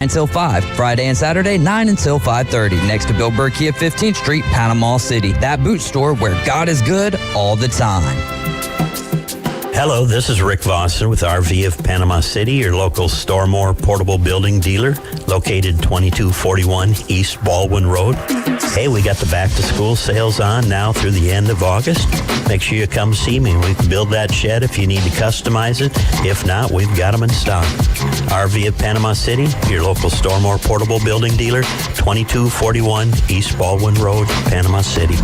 until 5. Friday and Saturday, 9 until 5:30. Next to Bill Berkey at 15th Street, Panama City. That boot store where God is good all the time. Hello, this is Rick Vosser with RV of Panama City, your local Stormore portable building dealer, located 2241 East Baldwin Road. Hey, we got the back-to-school sales on now through the end of August. Make sure you come see me. We can build that shed if you need to customize it. If not, we've got them in stock. RV of Panama City, your local Stormore portable building dealer, 2241 East Baldwin Road, Panama City.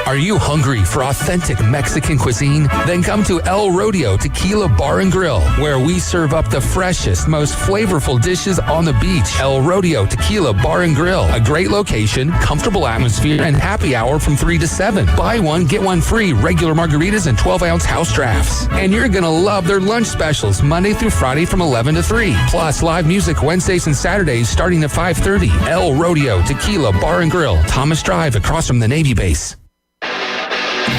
Are you hungry for authentic Mexican cuisine? Then come to El Rodeo Tequila Bar and Grill, where we serve up the freshest, most flavorful dishes on the beach. El Rodeo Tequila Bar and Grill, a great location, comfortable atmosphere, and happy hour from 3 to 7. Buy one, get one free, regular margaritas and 12-ounce house drafts. And you're going to love their lunch specials Monday through Friday from 11 to 3. Plus, live music Wednesdays and Saturdays starting at 5:30. El Rodeo Tequila Bar and Grill, Thomas Drive, across from the Navy base.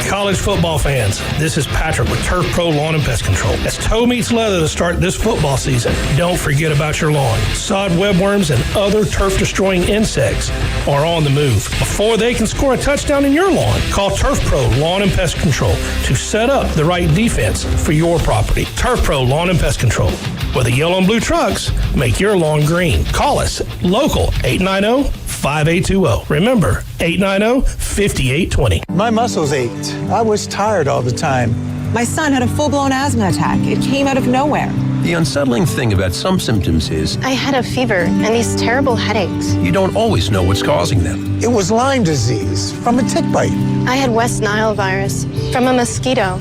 College football fans, this is Patrick with Turf Pro Lawn and Pest Control. As toe meets leather to start this football season, don't forget about your lawn. Sod webworms and other turf-destroying insects are on the move. Before they can score a touchdown in your lawn, call Turf Pro Lawn and Pest Control to set up the right defense for your property. Turf Pro Lawn and Pest Control, where the yellow and blue trucks make your lawn green. Call us, local 890-5820. Remember, 890-5820. My muscles ached. I was tired all the time. My son had a full-blown asthma attack. It came out of nowhere. The unsettling thing about some symptoms is I had a fever and these terrible headaches. you don't always know what's causing them. It was Lyme disease from a tick bite. I had West Nile virus from a mosquito.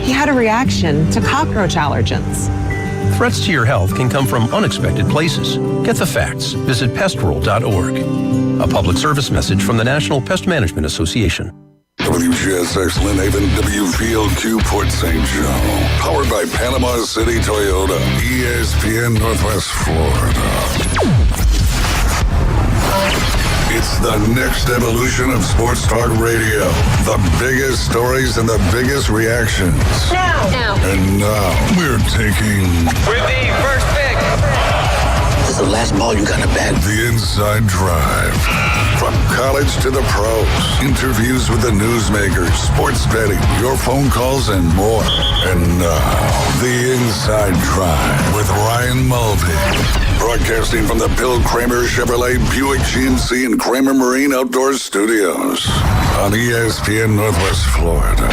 He had a reaction to cockroach allergens. Threats to your health can come from unexpected places. Get the facts. Visit pestworld.org. A public service message from the National Pest Management Association. WGSX Lynn Haven, WVLQ Port St. Joe. Powered by Panama City Toyota, ESPN Northwest Florida. It's the next evolution of Sports Talk Radio. The biggest stories and the biggest reactions. Now. And now, we're taking... With the first pick. This is the last ball you got in the bag. The Inside Drive. From college to the pros. Interviews with the newsmakers, sports betting, your phone calls, and more. And now, The Inside Drive with Ryan Mulvey. Broadcasting from the Bill Kramer Chevrolet Buick GMC and Kramer Marine Outdoor Studios on ESPN Northwest Florida.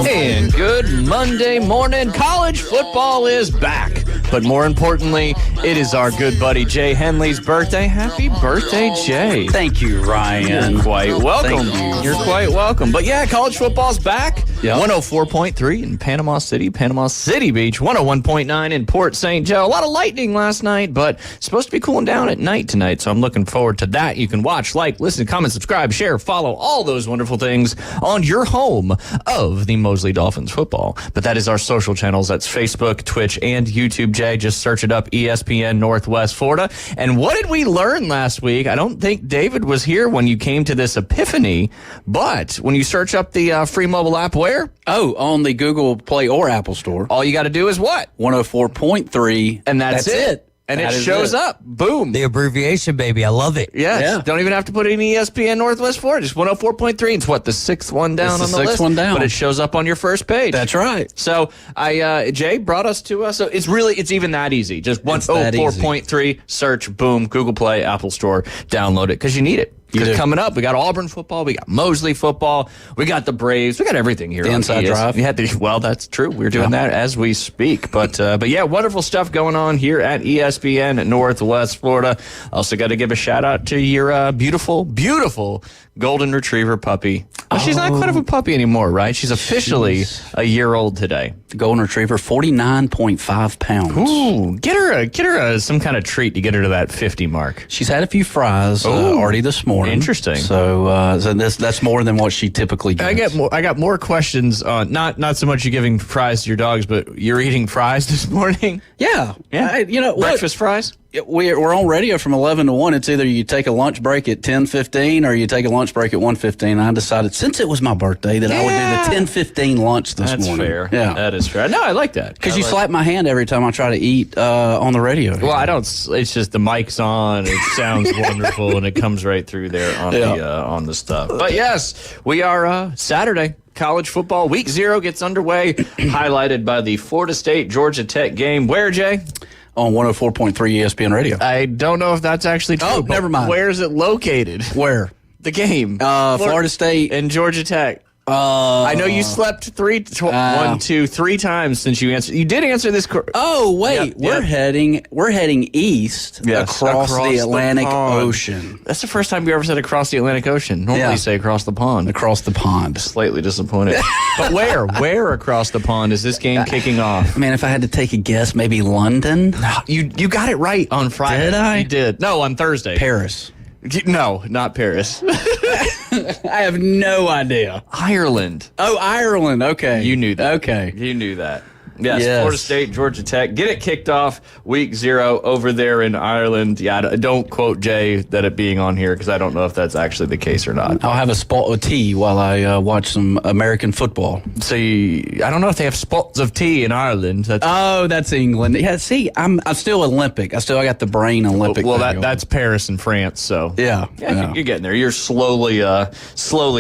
And good Monday morning. College football is back. But more importantly, it is our good buddy Jay Henley's birthday. Happy birthday, Jay. Thank you, Ryan. You're quite welcome. You're quite welcome. But yeah, college football's back. Yep. 104.3 in Panama City Beach, 101.9 in Port St. Joe. A lot of lightning last night, but it's supposed to be cooling down at night tonight, so I'm looking forward to that. You can watch, like, listen, comment, subscribe, share, follow, all those wonderful things on your home of the Mosley Dolphins football. But that is our social channels. That's Facebook, Twitch, and YouTube, Jay. Just search it up, ESPN Northwest Florida. And what did we learn last week? I don't think David was here when you came to this epiphany, but when you search up the free mobile app, where? Oh, on the Google Play or Apple Store. All you got to do is what? 104.3. And that's it. And it shows up. Boom. The abbreviation, baby. I love it. Yes. Yeah. Don't even have to put in ESPN Northwest Florida. Just 104.3. It's what, the sixth one down on the list? Sixth one down. But it shows up on your first page. That's right. So Jay brought us to so it's even that easy. Just 104.3, search, boom, Google Play, Apple Store, download it because you need it. Because coming up, we got Auburn football, we got Mosley football, we got the Braves, we got everything here. The Inside Drive. Well, that's true. We're doing that as we speak. But yeah, wonderful stuff going on here at ESPN at Northwest Florida. Also got to give a shout out to your beautiful, beautiful golden retriever puppy. Well, she's not quite of a puppy anymore, right? She's officially a year old today. The golden retriever, 49.5 pounds. Ooh, get her some kind of treat to get her to that 50 mark. She's had a few fries already this morning. Interesting. So that's more than what she typically gets. I got more questions on not so much you giving fries to your dogs, but you're eating fries this morning. Yeah. Breakfast fries. we're on radio from 11 to 1. It's either you take a lunch break at 10:15 or you take a lunch break at 1:15. I decided, since it was my birthday, that I would do the 10:15 lunch this morning. That's fair. Yeah. That is fair. No, I like that. Because you slap my hand every time I try to eat on the radio. Well, I don't. It's just the mic's on. It sounds wonderful, and it comes right through there on the stuff. But yes, we are Saturday. College football week 0 gets underway, highlighted by the Florida State Georgia Tech game. Where, Jay? On 104.3 ESPN Radio. I don't know if that's actually true. Oh, never mind. Where is it located? Where? The game. Florida State and Georgia Tech. I know you slept three times since you answered. You did answer this. Oh wait, we're heading east across the Atlantic Ocean. That's the first time you ever said across the Atlantic Ocean. Normally you say across the pond. Across the pond. Slightly disappointed. But where across the pond is this game kicking off? Man, if I had to take a guess, maybe London. You got it right on Friday. Did I? You did. No, on Thursday. Paris. No, not Paris. I have no idea. Ireland. Oh, Ireland. Okay. You knew that. Okay. You knew that. Yes, Florida State, Georgia Tech. Get it kicked off week 0 over there in Ireland. Yeah, don't quote Jay that it being on here because I don't know if that's actually the case or not. I'll have a spot of tea while I watch some American football. So I don't know if they have spots of tea in Ireland. That's England. Yeah, see, I'm still Olympic. I got the brain Olympic. Well, that's Paris and France. So yeah. You're getting there. You're slowly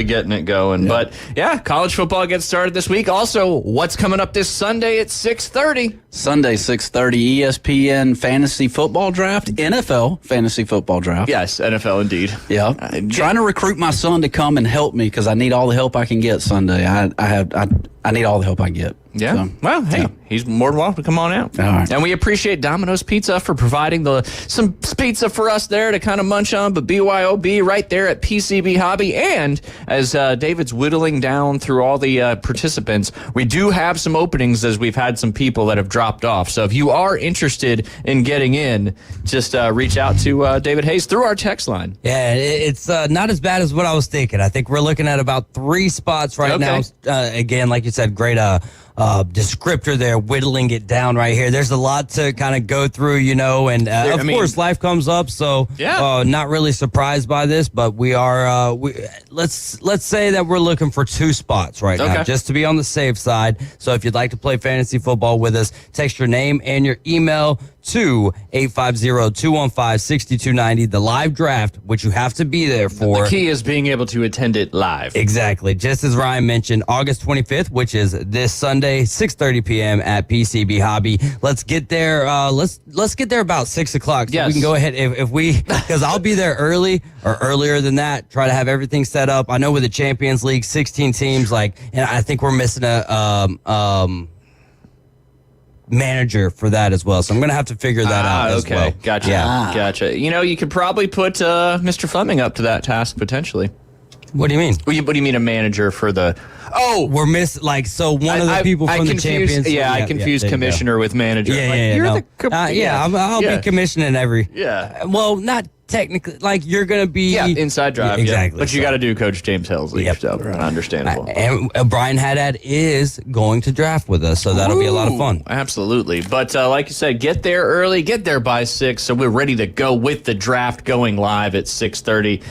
getting it going. Yeah. But yeah, college football gets started this week. Also, what's coming up this Sunday at 6:30? Sunday, 6:30, ESPN Fantasy Football Draft, NFL Fantasy Football Draft. Yes, NFL indeed. Yeah. Trying to recruit my son to come and help me because I need all the help I can get Sunday. I need all the help I can get. Yeah. So, well, hey, he's more than welcome to come on out. All right. And we appreciate Domino's Pizza for providing some pizza for us there to kind of munch on, but BYOB right there at PCB Hobby. And as David's whittling down through all the participants, we do have some openings as we've had some people that have dropped off. So if you are interested in getting in, just reach out to David Hayes through our text line. Yeah, it's not as bad as what I was thinking. I think we're looking at about 3 spots right now. Again, like you said, great descriptor there, whittling it down right here. There's a lot to kind of go through, and of course life comes up, so not really surprised by this, but we are let's say that we're looking for 2 spots right now, just to be on the safe side. So if you'd like to play fantasy football with us, text your name and your email to 850-215-6290. The live draft, which you have to be there for. The key is being able to attend it live. Exactly. Just as Ryan mentioned, August 25th, which is this Sunday, 6:30 p.m. at PCB Hobby. Let's get there. Let's get there about 6 o'clock. So we can go ahead because I'll be there early or earlier than that. Try to have everything set up. I know with the Champions League, 16 teams, and I think we're missing a manager for that as well, so I'm gonna have to figure that out as well. Gotcha. Gotcha. You could probably put Mr. Fleming up to that task potentially. What do you mean? What do you mean a manager for the? Oh, we're missing one of the people from the Champions. I confused commissioner with manager. I'll be commissioning every. Yeah. Well, not technically, you're going to be... Yeah, inside drive. Exactly. But you got to do Coach James Helsley. Yep. So understandable. And Brian Haddad is going to draft with us, so that'll be a lot of fun. Absolutely. But like you said, get there early, get there by 6, so we're ready to go with the draft going live at 6:30.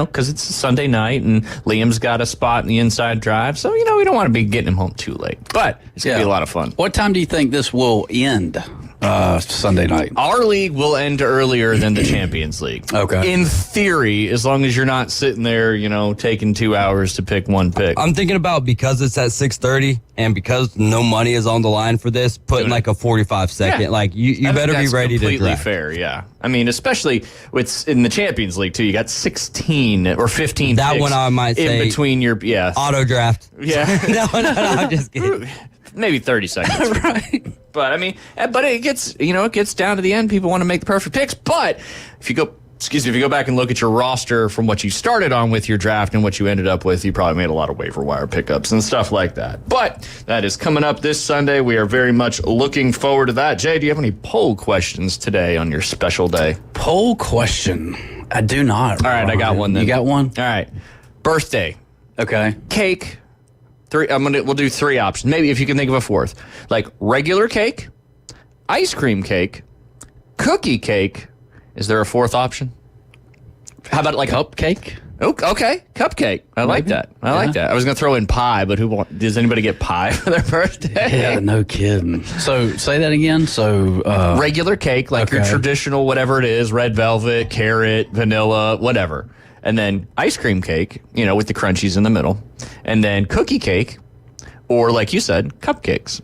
Because it's a Sunday night, and Liam's got a spot in the inside drive, so, we don't want to be getting him home too late. But it's going to be a lot of fun. What time do you think this will end? Sunday night. Our league will end earlier than the Champions League. Okay. In theory, as long as you're not sitting there, taking 2 hours to pick one pick. I'm thinking about, because it's at 6:30 and because no money is on the line for this, putting a 45-second. Yeah. You better be ready to draft. Completely fair, yeah. I mean, especially in the Champions League too. You got 16 or 15 that picks one I might in say between your auto draft. Yeah. No, I'm just kidding. Maybe 30 seconds. Right. But it gets down to the end. People want to make the perfect picks. But if you go back and look at your roster from what you started on with your draft and what you ended up with, you probably made a lot of waiver wire pickups and stuff like that. But that is coming up this Sunday. We are very much looking forward to that. Jay, do you have any poll questions today on your special day? Poll question? I do not. All right, I got one then. You got one? All right. Birthday. Okay. Cake. We'll do 3 options. Maybe if you can think of a 4th. Like regular cake, ice cream cake, cookie cake. Is there a fourth option? How about like Cupcake? Oh, okay, cupcake. I like that. I like that. I was going to throw in pie, but does anybody get pie for their birthday? Yeah, no kidding. So say that again. So regular cake, like your traditional whatever it is, red velvet, carrot, vanilla, whatever. And then ice cream cake, with the crunchies in the middle. And then cookie cake, or like you said, cupcakes.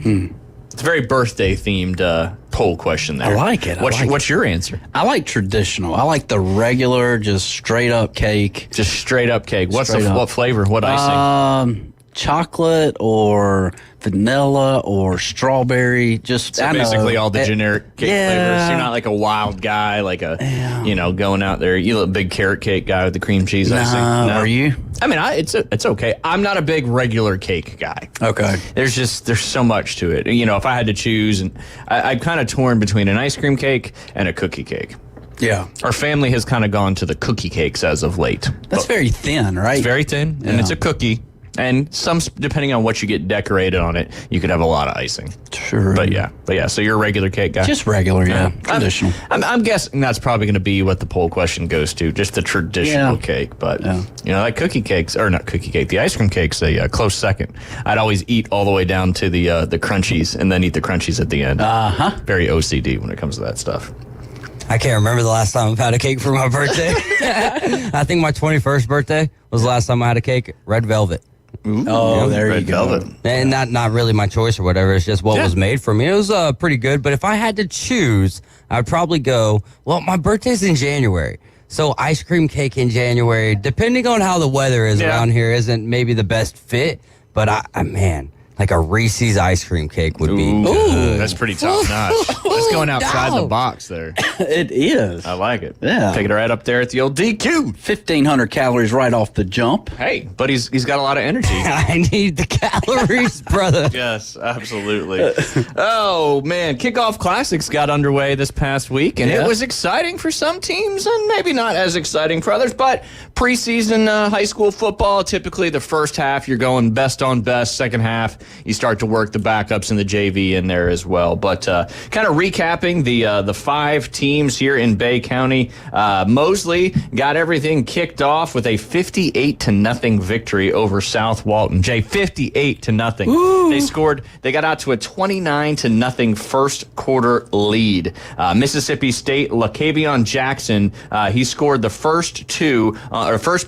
It's a very birthday-themed poll question there. I like it. What's your answer? I like traditional. I like the regular, just straight-up cake. Just straight-up cake. What flavor? What icing? Chocolate or vanilla or strawberry. Just so basically all the generic cake flavors. You're not like a wild guy, like going out there. You look a big carrot cake guy with the cream cheese icing. No, are you? I mean, it's okay. I'm not a big regular cake guy. Okay. There's so much to it. If I had to choose, and I'm kind of torn between an ice cream cake and a cookie cake. Yeah. Our family has kind of gone to the cookie cakes as of late. That's very thin, right? It's very thin, and it's a cookie. And some, depending on what you get decorated on it, you could have a lot of icing. Sure. But yeah. So you're a regular cake guy? Just regular, traditional. I'm guessing that's probably going to be what the poll question goes to, just the traditional cake. But, like cookie cakes, or not cookie cake, the ice cream cake's a close second. I'd always eat all the way down to the crunchies and then eat the crunchies at the end. Very OCD when it comes to that stuff. I can't remember the last time I've had a cake for my birthday. I think my 21st birthday was the last time I had a cake. Red velvet. Ooh, there you go. Velvet. And not really my choice or whatever. It's just what was made for me. It was pretty good. But if I had to choose, I'd probably go, my birthday's in January. So ice cream cake in January, depending on how the weather is around here, isn't maybe the best fit. But like a Reese's ice cream cake would be. Ooh, that's pretty top notch. That's going outside the box there. It is. I like it. Yeah. Taking it right up there at the old DQ. 1,500 calories right off the jump. Hey, but he's got a lot of energy. I need the calories, brother. Yes, absolutely. Oh, man. Kickoff Classics got underway this past week, and it was exciting for some teams and maybe not as exciting for others. But preseason high school football, typically the first half, you're going best on best. Second half, you start to work the backups and the JV in there as well. But kind of recapping the 5 teams here in Bay County, Mosley got everything kicked off with a 58-0 victory over South Walton. 58-0. They got out to a 29-0 first quarter lead. Mississippi State, LaCavion Jackson, he scored the first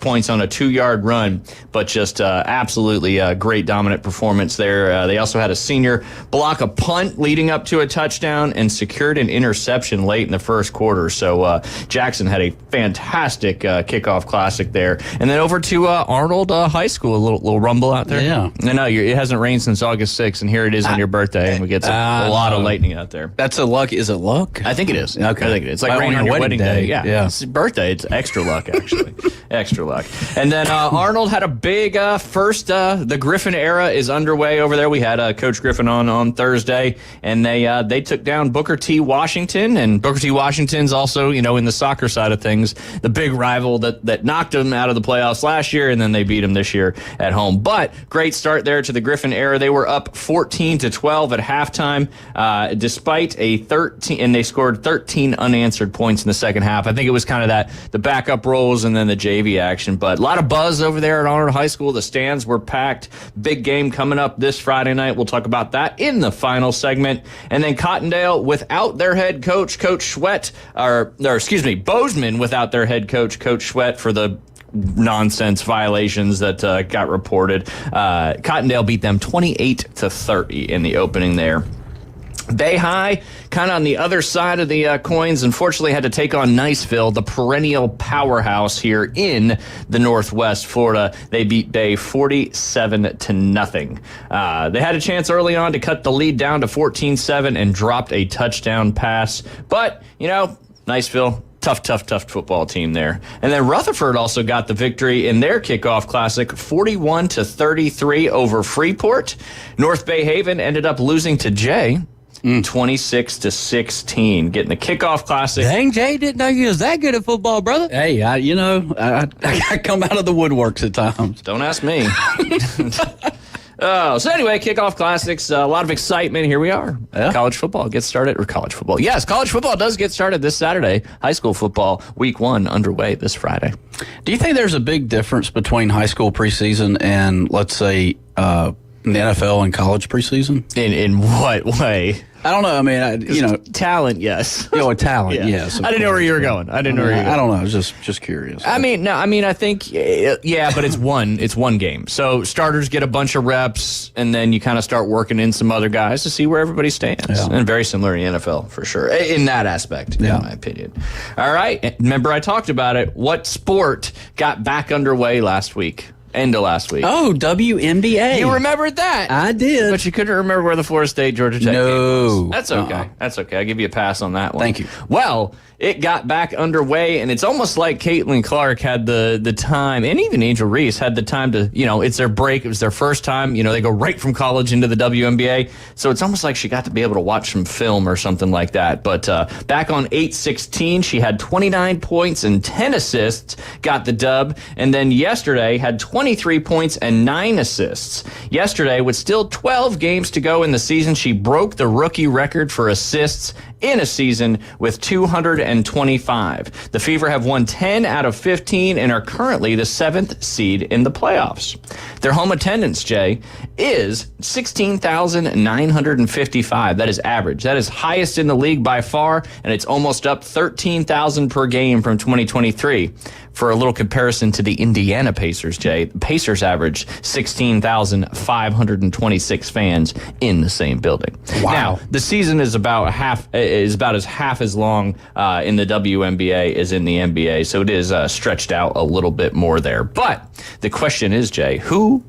points on a 2-yard run, but just absolutely a great dominant performance there. They also had a senior block a punt leading up to a touchdown and secured an interception late in the first quarter. So Jackson had a fantastic kickoff classic there. And then over to Arnold High School, a little rumble out there. Yeah. No, it hasn't rained since August 6th, and here it is on your birthday, and we get a lot of lightning out there. That's a luck. Is it luck? I think it is. Okay. I think it is. It's like rain on your wedding day. Yeah. It's birthday. It's extra luck, actually. Extra luck. And then Arnold had a big first, the Griffin era is underway over there. We had Coach Griffin on Thursday, and they took down Booker T. Washington, and Booker T. Washington's also, in the soccer side of things, the big rival that knocked them out of the playoffs last year, and then they beat them this year at home. But great start there to the Griffin era. They were up 14-12 at halftime, despite a 13, and they scored 13 unanswered points in the second half. I think it was kind of the backup roles and then the JV action, but a lot of buzz over there at Arnold High School. The stands were packed. Big game coming up this Friday night. We'll talk about that in the final segment. And then Cottondale without their head coach, Coach Schwett, Bozeman without their head coach, Coach Schwett, for the nonsense violations that got reported. Cottondale beat them 28-30 in the opening there. Bay High, kind of on the other side of the coins, unfortunately had to take on Niceville, the perennial powerhouse here in the Northwest Florida. They beat Bay 47-0. They had a chance early on to cut the lead down to 14-7 and dropped a touchdown pass. But, Niceville, tough football team there. And then Rutherford also got the victory in their kickoff classic, 41-33 over Freeport. North Bay Haven ended up losing to Jay, 26-16, getting the kickoff classic. Dang, Jay, didn't know you was that good at football, brother. Hey, I come out of the woodworks at times. Don't ask me. So anyway, kickoff classics, a lot of excitement. Here we are. Yeah. College football gets started, or college football. Yes, college football does get started this Saturday. High school football week 1 underway this Friday. Do you think there's a big difference between high school preseason and, let's say, the NFL and college preseason? In what way? I don't know. I mean, talent, yes. Talent, Yeah. yes. I didn't know where you were going. I don't know. I was just curious. I think, but it's one game. So starters get a bunch of reps, and then you kind of start working in some other guys to see where everybody stands. Yeah. And very similar in the NFL, for sure, in that aspect, in my opinion. All right. Remember, I talked about it. What sport got back underway last week? End of last week. Oh, WNBA. You remembered that. I did. But you couldn't remember where the Florida State Georgia Tech game was. That's okay. That's okay. I'll give you a pass on that one. Thank you. Well, it got back underway, and it's almost like Caitlin Clark had the time, and even Angel Reese had the time to, it's their break. It was their first time. They go right from college into the WNBA. So it's almost like she got to be able to watch some film or something like that. But back on 8/16, she had 29 points and 10 assists, got the dub. And then yesterday had 23 points and 9 assists. Yesterday, with still 12 games to go in the season, she broke the rookie record for assists in a season with 225. The Fever have won 10 out of 15 and are currently the 7th seed in the playoffs. Their home attendance, Jay, is 16,955. That is average. That is highest in the league by far, and it's almost up 13,000 per game from 2023. For a little comparison to the Indiana Pacers, Jay, the Pacers averaged 16,526 fans in the same building. Wow. Now, the season is about half as long in the WNBA as in the NBA, so it is stretched out a little bit more there. But the question is, Jay, who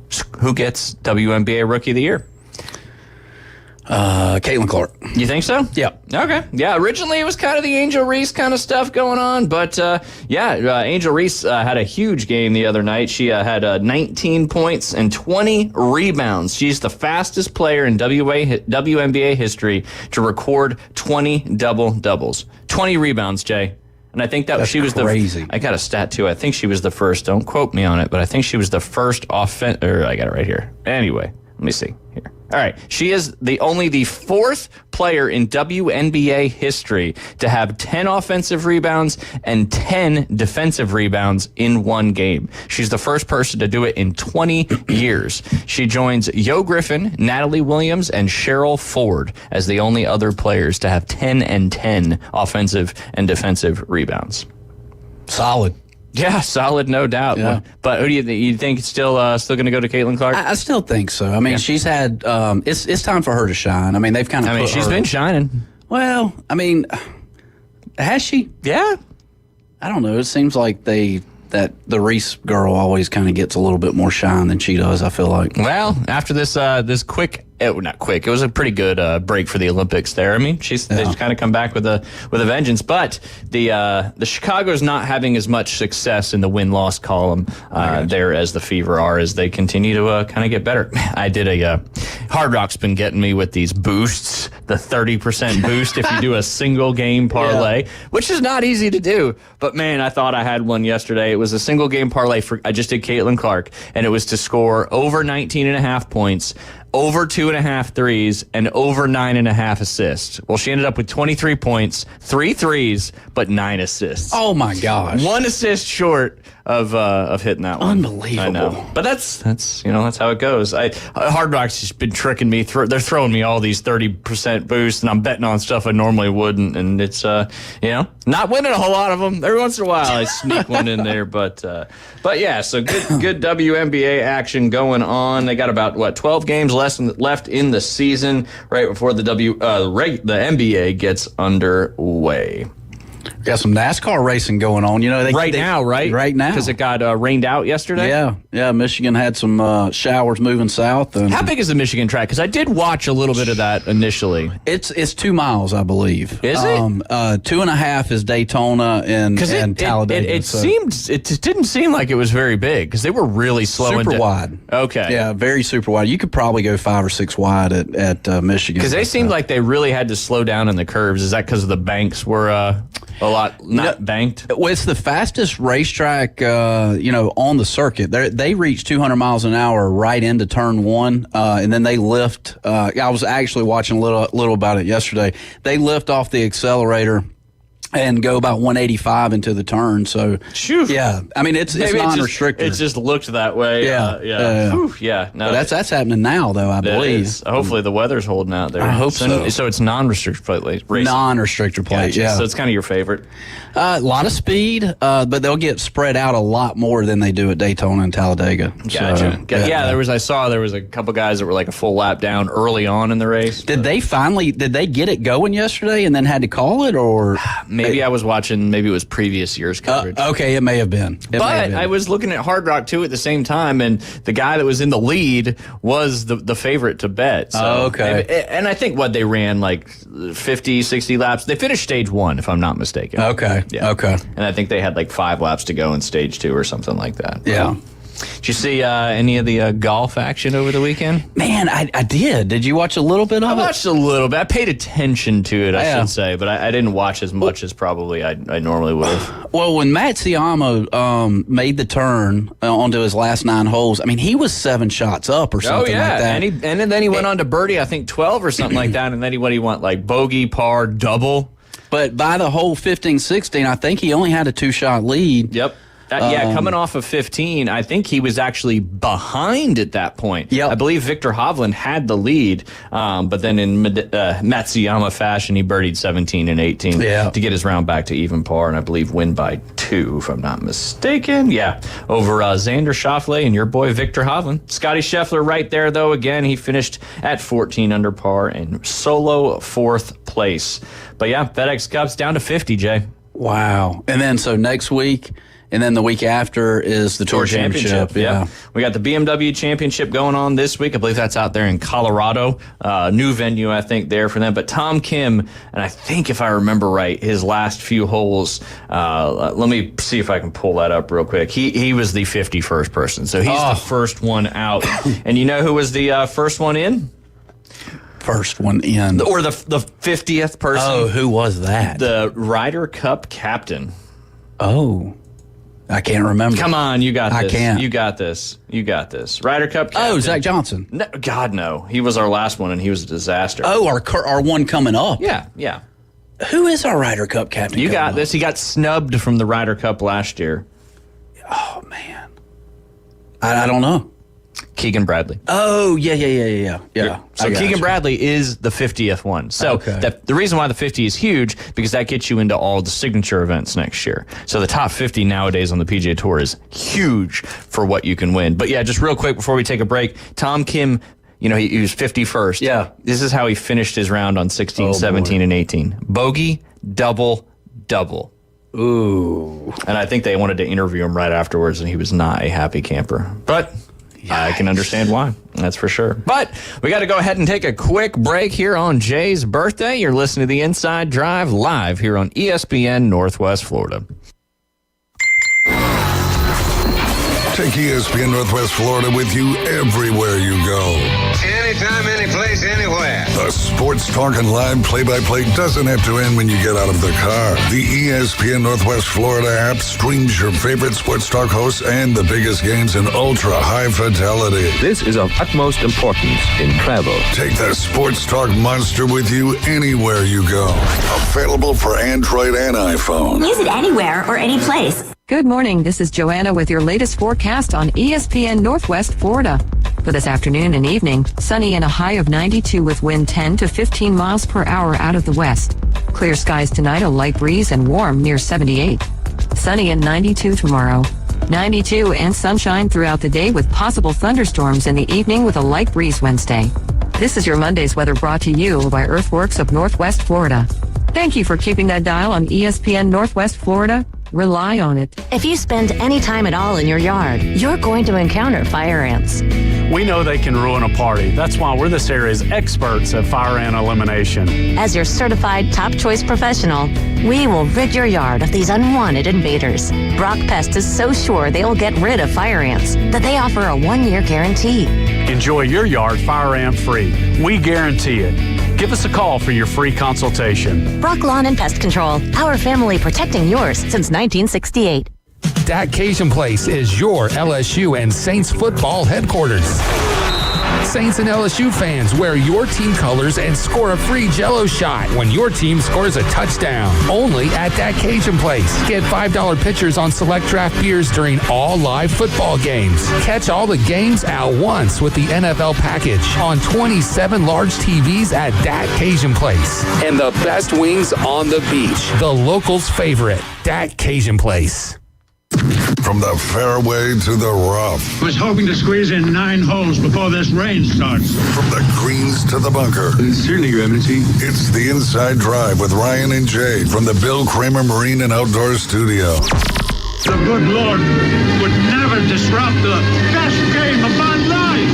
gets WNBA Rookie of the Year? Caitlin Clark. You think so? Yeah. Okay. Yeah, originally it was kind of the Angel Reese kind of stuff going on, but Angel Reese had a huge game the other night. She had 19 points and 20 rebounds. She's the fastest player in WNBA history to record 20 double-doubles. 20 rebounds, Jay. And I think she was crazy. I got a stat too. I think she was the first. Don't quote me on it, but I think she was the first I got it right here. Anyway, let me see here. All right. She is only the 4th player in WNBA history to have 10 offensive rebounds and 10 defensive rebounds in one game. She's the first person to do it in 20 years. She joins Yo Griffin, Natalie Williams, and Cheryl Ford as the only other players to have 10 and 10 offensive and defensive rebounds. Solid. Yeah, solid, no doubt. Yeah. But who do you think it's still going to go to Caitlin Clark? I still think so. I mean, she's had it's time for her to shine. I mean, they've kind of. She's been shining. Well, I mean, has she? Yeah. I don't know. It seems like the Reese girl always kind of gets a little bit more shine than she does, I feel like. Well, after this quick. Not quick. It was a pretty good break for the Olympics there. I mean, they just kind of come back with a vengeance. But the Chicago's not having as much success in the win-loss column there as the Fever are as they continue to kind of get better. I did Hard Rock's been getting me with these boosts, the 30% boost if you do a single game parlay, which is not easy to do. But man, I thought I had one yesterday. It was a single game parlay I just did Caitlin Clark, and it was to score over 19.5 points. Over 2.5 threes, and over 9.5 assists. Well, she ended up with 23 points, 3 threes, but 9 assists. Oh my gosh! 1 assist short of hitting that one. Unbelievable. I know, but that's how it goes. Hard Rock's just been tricking me. They're throwing me all these 30% boosts, and I'm betting on stuff I normally wouldn't, and it's not winning a whole lot of them. Every once in a while, I sneak one in there, but yeah. So good WNBA action going on. They got about 12 games left in the season, right before the NBA gets underway. We got some NASCAR racing going on. Right now. Right now. Because it got rained out yesterday? Yeah. Michigan had some showers moving south. And how big is the Michigan track? Because I did watch a little bit of that initially. It's 2 miles, I believe. Is it? 2.5 is Daytona and Talladega. It didn't seem like it was very big because they were really slow. Super wide. Okay. Yeah, very super wide. You could probably go 5 or 6 wide at Michigan. Because they seemed like they really had to slow down in the curves. Is that because the banks were a lot not banked. Well, it's the fastest racetrack, on the circuit. They reach 200 miles an hour right into turn one, and then they lift. I was actually watching a little about it yesterday. They lift off the accelerator and go about 185 into the turn. So, yeah, I mean, it's non-restricted. It just looked that way. Yeah. No, but that's happening now, though, I believe. Hopefully the weather's holding out there. I hope so. So it's non-restricted plate racing. Non-restricted plate, Gotcha. yeah. So it's kind of your favorite. A lot of speed, but they'll get spread out a lot more than they do at Daytona and Talladega. Gotcha. I saw there was a couple guys that were like a full lap down early on in the race. Did they get it going yesterday and then had to call it, or maybe I was watching? Maybe it was previous year's coverage. Okay, it may have been. I was looking at Hard Rock too at the same time, and the guy that was in the lead was the favorite to bet. So, and I think they ran like 50, 60 laps. They finished stage one, if I'm not mistaken. Okay. Yeah. Okay. And I think they had like 5 laps to go in stage 2 or something like that. Yeah. Did you see any of the golf action over the weekend? Man, I did. Did you watch a little bit of it? I watched a little bit. I paid attention to it, I should say, but I didn't watch as much as probably I normally would have. Well, when Matsuyama made the turn onto his last 9 holes, I mean, he was 7 shots up or something like that. And then he went on to birdie, I think 12 or something like that, and then he went like bogey, par, double. But by the hole 15, 16, I think he only had a 2-shot lead. Yep. Coming off of 15, I think he was actually behind at that point. Yep. I believe Victor Hovland had the lead, but then in Matsuyama fashion, he birdied 17 and 18 to get his round back to even par, and I believe win by 2, if I'm not mistaken. Yeah, over Xander Schauffele and your boy Victor Hovland. Scotty Scheffler right there, though. Again, he finished at 14 under par and solo 4th place. But yeah, FedEx Cup's down to 50, Jay. Wow. And then so next week, and then the week after is the Tour Championship. Yeah. We got the BMW Championship going on this week. I believe that's out there in Colorado. New venue, I think, there for them. But Tom Kim, and I think if I remember right, his last few holes, let me see if I can pull that up real quick. He was the 51st person. So he's the first one out. And you know who was the first one in? First one in. Or the 50th person? Oh, who was that? The Ryder Cup captain. Oh. I can't remember. Come on, you got this. I can't. You got this. Ryder Cup captain. Oh, Zach Johnson. No, God, no. He was our last one, and he was a disaster. Oh, our one coming up. Yeah. Who is our Ryder Cup captain? You got this. He got snubbed from the Ryder Cup last year. Oh, man. I don't know. Keegan Bradley. Oh, yeah. So Keegan Bradley is the 50th one. So the reason why the 50 is huge, because that gets you into all the signature events next year. So the top 50 nowadays on the PGA Tour is huge for what you can win. But yeah, just real quick before we take a break, Tom Kim, he was 51st. Yeah. This is how he finished his round on 16, 17, and 18. Bogey, double. Ooh. And I think they wanted to interview him right afterwards, and he was not a happy camper. But I can understand why. That's for sure. But we got to go ahead and take a quick break here on Jay's birthday. You're listening to The Inside Drive live here on ESPN Northwest Florida. Take ESPN Northwest Florida with you everywhere you go. Anytime, any place, anywhere. The sports talk and live play-by-play doesn't have to end when you get out of the car. The ESPN Northwest Florida app streams your favorite sports talk hosts and the biggest games in ultra-high fidelity. This is of utmost importance in travel. Take the sports talk monster with you anywhere you go. Available for Android and iPhone. Use it anywhere or any place. Good morning. This is Joanna with your latest forecast on ESPN Northwest Florida. For this afternoon and evening, sunny and a high of 92 with wind 10 to 15 miles per hour out of the west. Clear skies tonight, a light breeze and warm near 78. Sunny and 92 tomorrow. 92 and sunshine throughout the day with possible thunderstorms in the evening with a light breeze Wednesday. This is your Monday's weather brought to you by Earthworks of Northwest Florida. Thank you for keeping that dial on ESPN Northwest Florida. Rely on it. If you spend any time at all in your yard, you're going to encounter fire ants. We know they can ruin a party. That's why we're this area's experts at fire ant elimination. As your certified top choice professional, we will rid your yard of these unwanted invaders. Brock Pest is so sure they will get rid of fire ants that they offer a 1-year guarantee. Enjoy your yard fire ant free. We guarantee it. Give us a call for your free consultation. Brock Lawn and Pest Control. Our family protecting yours since 1968. Dak Cajun Place is your LSU and Saints football headquarters. Saints and LSU fans, wear your team colors and score a free Jell-O shot when your team scores a touchdown. Only at Dak Cajun Place. Get $5 pitchers on select draft beers during all live football games. Catch all the games at once with the NFL package on 27 large TVs at Dak Cajun Place. And the best wings on the beach. The locals' favorite, Dak Cajun Place. From the fairway to the rough. Was hoping to squeeze in 9 holes before this rain starts. From the greens to the bunker. Certainly, Your Eminency. It's the Inside Drive with Ryan and Jay from the Bill Kramer Marine and Outdoor Studio. The good Lord would never disrupt the best game of my life.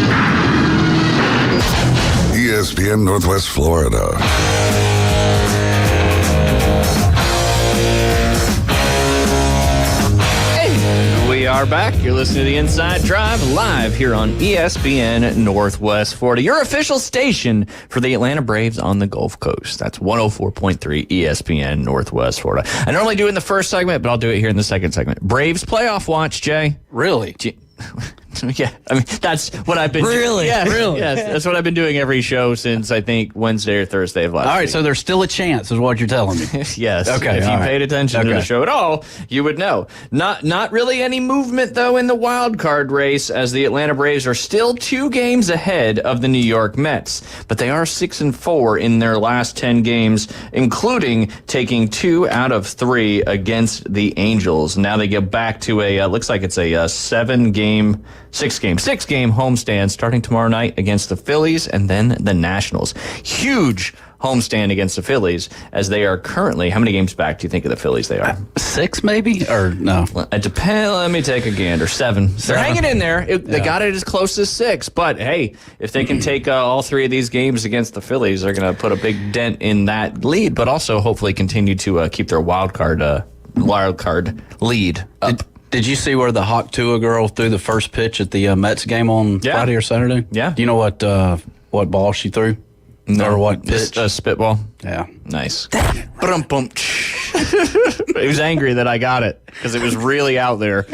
ESPN Northwest Florida. We are back. You're listening to the Inside Drive live here on ESPN Northwest Florida, your official station for the Atlanta Braves on the Gulf Coast. That's 104.3 ESPN Northwest Florida. I normally do it in the first segment, but I'll do it here in the second segment. Braves playoff watch, Jay. Really? Yeah, I mean, that's what I've been Really? Yes, Really? Yes, that's what I've been doing every show since, I think, Wednesday or Thursday of last All right, week. so there's still a chance, is what you're telling me. Yes. Okay, If you all right. paid attention to the show at all, you would know. Not really any movement, though, in the wild card race, as the Atlanta Braves are still 2 games ahead of the New York Mets. But they are 6-4 in their last 10 games, including taking 2 out of 3 against the Angels. Now they get back to a, looks like it's a 6-game homestand starting tomorrow night against the Phillies and then the Nationals. Huge homestand against the Phillies, as they are currently, how many games back do you think of the Phillies they are? 6 maybe? Or no? It depends. Let me take a gander. 7. They're hanging in there. They got it as close as 6. But hey, if they can take all 3 of these games against the Phillies, they're going to put a big dent in that lead, but also hopefully continue to keep their wild card lead up. Did you see where the Hawk Tua girl threw the first pitch at the Mets game on Friday or Saturday? Yeah. Do you know what ball she threw? No. Or what pitch? Just a spitball. Yeah. Nice. Brum-bum. He was angry that I got it because it was really out there.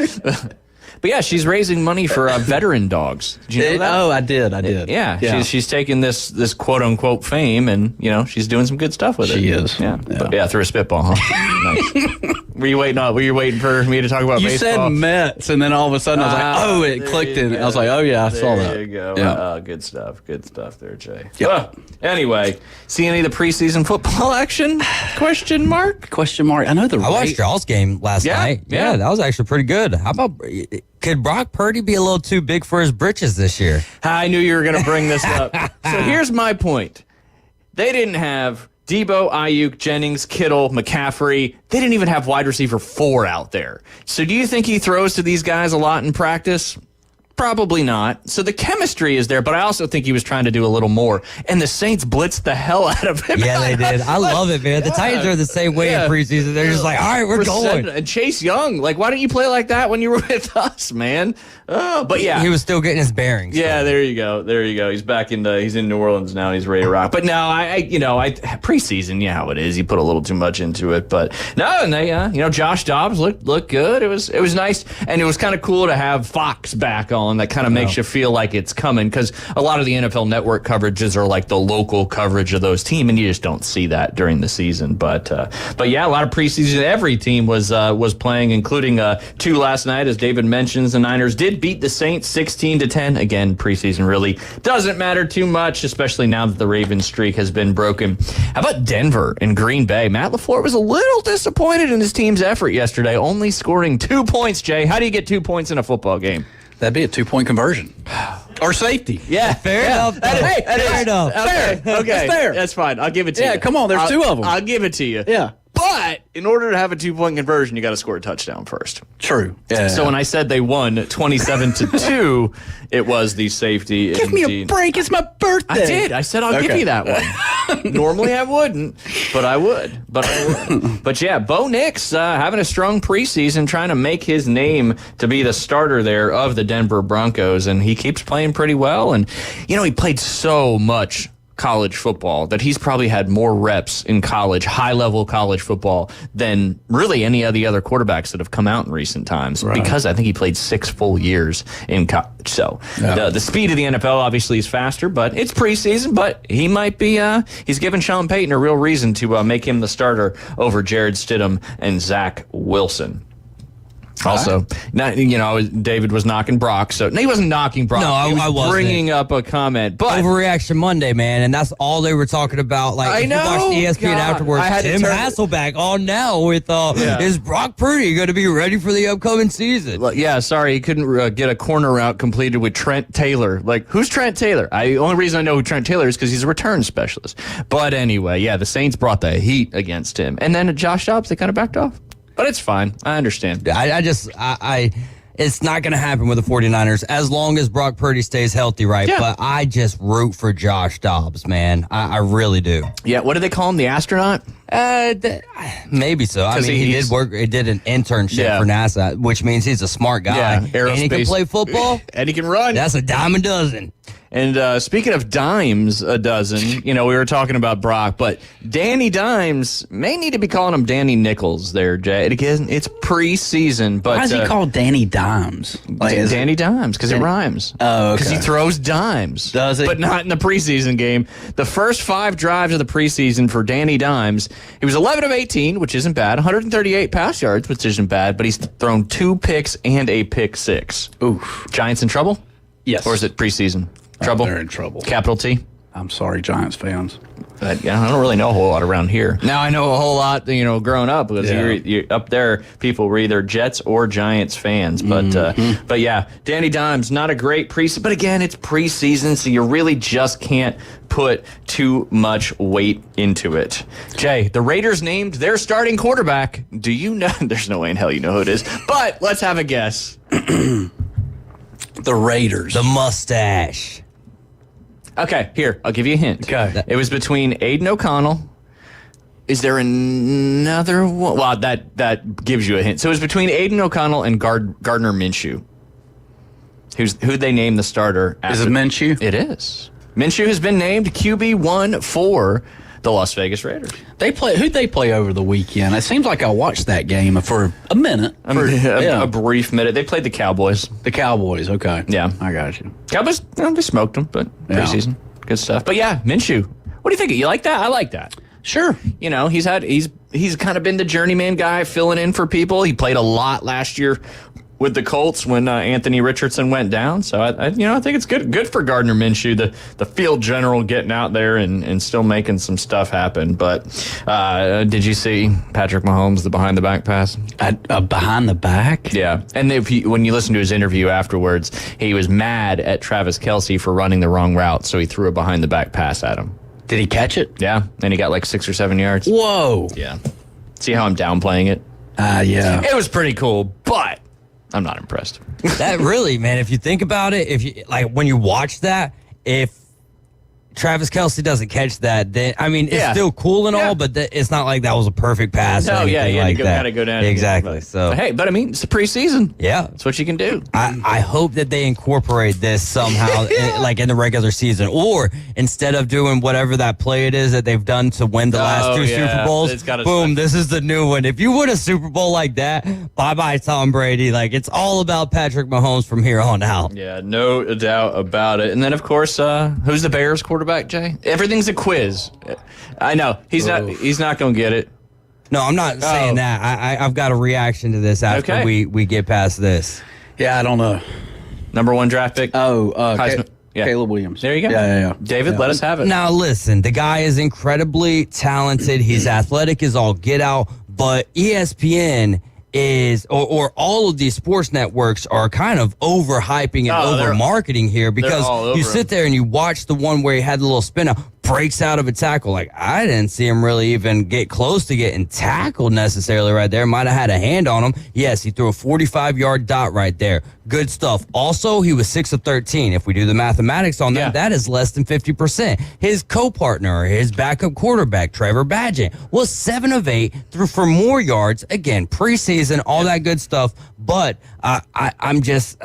But yeah, she's raising money for veteran dogs. Did you know that? Oh, I did. Yeah. She's taking this quote unquote fame, and she's doing some good stuff with it. She is. Yeah. But through a spitball. Huh? Nice. Were you waiting for me to talk about baseball? You said Mets, and then all of a sudden I was like, it clicked in. I was like, oh yeah, I saw that. There you go. Yeah. Good stuff there, Jay. Yeah. Anyway, see any of the preseason football action? Question mark. I know I watched y'all's game last night. Yeah, that was actually pretty good. How about, could Brock Purdy be a little too big for his britches this year? I knew you were going to bring this up. So here's my point. They didn't have Debo, Ayuk, Jennings, Kittle, McCaffrey. They didn't even have wide receiver 4 out there. So do you think he throws to these guys a lot in practice? Probably not. So the chemistry is there, but I also think he was trying to do a little more. And the Saints blitzed the hell out of him. Yeah, they did. I love it, man. The Titans are the same way in preseason. They're just like, all right, we're going. And Chase Young, why don't you play like that when you were with us, man? But yeah. He was still getting his bearings. Yeah, there you go. He's back he's in New Orleans now, and he's ready to rock. But no, I preseason, how it is. You put a little too much into it. But no, and they, Josh Dobbs looked good. It was nice, and it was kind of cool to have Fox back on. That kind of makes you feel like it's coming, because a lot of the NFL Network coverages are like the local coverage of those teams, and you just don't see that during the season. But yeah, a lot of preseason. Every team was playing, including 2 last night, as David mentions. The Niners did beat the Saints 16-10. Again, preseason really doesn't matter too much, especially now that the Ravens streak has been broken. How about Denver and Green Bay? Matt LaFleur was a little disappointed in his team's effort yesterday, only scoring 2 points. Jay, how do you get 2 points in a football game? That'd be a 2-point conversion. Or safety. Yeah, fair enough. Fair enough. Okay, That's fair. That's fine. I'll give it to you. Yeah, come on. There's 2 of them. I'll give it to you. Yeah. But in order to have a 2-point conversion, you got to score a touchdown first. True. Yeah. So when I said they won 27-2, it was the safety. Give me a break. It's my birthday. I did. I said I'll give you that one. Normally I wouldn't, but I would. But yeah, Bo Nix having a strong preseason, trying to make his name to be the starter there of the Denver Broncos, and he keeps playing pretty well. And he played so much college football, that he's probably had more reps in college, high-level college football, than really any of the other quarterbacks that have come out in recent times, because I think he played 6 full years in college. So the speed of the NFL obviously is faster, but it's preseason, but he might be, he's given Sean Payton a real reason to make him the starter over Jared Stidham and Zach Wilson. Also, David was knocking Brock. So he wasn't knocking Brock. No, I wasn't. Bringing up a comment, but Overreaction Monday, man, and that's all they were talking about. Like, I if you know, watched ESPN God, afterwards, I had to Tim turn- Hasselback on now with is Brock Purdy going to be ready for the upcoming season? Yeah, sorry, he couldn't get a corner route completed with Trent Taylor. Like, who's Trent Taylor? The only reason I know who Trent Taylor is because he's a return specialist. But anyway, the Saints brought the heat against him, and then Josh Dobbs, they kind of backed off. But it's fine. I understand. It's not going to happen with the 49ers as long as Brock Purdy stays healthy, right? Yeah. But I just root for Josh Dobbs, man. I really do. Yeah, what do they call him? The astronaut? Maybe so. I mean, he did work. He did an internship for NASA, which means he's a smart guy. Yeah, and he can play football. And he can run. That's a dime a dozen. And speaking of dimes a dozen, we were talking about Brock, but Danny Dimes may need to be calling him Danny Nichols there, Jay. And again, it's preseason, but why is he called Danny Dimes? Danny Dimes, because it rhymes. Oh, okay. Because he throws dimes. Does he? But not in the preseason game. The first 5 drives of the preseason for Danny Dimes, he was 11 of 18, which isn't bad, 138 pass yards, which isn't bad, but he's thrown 2 picks and a pick 6. Oof. Giants in trouble? Yes. Or is it preseason? Trouble? They're in trouble. Capital T? I'm sorry, Giants fans. I don't really know a whole lot around here. Now I know a whole lot, growing up, because you're up there, people were either Jets or Giants fans. But but yeah, Danny Dimes, not a great preseason. But again, it's preseason, so you really just can't put too much weight into it. Jay, the Raiders named their starting quarterback. Do you know? There's no way in hell you know who it is. But let's have a guess. The Raiders. The mustache. Okay, here, I'll give you a hint. Okay. It was between Aiden O'Connell. Is there another one? Well, that gives you a hint. So it was between Aiden O'Connell and Gardner Minshew. Who they named the starter after. Is it Minshew? It is. Minshew has been named QB1 for the Las Vegas Raiders. Who'd they play over the weekend? It seems like I watched that game for a minute. A brief minute. They played the Cowboys. The Cowboys, okay. Yeah. I got you. Cowboys, they smoked them, but preseason. Good stuff. But yeah, Minshew. What do you think? You like that? I like that. Sure. He's kind of been the journeyman guy filling in for people. He played a lot last year with the Colts when Anthony Richardson went down. So I think it's good for Gardner Minshew, the field general, getting out there and still making some stuff happen. But did you see Patrick Mahomes, the behind the back pass? Behind the back? Yeah. And when you listen to his interview afterwards, he was mad at Travis Kelce for running the wrong route, so he threw a behind the back pass at him. Did he catch it? Yeah. And he got like 6 or 7 yards. Whoa. Yeah. See how I'm downplaying it? Yeah. It was pretty cool, but I'm not impressed. That really, man, if you think about it, when you watch that, if Travis Kelce doesn't catch that, then it's still cool and all, but it's not like that was a perfect pass. No, or anything you like had to that. kind of go down. Exactly. So, hey, but it's the preseason. Yeah, that's what you can do. I hope that they incorporate this somehow, in the regular season, or instead of doing whatever that play it is that they've done to win the last 2 Super Bowls, boom, this is the new one. If you win a Super Bowl like that, bye Tom Brady. Like, it's all about Patrick Mahomes from here on out. Yeah, no doubt about it. And then of course, who's the Bears quarterback, Jay? Everything's a quiz. I know he's not going to get it. No, I'm not saying that. I've got a reaction to this after we get past this. Yeah, I don't know. Number 1 draft pick. Caleb Williams. There you go. Yeah. David, let us have it. Now listen, the guy is incredibly talented. He's athletic as all get out, but ESPN is, or all of these sports networks are kind of overhyping and over marketing here, because you sit there and you watch the one where he had the little spin out, breaks out of a tackle. Like, I didn't see him really even get close to getting tackled necessarily right there. Might have had a hand on him. Yes, he threw a 45-yard dot right there. Good stuff. Also, he was 6 of 13. If we do the mathematics on that, that is less than 50%. His co-partner, his backup quarterback, Trevor Badgett, was 7 of 8, threw for more yards. Again, preseason, all that good stuff. But I'm just...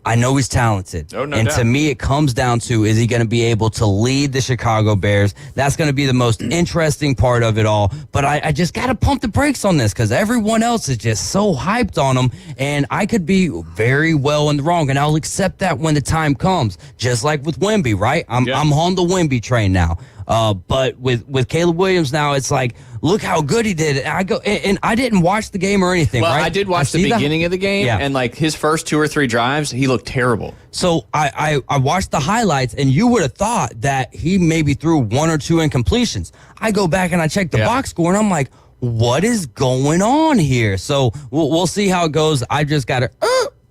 I know he's talented. Oh, no and doubt. to me, it comes down to, is he going to be able to lead the Chicago Bears? That's going to be the most interesting part of it all. But I just got to pump the brakes on this because everyone else is just so hyped on him. And I could be very well in the wrong. And I'll accept that when the time comes. Just like with Wemby, right? I'm on the Wemby train now. But with Caleb Williams now, it's like, look how good he did. And I didn't watch the game or anything, Well, right? I did watch the beginning of the game, Yeah. and like his first 2 or 3 drives, he looked terrible. So I watched the highlights, and you would have thought that he maybe threw 1 or 2 incompletions. I go back and I check the box score, and I'm like, what is going on here? So we'll see how it goes. I just got to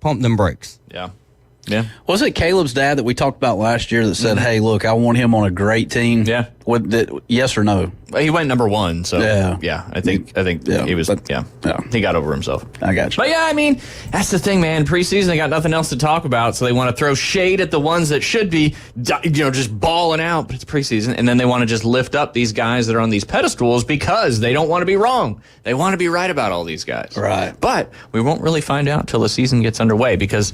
pump them brakes. Yeah. Yeah. Was it Caleb's dad that we talked about last year that said, hey, look, I want him on a great team? Yeah. Yes or no? Well, he went number 1, so yeah. I think he was he got over himself. I got you. But yeah, I mean, that's the thing, man. Preseason, they got nothing else to talk about, so they want to throw shade at the ones that should be, just balling out. But it's preseason, and then they want to just lift up these guys that are on these pedestals because they don't want to be wrong. They want to be right about all these guys. Right. But we won't really find out till the season gets underway because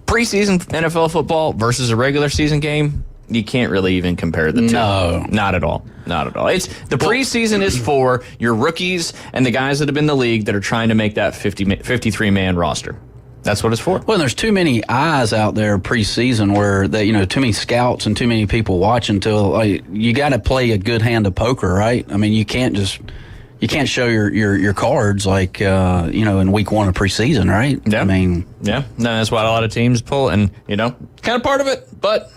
preseason NFL football versus a regular season game, you can't really even compare the two. No. Not at all. Not at all. It's the preseason is for your rookies and the guys that have been in the league that are trying to make that 53-man roster. That's what it's for. Well, there's too many eyes out there preseason where too many scouts and too many people watching till you got to play a good hand of poker, right? I mean, you can't show your cards like in week 1 of preseason, right? Yeah. I mean, no, that's why a lot of teams pull, and kind of part of it, but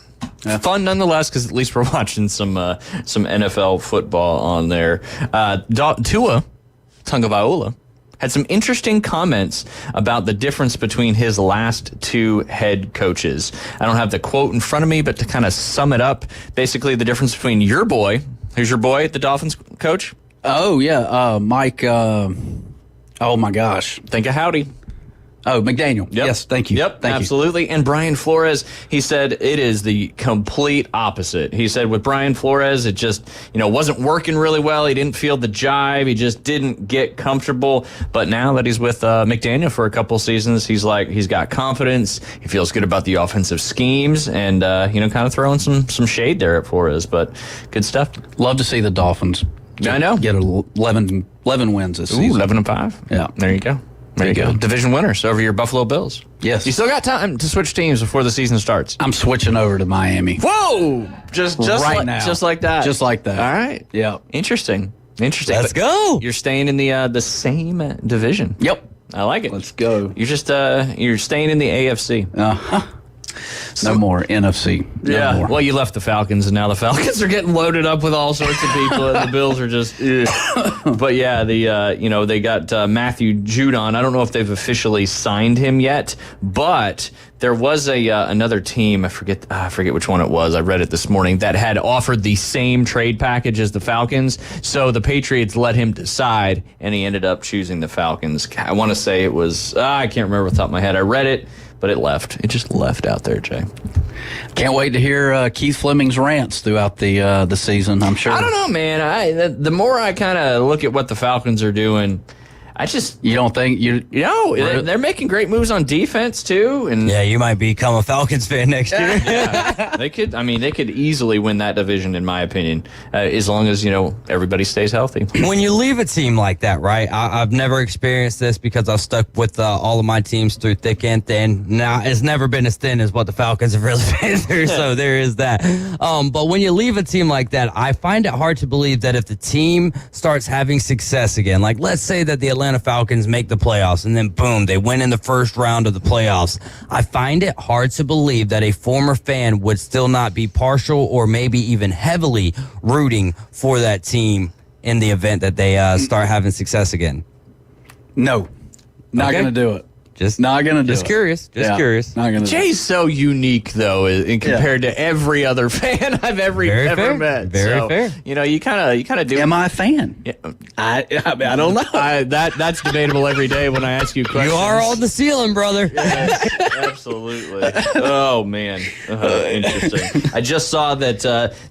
fun nonetheless because at least we're watching some NFL football on there. Tua Tagovailoa had some interesting comments about the difference between his last 2 head coaches. I don't have the quote in front of me, but to kind of sum it up, basically the difference between your boy, who's your boy, the Dolphins coach? Oh, yeah, Mike, oh my gosh. Think of Howdy. Oh, McDaniel. Yep. Yes, thank you. Yep, thank absolutely. And Brian Flores, he said it is the complete opposite. He said with Brian Flores, it just, wasn't working really well. He didn't feel the jive. He just didn't get comfortable. But now that he's with McDaniel for a couple seasons, he's got confidence. He feels good about the offensive schemes and, kind of throwing some shade there at Flores. But good stuff. Love to see the Dolphins. I know. Get 11 wins this season. 11-5. Yeah. There you go. There you go. Division winners over your Buffalo Bills. Yes. You still got time to switch teams before the season starts. I'm switching over to Miami. Whoa! Just right now. Just like that. Just like that. All right. Yeah. Interesting. Let's go. You're staying in the same division. Yep. I like it. Let's go. You're just you're staying in the AFC. Uh-huh. No more NFC. No more. Well, you left the Falcons, and now the Falcons are getting loaded up with all sorts of people, and the Bills are just. But yeah, they got Matthew Judon. I don't know if they've officially signed him yet, but there was another team. I forget which one it was. I read it this morning that had offered the same trade package as the Falcons. So the Patriots let him decide, and he ended up choosing the Falcons. I want to say it was. I can't remember off the top of my head. I read it. But it left. It just left out there, Jay. Can't wait to hear Keith Fleming's rants throughout the season, I'm sure. I don't know, man. The more I kind of look at what the Falcons are doing, you don't think they're making great moves on defense too, and yeah, you might become a Falcons fan next year. Yeah, they could. I mean, they could easily win that division, in my opinion, as long as everybody stays healthy. When you leave a team like that, right? I've never experienced this because I've stuck with all of my teams through thick and thin. Now it's never been as thin as what the Falcons have really been through, so there is that. But when you leave a team like that, I find it hard to believe that if the team starts having success again, like let's say that the Atlanta Falcons make the playoffs and then boom, they win in the first round of the playoffs. I find it hard to believe that a former fan would still not be partial or maybe even heavily rooting for that team in the event that they start having success again. No, not going to do it. Just not gonna do just it. curious. Just curious. Not gonna Jay's so unique though, in compared to every other fan I've ever met. Very fair. You kind of do. Am I a fan? Yeah. I don't know. That's debatable every day when I ask you questions. You are on the ceiling, brother. Yes, absolutely. Oh man, interesting. I just saw that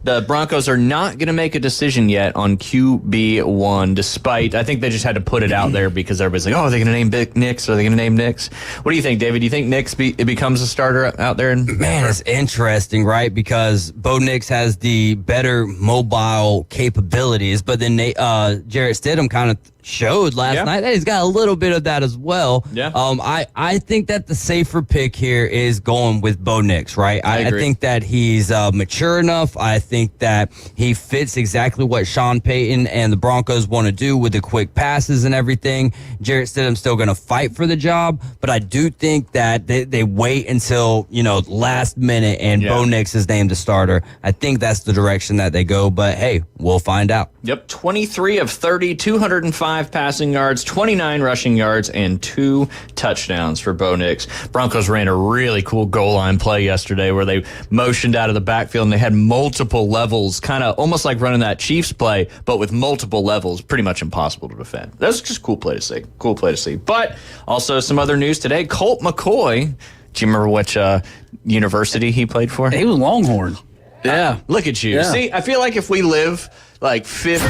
the Broncos are not going to make a decision yet on QB1, despite I think they just had to put it out there because everybody's like, oh, are they going to name Big Nix? Are they going to name Nick? Nix. What do you think, David? Do you think Nix it becomes a starter out there? Man, it's interesting, right? Because Bo Nix has the better mobile capabilities, but then Jarrett Stidham kind of showed last night that he's got a little bit of that as well. Yeah. I think that the safer pick here is going with Bo Nix, right? I think that he's mature enough. I think that he fits exactly what Sean Payton and the Broncos want to do with the quick passes and everything. Jarrett Stidham's still going to fight for the job, but I do think that they wait until, last minute and Bo Nix is named the starter. I think that's the direction that they go, but hey, we'll find out. Yep, 23 of 30, 205 passing yards, 29 rushing yards, and 2 touchdowns for Bo Nix. Broncos ran a really cool goal line play yesterday where they motioned out of the backfield and they had multiple levels, kind of almost like running that Chiefs play, but with multiple levels, pretty much impossible to defend. That was just a cool play to see. Cool play to see. But also some other news today. Colt McCoy, do you remember which university he played for? He was Longhorn. Yeah. Look at you. Yeah. See, I feel like if we live like 15,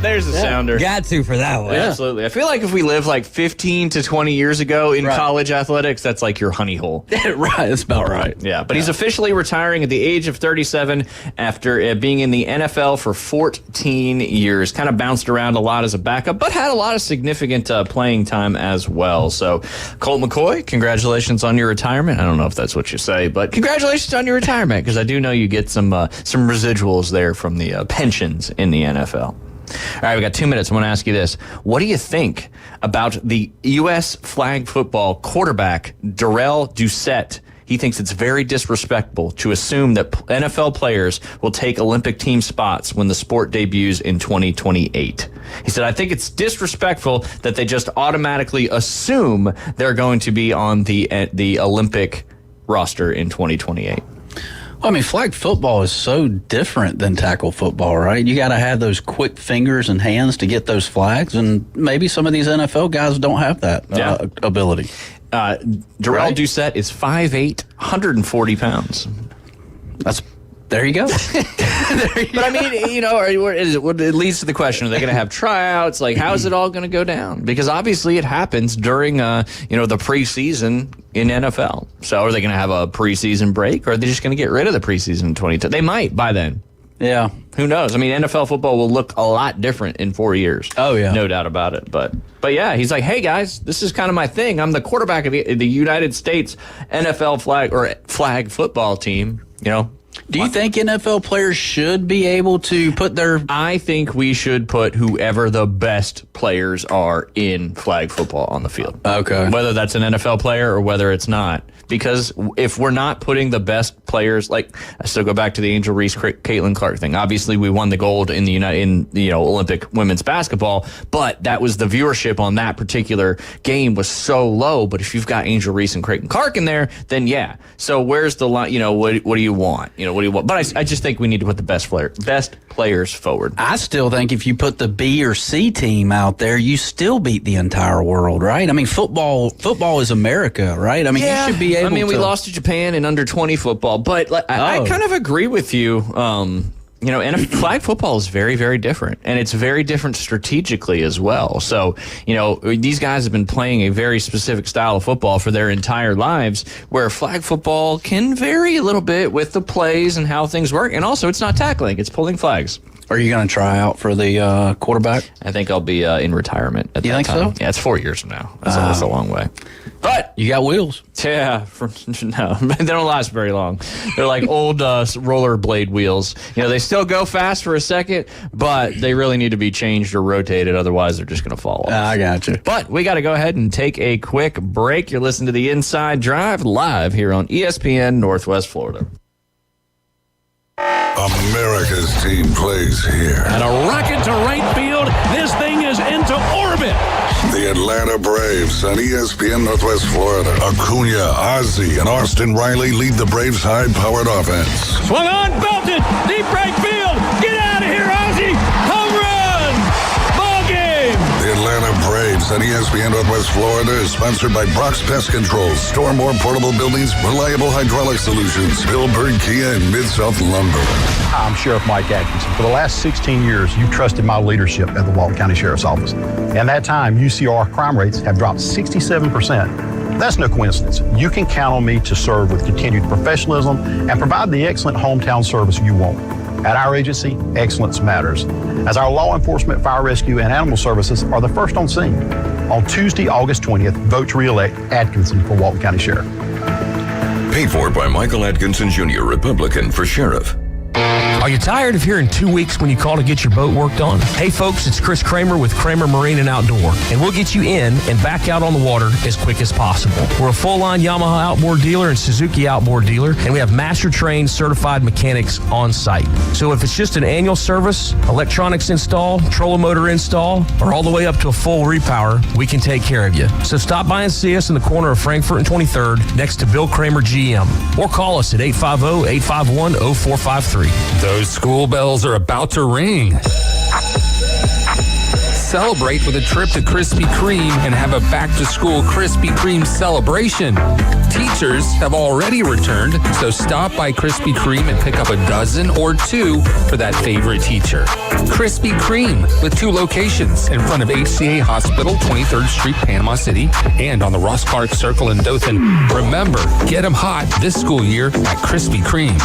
there's a sounder. Got to for that one. Yeah. Absolutely. I feel like if we live like 15 to 20 years ago in college athletics, that's like your honey hole. Right. That's about right. Yeah. But he's officially retiring at the age of 37 after being in the NFL for 14 years. Kind of bounced around a lot as a backup, but had a lot of significant playing time as well. So, Colt McCoy, congratulations on your retirement. I don't know if that's what you say, but congratulations on your retirement, because I do know you get some residuals there from the pension in the NFL. All right, we got 2 minutes. I want to ask you this. What do you think about the U.S. flag football quarterback, Darrell Doucette? He thinks it's very disrespectful to assume that NFL players will take Olympic team spots when the sport debuts in 2028. He said, I think it's disrespectful that they just automatically assume they're going to be on the Olympic roster in 2028. I mean, flag football is so different than tackle football, right? You got to have those quick fingers and hands to get those flags, and maybe some of these NFL guys don't have that ability. Darrell Doucette is 5'8", 140 pounds. There you go. But I mean, it leads to the question, are they going to have tryouts? Like, how is it all going to go down? Because obviously it happens during, the preseason in NFL. So are they going to have a preseason break, or are they just going to get rid of the preseason in 2020? They might by then. Yeah. Who knows? I mean, NFL football will look a lot different in 4 years. Oh, yeah. No doubt about it. But yeah, he's like, hey, guys, this is kind of my thing. I'm the quarterback of the United States NFL flag football team, Do you think NFL players should be able to put their... I think we should put whoever the best players are in flag football on the field. Okay. Whether that's an NFL player or whether it's not. Because if we're not putting the best players, like, I still go back to the Angel Reese, Caitlin Clark thing. Obviously, we won the gold in the Olympic women's basketball, but that was the viewership on that particular game was so low. But if you've got Angel Reese and Creighton Clark in there, then yeah. So where's the line? What do you want? What do you want? But I just think we need to put the best players forward. I still think if you put the B or C team out there, you still beat the entire world, right? I mean, football is America, right? I mean, you should be able to. I mean, we lost to Japan in under 20 football, but I kind of agree with you. Flag football is very, very different, and it's very different strategically as well. So, these guys have been playing a very specific style of football for their entire lives, where flag football can vary a little bit with the plays and how things work. And also, it's not tackling, it's pulling flags. Are you going to try out for the quarterback? I think I'll be in retirement at that time. You think so? Yeah, it's 4 years from now. That's a long way. But you got wheels. Yeah, no, they don't last very long. They're like old rollerblade wheels. They still go fast for a second, but they really need to be changed or rotated. Otherwise, they're just going to fall off. I got you. But we got to go ahead and take a quick break. You're listening to the Inside Drive live here on ESPN Northwest Florida. America's team plays here. And a rocket to right field. This thing is into orbit. The Atlanta Braves on ESPN Northwest Florida. Acuna, Ozzie, and Austin Riley lead the Braves' high-powered offense. Swung on, belted, deep right field. Get out of here, Ozzie. Home run. Ball game. The Atlanta Braves Sports on ESPN Northwest Florida is sponsored by Brock's Pest Control, Store More Portable Buildings, Reliable Hydraulic Solutions, Billberg Kia, and Mid-South Lumber. Hi, I'm Sheriff Mike Atkinson. For the last 16 years, you've trusted my leadership at the Walton County Sheriff's Office. In that time, UCR crime rates have dropped 67%. That's no coincidence. You can count on me to serve with continued professionalism and provide the excellent hometown service you want. At our agency, excellence matters, as our law enforcement, fire rescue, and animal services are the first on scene. On Tuesday, August 20th, vote to re-elect Atkinson for Walton County Sheriff. Paid for by Michael Atkinson Jr., Republican for Sheriff. Are you tired of hearing 2 weeks when you call to get your boat worked on? Hey folks, it's Chris Kramer with Kramer Marine and Outdoor, and we'll get you in and back out on the water as quick as possible. We're a full-line Yamaha outboard dealer and Suzuki outboard dealer, and we have master-trained certified mechanics on site. So if it's just an annual service, electronics install, trolling motor install, or all the way up to a full repower, we can take care of you. So stop by and see us in the corner of Frankfurt and 23rd next to Bill Kramer GM, or call us at 850-851-0453. Those school bells are about to ring. Celebrate with a trip to Krispy Kreme and have a back-to-school Krispy Kreme celebration. Teachers have already returned, so stop by Krispy Kreme and pick up a dozen or two for that favorite teacher. Krispy Kreme with 2 locations in front of HCA Hospital, 23rd Street, Panama City, and on the Ross Clark Circle in Dothan. Remember, get them hot this school year at Krispy Kreme.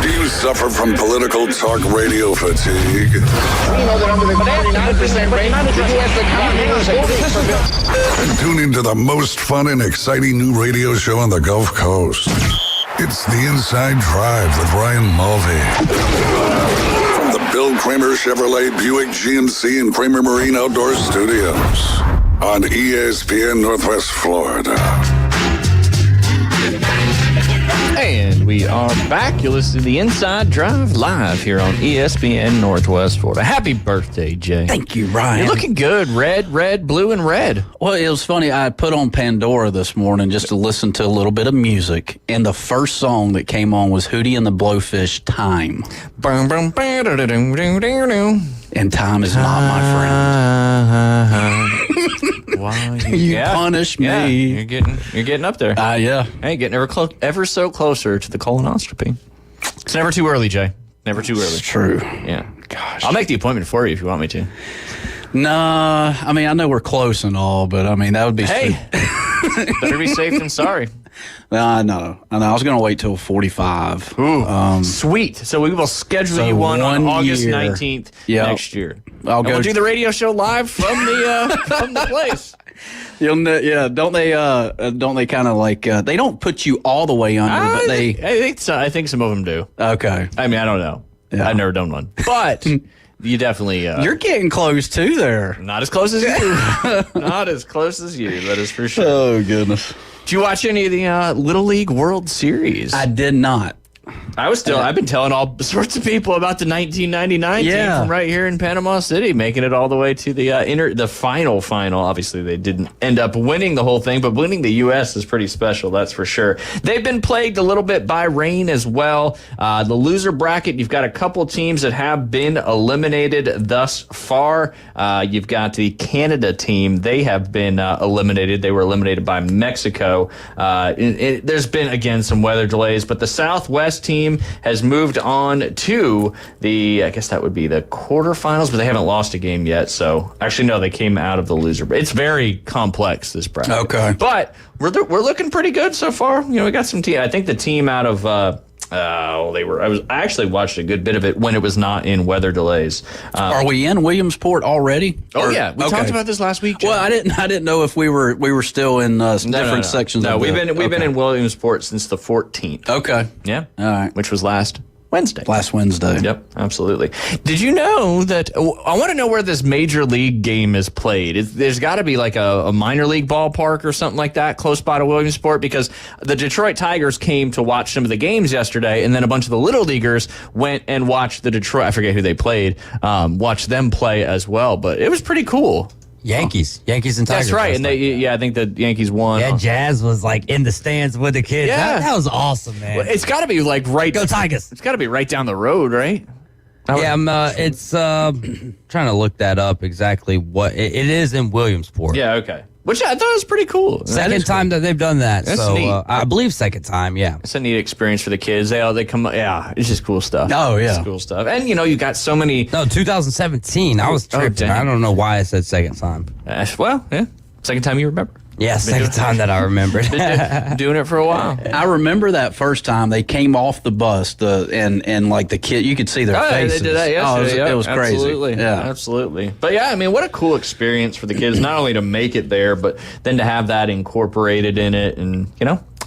Do you suffer from political talk radio fatigue? We know that under the 49% rate, the U.S. economy is Then tune into the most fun and exciting new radio show on the Gulf Coast. It's The Inside Drive with Ryan Mulvey. From the Bill Kramer Chevrolet Buick GMC and Kramer Marine Outdoor Studios on ESPN Northwest Florida. And we are back. You're listening to the Inside Drive live here on ESPN Northwest Florida. Happy birthday, Jay. Thank you, Ryan. You're looking good. Red, blue, and red. Well, it was funny. I put on Pandora this morning just to listen to a little bit of music, and the first song that came on was Hootie and the Blowfish, Time. And time is not my friend. Wow, you punish me. Yeah, you're getting up there. Yeah. Hey, getting ever so closer to the colonoscopy. It's never too early, Jay. Never too early. It's true. Yeah. Gosh. I'll make the appointment for you if you want me to. Nah, I mean, I know we're close and all, but I mean, that would be... Hey, better be safe than sorry. I know. I was going to wait till 45. Ooh, sweet. So we will schedule you one on August 19th next year. We'll do the radio show live from the place. Don't they kind of like they don't put you all the way under, but they. I think so. I think some of them do. Okay. I mean, I don't know. Yeah. I've never done one, but you definitely. You're getting close too there. Not as close as you. Not as close as you. That is for sure. Oh goodness. Did you watch any of the Little League World Series? I did not. I've been telling all sorts of people about the 1999 team from right here in Panama City, making it all the way to the final. Obviously, they didn't end up winning the whole thing, but winning the U.S. is pretty special, that's for sure. They've been plagued a little bit by rain as well. The loser bracket, you've got a couple teams that have been eliminated thus far. You've got the Canada team. They have been eliminated. They were eliminated by Mexico. There's been, again, some weather delays, but the Southwest team has moved on to I guess that would be the quarterfinals, but they haven't lost a game yet. So actually, no, they came out of the loser. It's very complex, this bracket. Okay. But we're looking pretty good so far. You know, we got some team. I think the team out of I actually watched a good bit of it when it was not in weather delays. Are we in Williamsport already? Oh yeah, we talked about this last week, John. Well, I didn't know if we were still in different sections. No, we've been in Williamsport since the 14th. Okay. Yeah. All right. Which was last Wednesday. Last Wednesday. Yep, absolutely. Did you know that? I want to know where this major league game is played. There's got to be like a minor league ballpark or something like that close by to Williamsport, because the Detroit Tigers came to watch some of the games yesterday, and then a bunch of the little leaguers went and watched the Detroit. I forget who they played. Watched them play as well, but it was pretty cool. Yankees and Tigers. That's right, and I think the Yankees won. Yeah, Jazz was like in the stands with the kids. Yeah, that was awesome, man. Well, it's got to be like Go Tigers. It's got to be right down the road, right? Yeah, it's trying to look that up exactly what it is in Williamsport. Yeah, okay. Which I thought was pretty cool. Second time that they've done that. That's so neat. I believe second time, yeah. It's a neat experience for the kids. They come, yeah, it's just cool stuff. Oh, yeah. It's cool stuff. And, you got so many. No, 2017. I was tripping. I don't know why I said second time. Well, yeah. Second time you remember. Yeah, second time that I remembered. Been doing it for a while. I remember that first time they came off the bus, and like the kid, you could see their faces. They did that yesterday. It was crazy. Absolutely. Yeah, absolutely. But yeah, I mean, what a cool experience for the kids, not only to make it there, but then to have that incorporated in it, and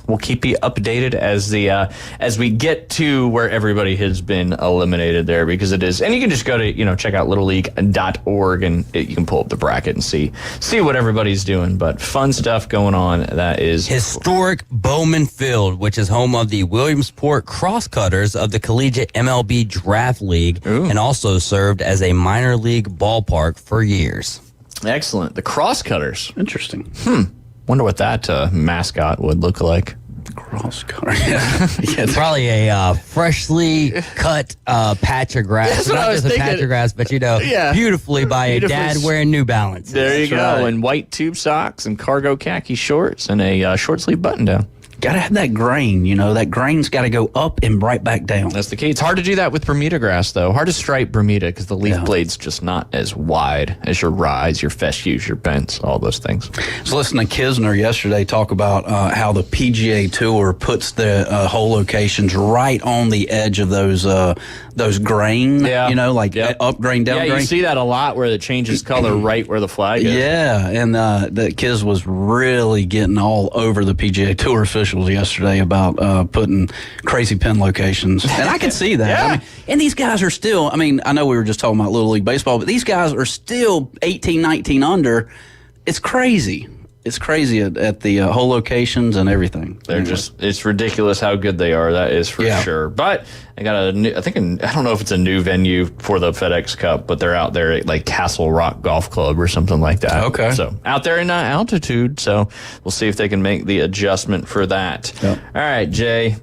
we'll keep you updated as we get to where everybody has been eliminated there, because it is, and you can just go to check out littleleague.org and you can pull up the bracket and see what everybody's doing. But fun stuff going on. That is historic Bowman Field, which is home of the Williamsport Crosscutters of the Collegiate MLB Draft League, and also served as a minor league ballpark for years. Excellent. The Crosscutters. Interesting. Wonder what that mascot would look like. Crosscutter. Yeah, probably a freshly cut patch of grass. That's what I Not was just a thinking. patch of grass, but beautifully by a dad wearing New Balance. There you go. And white tube socks and cargo khaki shorts and a short sleeve button down. Gotta have that grain, that grain's gotta go up and right back down. That's the key. It's hard to do that with Bermuda grass, though. Hard to stripe Bermuda because the leaf blade's just not as wide as your rise, your fescues, your bents, all those things. I was listening to Kisner yesterday talk about how the PGA Tour puts the hole locations right on the edge of those grain, up grain, down grain. Yeah, you see that a lot where it changes color right where the flag is. Yeah, and the Kiz was really getting all over the PGA Tour officials yesterday about putting crazy pin locations, and I can see that. Yeah. I mean, and these guys are still, I know we were just talking about Little League Baseball, but these guys are still 18, 19 under. It's crazy. It's crazy at the hole locations and everything. They're it's ridiculous how good they are. That is for sure. But I got I don't know if it's a new venue for the FedEx Cup, but they're out there at like Castle Rock Golf Club or something like that. Okay. So out there in altitude. So we'll see if they can make the adjustment for that. Yep. All right, Jay.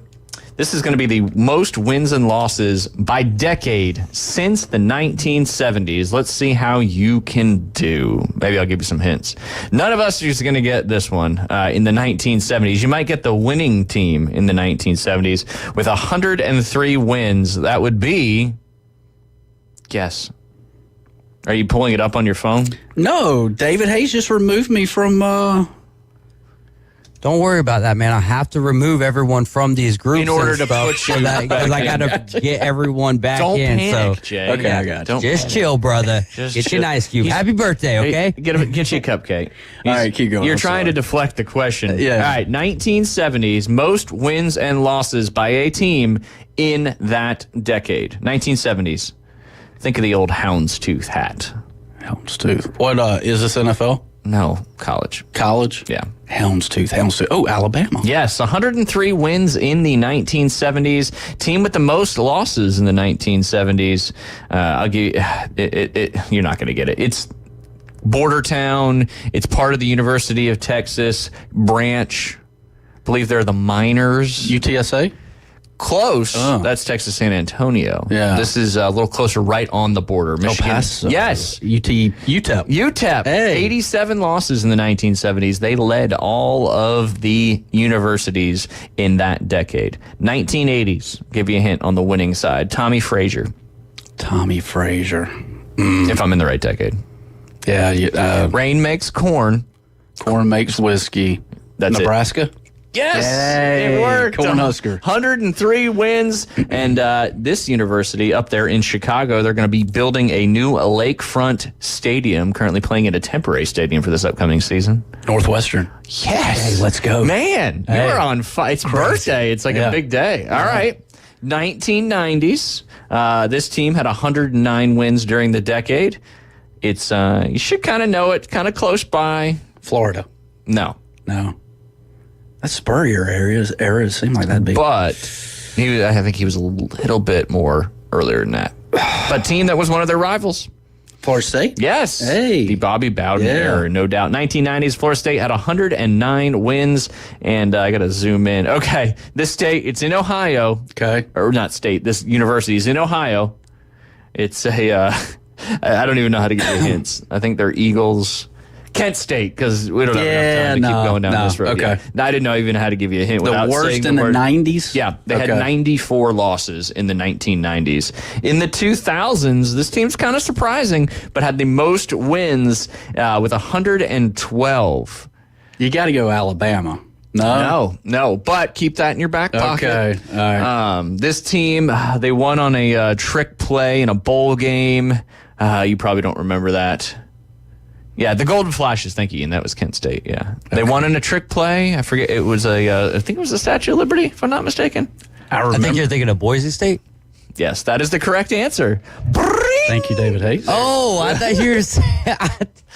This is going to be the most wins and losses by decade since the 1970s. Let's see how you can do. Maybe I'll give you some hints. None of us is going to get this one in the 1970s. You might get the winning team in the 1970s with 103 wins. That would be, guess. Are you pulling it up on your phone? No, David Hayes just removed me from... Don't worry about that, man. I have to remove everyone from these groups in order to stuff put you because I got to get everyone back Don't in. Panic, so Jay. Okay, I got you. Just chill, brother. Get you an ice cube. Happy birthday, okay? Hey, get you a cupcake. All right, keep going. You're I'm trying sorry. to deflect the question. Yeah. All right, 1970s, most wins and losses by a team in that decade. 1970s. Think of the old houndstooth hat. Houndstooth. What, is this NFL? No, college. College? Yeah. Houndstooth. Oh, Alabama. Yes, 103 wins in the 1970s. Team with the most losses in the 1970s. I'll give you, you're not going to get it. It's border town. It's part of the University of Texas branch. I believe they're the Miners. UTSA? Close. That's Texas San Antonio. Yeah. This is a little closer, right on the border. Michigan. El Paso. Yes. UTEP. UTEP. Hey. 87 losses in the 1970s. They led all of the universities in that decade. 1980s. Give you a hint on the winning side. Tommy Frazier. Tommy Frazier. If I'm in the right decade. Yeah. Rain makes corn. Corn makes whiskey. That's Nebraska? Yes, Yay, it worked. Cornhusker. 103 wins. And this university up there in Chicago, they're going to be building a new lakefront stadium, currently playing at a temporary stadium for this upcoming season. Northwestern. Yes. Hey, let's go. Man, Hey. you're on fire. It's birthday. It's like a big day. All right. 1990s. This team had 109 wins during the decade. It's you should kind of know it, kind of close by. Florida. No. That Spurrier era seemed like that'd be. But I think he was a little bit more earlier than that. But team that was one of their rivals. Florida State? Yes. Hey. The Bobby Bowden era, no doubt. 1990s, Florida State had 109 wins. And I got to zoom in. Okay. This state, it's in Ohio. Okay. Or not state, this university is in Ohio. It's a, I don't even know how to give you hints. I think they're Eagles. Kent State, because we don't have enough time to keep going down this road. Okay. I didn't know even how to give you a hint. The worst in the 90s? Yeah, they had 94 losses in the 1990s. In the 2000s, this team's kind of surprising, but had the most wins with 112. You got to go Alabama. No, but keep that in your back pocket. Okay, all right. This team, they won on a trick play in a bowl game. You probably don't remember that. Yeah, the Golden Flashes. Thank you, Ian. That was Kent State. Yeah, they won in a trick play. I forget. It was I think it was the Statue of Liberty, if I'm not mistaken. I think you're thinking of Boise State. Yes, that is the correct answer. Thank you, David Hayes. Oh, I thought you were saying...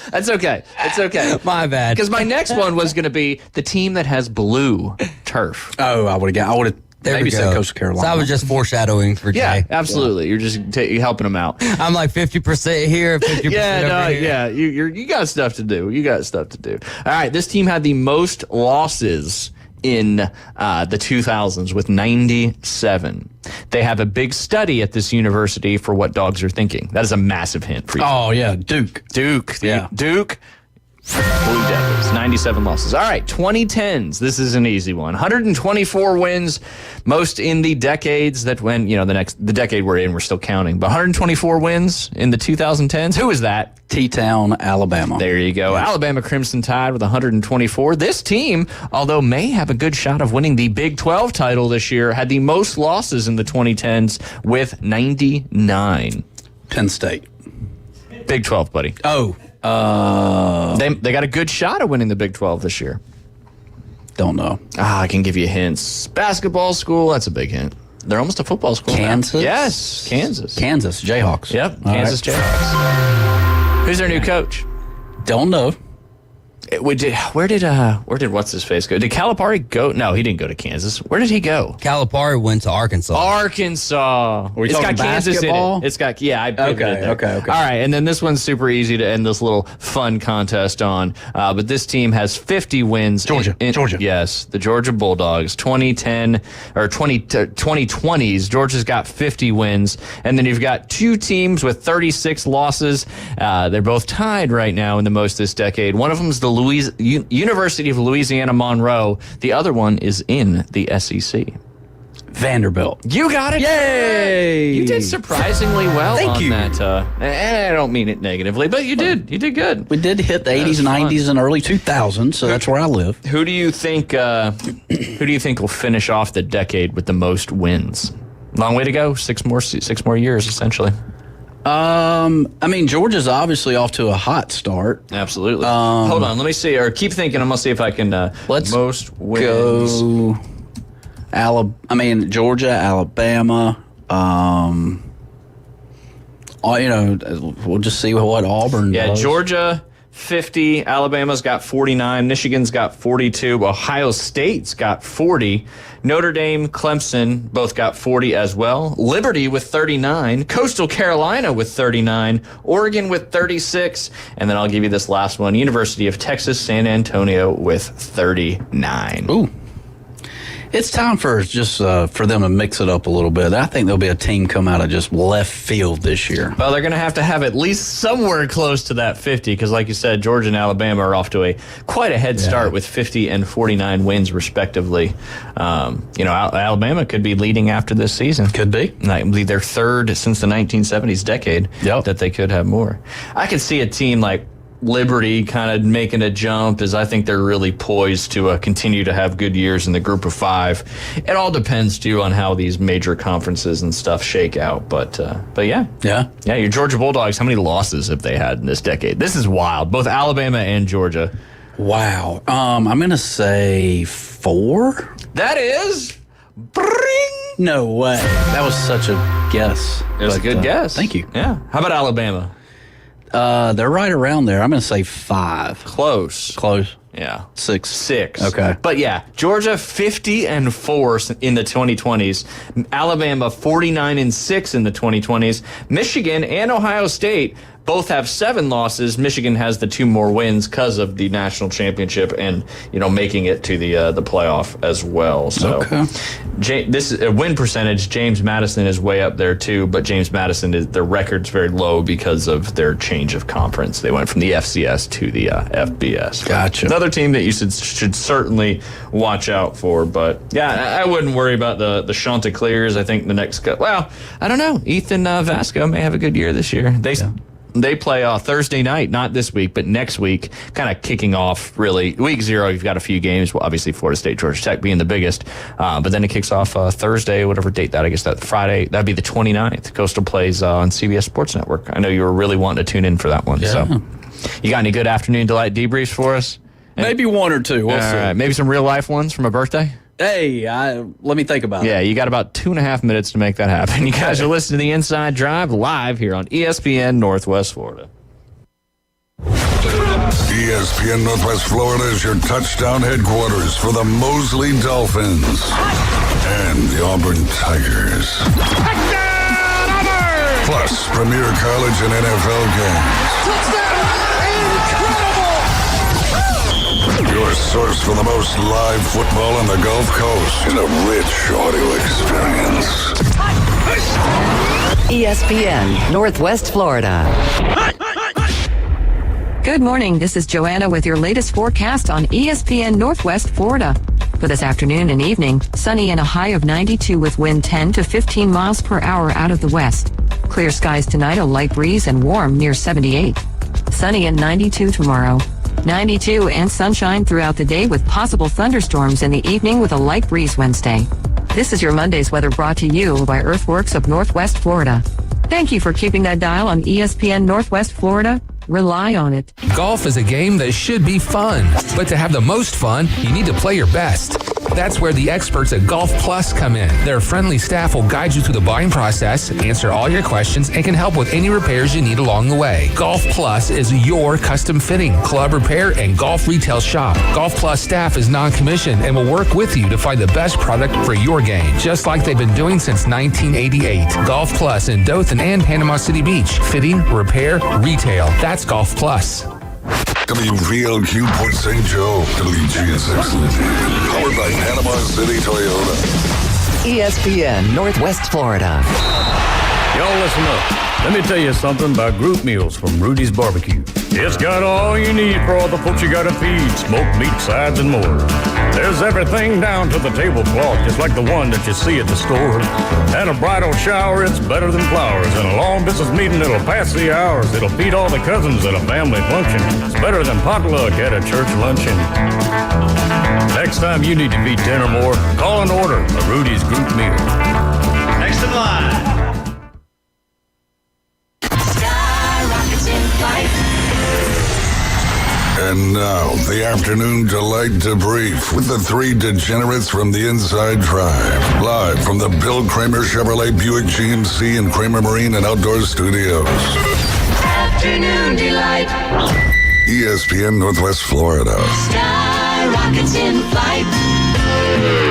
That's okay. It's okay. My bad. Because my next one was going to be the team that has blue turf. Oh, I would have maybe said Coastal Carolina. So I was just foreshadowing for Jay. Yeah, absolutely. You're just you're helping them out. I'm like 50% here, 50% over here. Yeah. You got stuff to do. All right, this team had the most losses in the 2000s with 97. They have a big study at this university for what dogs are thinking. That is a massive hint for you. Oh, yeah, Duke. Yeah. Duke. Blue Devils, 97 losses. All right, 2010s. This is an easy one. 124 wins, most in the decades that when, the decade we're in, we're still counting. But 124 wins in the 2010s. Who is that? T-Town, Alabama. There you go. Yeah. Alabama Crimson Tide with 124. This team, although may have a good shot of winning the Big 12 title this year, had the most losses in the 2010s with 99. Penn State. Big 12, buddy. Oh. They got a good shot of winning the Big 12 this year. Don't know. I can give you hints. Basketball school, that's a big hint. They're almost a football school. Kansas? Now. Yes, Kansas. Kansas, Jayhawks. Yep, Kansas Jayhawks. Who's their new coach? Don't know. Where did what's his face go? Did Calipari go? No, he didn't go to Kansas. Where did he go? Calipari went to Arkansas. It's got Kansas basketball? in it. It's got I pivoted there. Okay. All right, and then this one's super easy to end this little fun contest on. But this team has 50 wins. Georgia. Yes, the Georgia Bulldogs. 2010 or 2020s. Georgia's got 50 wins, and then you've got two teams with 36 losses. They're both tied right now in the most this decade. One of them is the University of Louisiana Monroe. The other one is in the SEC. Vanderbilt. You got it. Yay! You did surprisingly well Thank you. that. And I don't mean it negatively, but you did. You did good. We did hit the 80s and 90s and early 2000s, so that's where I live. Who do you think? Who do you think will finish off the decade with the most wins? Long way to go. 6 more years, essentially. Georgia's obviously off to a hot start. Absolutely. Hold on, let me see, or keep thinking. I'm gonna see if I can. Let's most wins. Go. Georgia, Alabama. We'll just see what Auburn does. Georgia 50, Alabama's got 49, Michigan's got 42, Ohio State's got 40, Notre Dame, Clemson both got 40 as well, Liberty with 39, Coastal Carolina with 39, Oregon with 36, and then I'll give you this last one, University of Texas, San Antonio with 39. Ooh. It's time for for them to mix it up a little bit. I think there'll be a team come out of just left field this year. Well, they're going to have at least somewhere close to that 50 because, like you said, Georgia and Alabama are off to quite a head start with 50 and 49 wins, respectively. Alabama could be leading after this season. Could be. That be their third since the 1970s decade that they could have more. I could see a team like Liberty kind of making a jump as I think they're really poised to continue to have good years in the group of 5. It all depends too on how these major conferences and stuff shake out. But yeah. Your Georgia Bulldogs, how many losses have they had in this decade? This is wild. Both Alabama and Georgia. Wow. I'm going to say 4. That is. No way. That was such a guess. It was a good guess. Thank you. Yeah. How about Alabama? They're right around there. I'm going to say 5. Close. Yeah. 6. Okay. But yeah, Georgia 50-4 in the 2020s. Alabama 49-6 in the 2020s. Michigan and Ohio State both have 7 losses. Michigan has the 2 more wins because of the national championship and making it to the playoff as well. So this is a win percentage. James Madison is way up there too, but James Madison their record's very low because of their change of conference. They went from the FCS to the FBS. Gotcha. Another team that you should certainly watch out for. But yeah, I wouldn't worry about the Chanticleers. I think the next I don't know. Ethan Vasco may have a good year this year. They play Thursday night, not this week, but next week, kind of kicking off, really. Week 0, you've got a few games. Well, obviously, Florida State, Georgia Tech being the biggest. But then it kicks off Thursday, whatever date that, I guess that Friday. That'd be the 29th. Coastal plays on CBS Sports Network. I know you were really wanting to tune in for that one. Yeah. So, you got any good Afternoon Delight debriefs for us? Maybe 1 or 2. We'll see. Right. Maybe some real-life ones from a birthday? Hey, let me think about it. Yeah, you got about 2.5 minutes to make that happen. You guys are listening to the Inside Drive live here on ESPN Northwest Florida. ESPN Northwest Florida is your touchdown headquarters for the Mosley Dolphins and the Auburn Tigers. Touchdown, Auburn! Plus, premier college and NFL games. Touchdown! Incredible! Your source for the most live football on the Gulf Coast in a rich audio experience. ESPN Northwest Florida. Good morning. This is Joanna with your latest forecast on ESPN Northwest Florida. For this afternoon and evening, sunny and a high of 92 with wind 10 to 15 miles per hour out of the west. Clear skies tonight, a light breeze and warm near 78. Sunny and 92 tomorrow. 92 and sunshine throughout the day with possible thunderstorms in the evening with a light breeze Wednesday. This is your Monday's weather brought to you by Earthworks of Northwest Florida. Thank you for keeping that dial on ESPN Northwest Florida. Rely on it. Golf is a game that should be fun, but to have the most fun, you need to play your best. That's where the experts at Golf Plus come in. Their friendly staff will guide you through the buying process, answer all your questions, and can help with any repairs you need along the way. Golf Plus is your custom fitting, club repair, and golf retail shop. Golf Plus staff is non-commissioned and will work with you to find the best product for your game, just like they've been doing since 1988. Golf Plus in Dothan and Panama City Beach. Fitting, repair, retail. That's Golf Plus. WVLQ Port St. Joe, WGSX Living, powered by Panama City Toyota. ESPN Northwest Florida. Y'all listen up. Let me tell you something about group meals from Rudy's Barbecue. It's got all you need for all the folks you gotta feed, smoked meat, sides, and more. There's everything down to the tablecloth, just like the one that you see at the store. And a bridal shower, it's better than flowers. And a long business meeting, it'll pass the hours. It'll feed all the cousins at a family function. It's better than potluck at a church luncheon. Next time you need to feed 10 or more, call and order a Rudy's group meal. Next in line. And now, the afternoon delight debrief with the 3 degenerates from the Inside Drive. Live from the Bill Kramer Chevrolet Buick GMC and Kramer Marine and Outdoor Studios. Afternoon delight. ESPN Northwest Florida. Sky rockets in flight.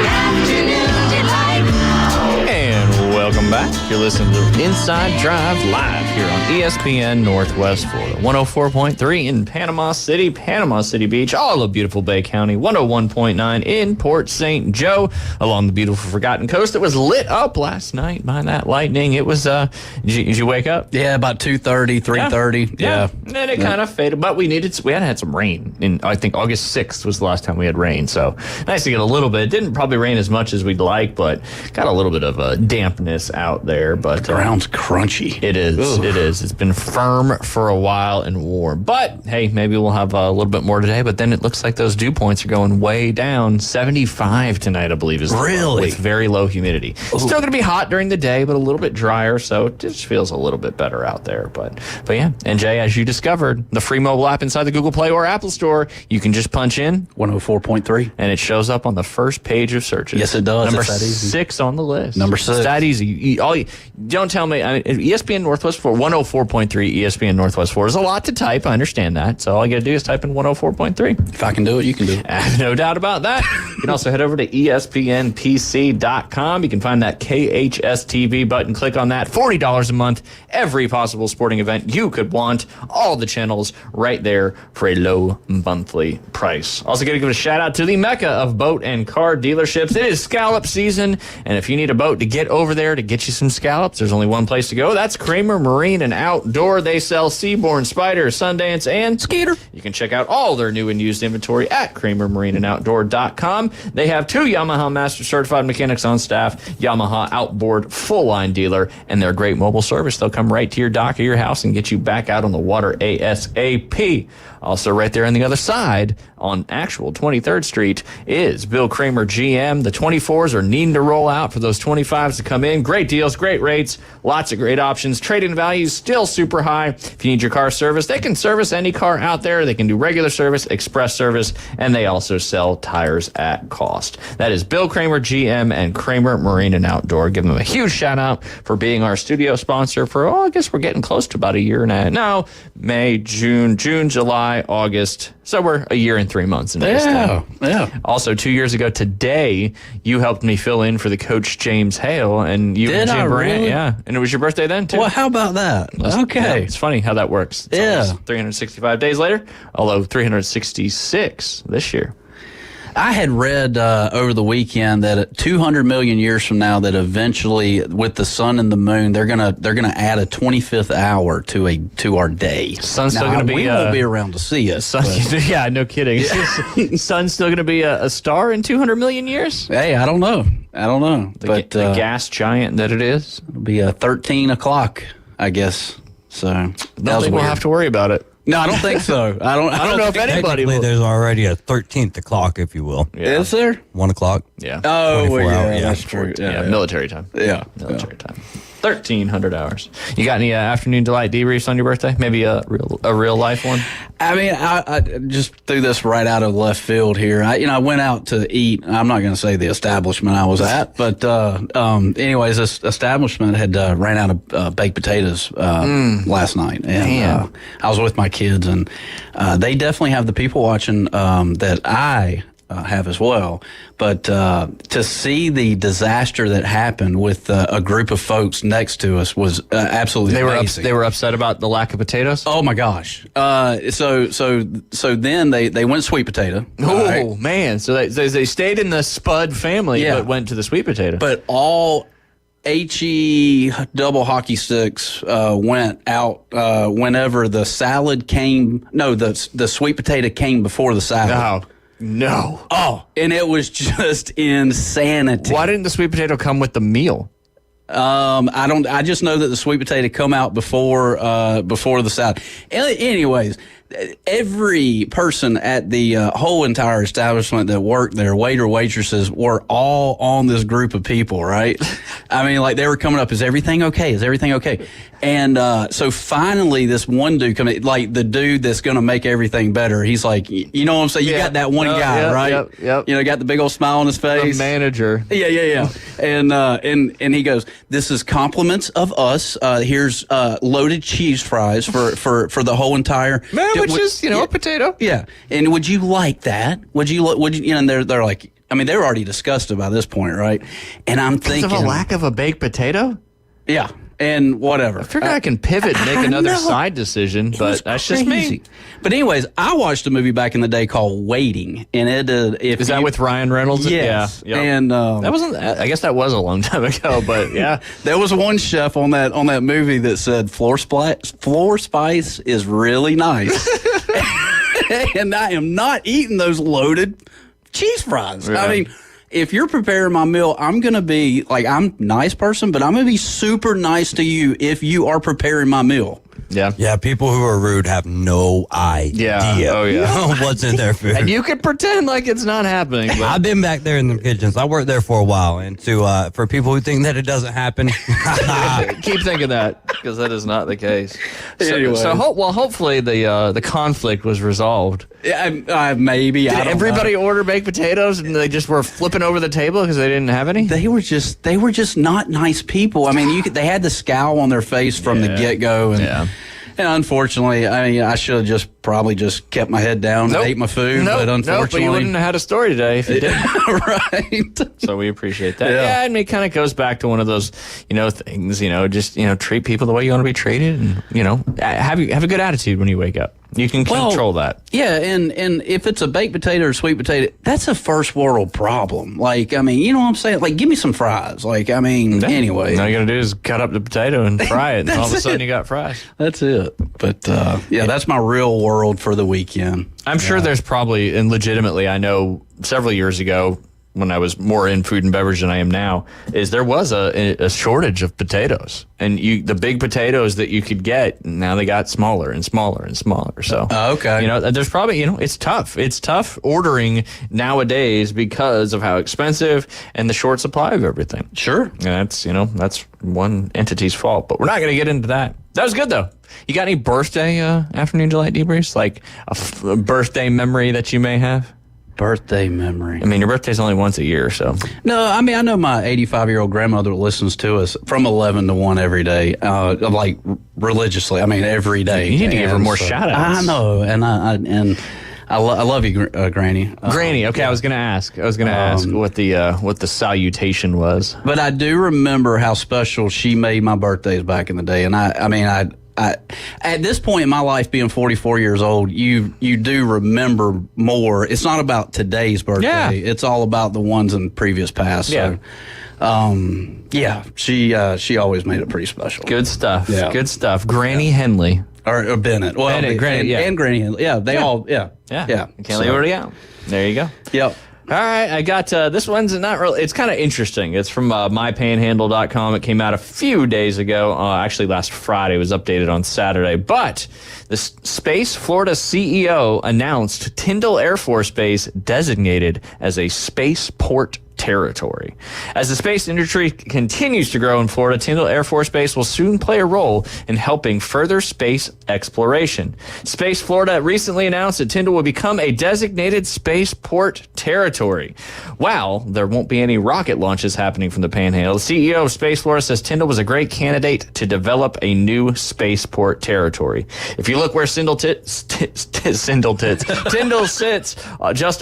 Afternoon delight. And welcome back. You're listening to Inside Drive live here on ESPN Northwest Florida. 104.3 in Panama City Beach, all of beautiful Bay County. 101.9 in Port St. Joe, along the beautiful Forgotten Coast. It was lit up last night by that lightning. It was, did you wake up? Yeah, about 2:30, 3:30. Yeah. And then it kind of faded, but we hadn't had some rain. I think August 6th was the last time we had rain, so nice to get a little bit. It didn't probably rain as much as we'd like, but got a little bit of dampness out there. But the ground's crunchy. It is. Ugh. It is. It's been firm for a while and warm. But hey, maybe we'll have a little bit more today. But then it looks like those dew points are going way down. 75 tonight, I believe, is really with very low humidity. Ooh. Still going to be hot during the day, but a little bit drier. So it just feels a little bit better out there. But yeah. And Jay, as you discovered, the free mobile app inside the Google Play or Apple Store, you can just punch in 104.3, and it shows up on the first page of searches. Yes, it does. Number 6 on the list. Number 6. It's that easy. don't tell me. I mean, ESPN Northwest Florida, 104.3 ESPN Northwest Florida is a lot to type. I understand that. So all you got to do is type in 104.3. If I can do it, you can do it. No doubt about that. You can also head over to ESPNPC.com. You can find that KHS TV button. Click on that. $40 a month. Every possible sporting event you could want. All the channels right there for a low monthly price. Also got to give a shout out to the mecca of boat and car dealerships. It is scallop season, and if you need a boat to get over there to get you some scallops, there's only one place to go. That's Kramer Marine and Outdoor. They sell Seabourn, Spider, Sundance, and Skeeter. You can check out all their new and used inventory at KramerMarineandOutdoor.com. They have 2 Yamaha Master Certified mechanics on staff, Yamaha Outboard full line dealer, and their great mobile service. They'll come right to your dock or your house and get you back out on the water ASAP. Also right there on the other side on actual 23rd Street is Bill Kramer GM. The 24s are needing to roll out for those 25s to come in. Great deals, great rates, lots of great options. Trade-in values still super high. If you need your car serviced, they can service any car out there. They can do regular service, express service, and they also sell tires at cost. That is Bill Kramer GM and Kramer Marine and Outdoor. Give them a huge shout out for being our studio sponsor for, I guess we're getting close to about a year and a half. No, May, June, July, August. So we're a year and 3 months into this thing. Yeah. Also, 2 years ago today, you helped me fill in for the coach James Hale, and you and Jim Brandt. Really? Yeah, and it was your birthday then too. Well, how about that? Okay. Yeah, it's funny how that works. It's almost 365 days later, although 366 this year. I had read over the weekend that 200 million years from now, that eventually, with the sun and the moon, they're gonna add a 25th hour to our day. Sun's still gonna be. We won't be around to see it. Yeah, no kidding. Yeah. Sun's still gonna be a star in 200 million years. Hey, I don't know. The gas giant that it is. It'll be 13 o'clock, I guess. So don't think we'll have to worry about it. No, I don't think so. I don't know if anybody will. There's already a 13th o'clock, if you will. Yeah. Is there? 1 o'clock. Yeah. Oh, well, hour, that's true. Yeah, military time. Yeah. Military time. 1,300 hours. You got any afternoon delight debriefs on your birthday? Maybe a real life one? I mean, I just threw this right out of left field here. I went out to eat. I'm not going to say the establishment I was at, but anyways, this establishment had ran out of baked potatoes last night, and I was with my kids, and they definitely have the people watching that I have as well. But to see the disaster that happened with a group of folks next to us was absolutely amazing. They were upset about the lack of potatoes? Oh my gosh. So then they went sweet potato. Oh right? Man. So they stayed in the Spud family, but went to the sweet potato. But all HE double hockey sticks went out whenever the salad came. No, the sweet potato came before the salad. No. Oh, and it was just insanity. Why didn't the sweet potato come with the meal? I just know that the sweet potato come out before the salad. Anyways, every person at the whole entire establishment that worked there, waiter, waitresses, were all on this group of people, right? I mean, like, they were coming up, is everything okay? Is everything okay? And so finally, this one dude coming, like the dude that's going to make everything better. He's like, you know what I'm saying? You got that one guy, right? Yep. You know, got the big old smile on his face. The manager. Yeah. And he goes, this is compliments of us. Here's loaded cheese fries for the whole entire. Which is, a potato. Yeah. And would you like that? Would you, and they're like, I mean, they're already disgusted by this point, right? And I'm thinking. Because of a lack of a baked potato? Yeah. And whatever. I figure I can pivot and make another side decision, but that's just me. But anyways, I watched a movie back in the day called Waiting, and it is that with Ryan Reynolds? Yes. Yeah. And that wasn't. I guess that was a long time ago, but yeah, there was one chef on that movie that said floor spice is really nice, and I am not eating those loaded cheese fries. Yeah. I mean, if you're preparing my meal, I'm going to be like, I'm a nice person, but I'm going to be super nice to you if you are preparing my meal. Yeah. Yeah, people who are rude have no idea what's in their food. And you can pretend like it's not happening. But I've been back there in the kitchens. I worked there for a while. And for people who think that it doesn't happen, keep thinking that. because that is not the case. Anyway. Hopefully the conflict was resolved. Yeah, maybe. Did I don't everybody know. order baked potatoes and they just were flipping over the table because they didn't have any? They were just not nice people. I mean, they had the scowl on their face from the get-go, and unfortunately, I mean, I should have probably kept my head down and ate my food. But unfortunately, but you wouldn't have had a story today if you didn't. Right. So we appreciate that. Yeah, and it kind of goes back to one of those, things. Just treat people the way you want to be treated, and have a good attitude when you wake up. You can control that. Yeah, and if it's a baked potato or sweet potato, that's a first world problem. Like, I mean, you know what I'm saying? Like, give me some fries. Like, I mean, anyway. All you got to do is cut up the potato and fry it, and all of a sudden you got fries. That's it. But, that's my real world for the weekend. I'm sure there's probably, and legitimately, I know several years ago, when I was more in food and beverage than I am now, is there was a shortage of potatoes, and the big potatoes that you could get, now they got smaller and smaller and smaller. So okay, there's probably it's tough. It's tough ordering nowadays because of how expensive and the short supply of everything. Sure, and that's one entity's fault. But we're not going to get into that. That was good though. You got any birthday afternoon delight debriefs, like a birthday memory that you may have? Birthday memory. I mean, your birthday's only once a year, so. No, I mean, I know my 85-year-old grandmother listens to us from 11 to 1 every day, like religiously. I mean, every day. You need to give her more shout-outs. I know, and I love you, Granny. Granny. Okay, I was going to ask. What the salutation was. But I do remember how special she made my birthdays back in the day, and I at this point in my life, being 44 years old, you do remember more. It's not about today's birthday. Yeah. It's all about the ones in previous past. Yeah. So, she always made it pretty special. Good stuff. Yeah. Good stuff. Granny Henley. Or Bennett. Well, Bennett, Granny, and Granny Henley. Yeah, they all, yeah. You can't leave it out. There you go. Yep. All right, I got this one's not really, it's kind of interesting. It's from mypanhandle.com. It came out a few days ago. Actually, last Friday. It was updated on Saturday. But the Space Florida CEO announced Tyndall Air Force Base designated as a spaceport territory. As the space industry continues to grow in Florida, Tyndall Air Force Base will soon play a role in helping further space exploration. Space Florida recently announced that Tyndall will become a designated spaceport territory. While there won't be any rocket launches happening from the Panhandle, the CEO of Space Florida says Tyndall was a great candidate to develop a new spaceport territory. If you look where Tyndall sits just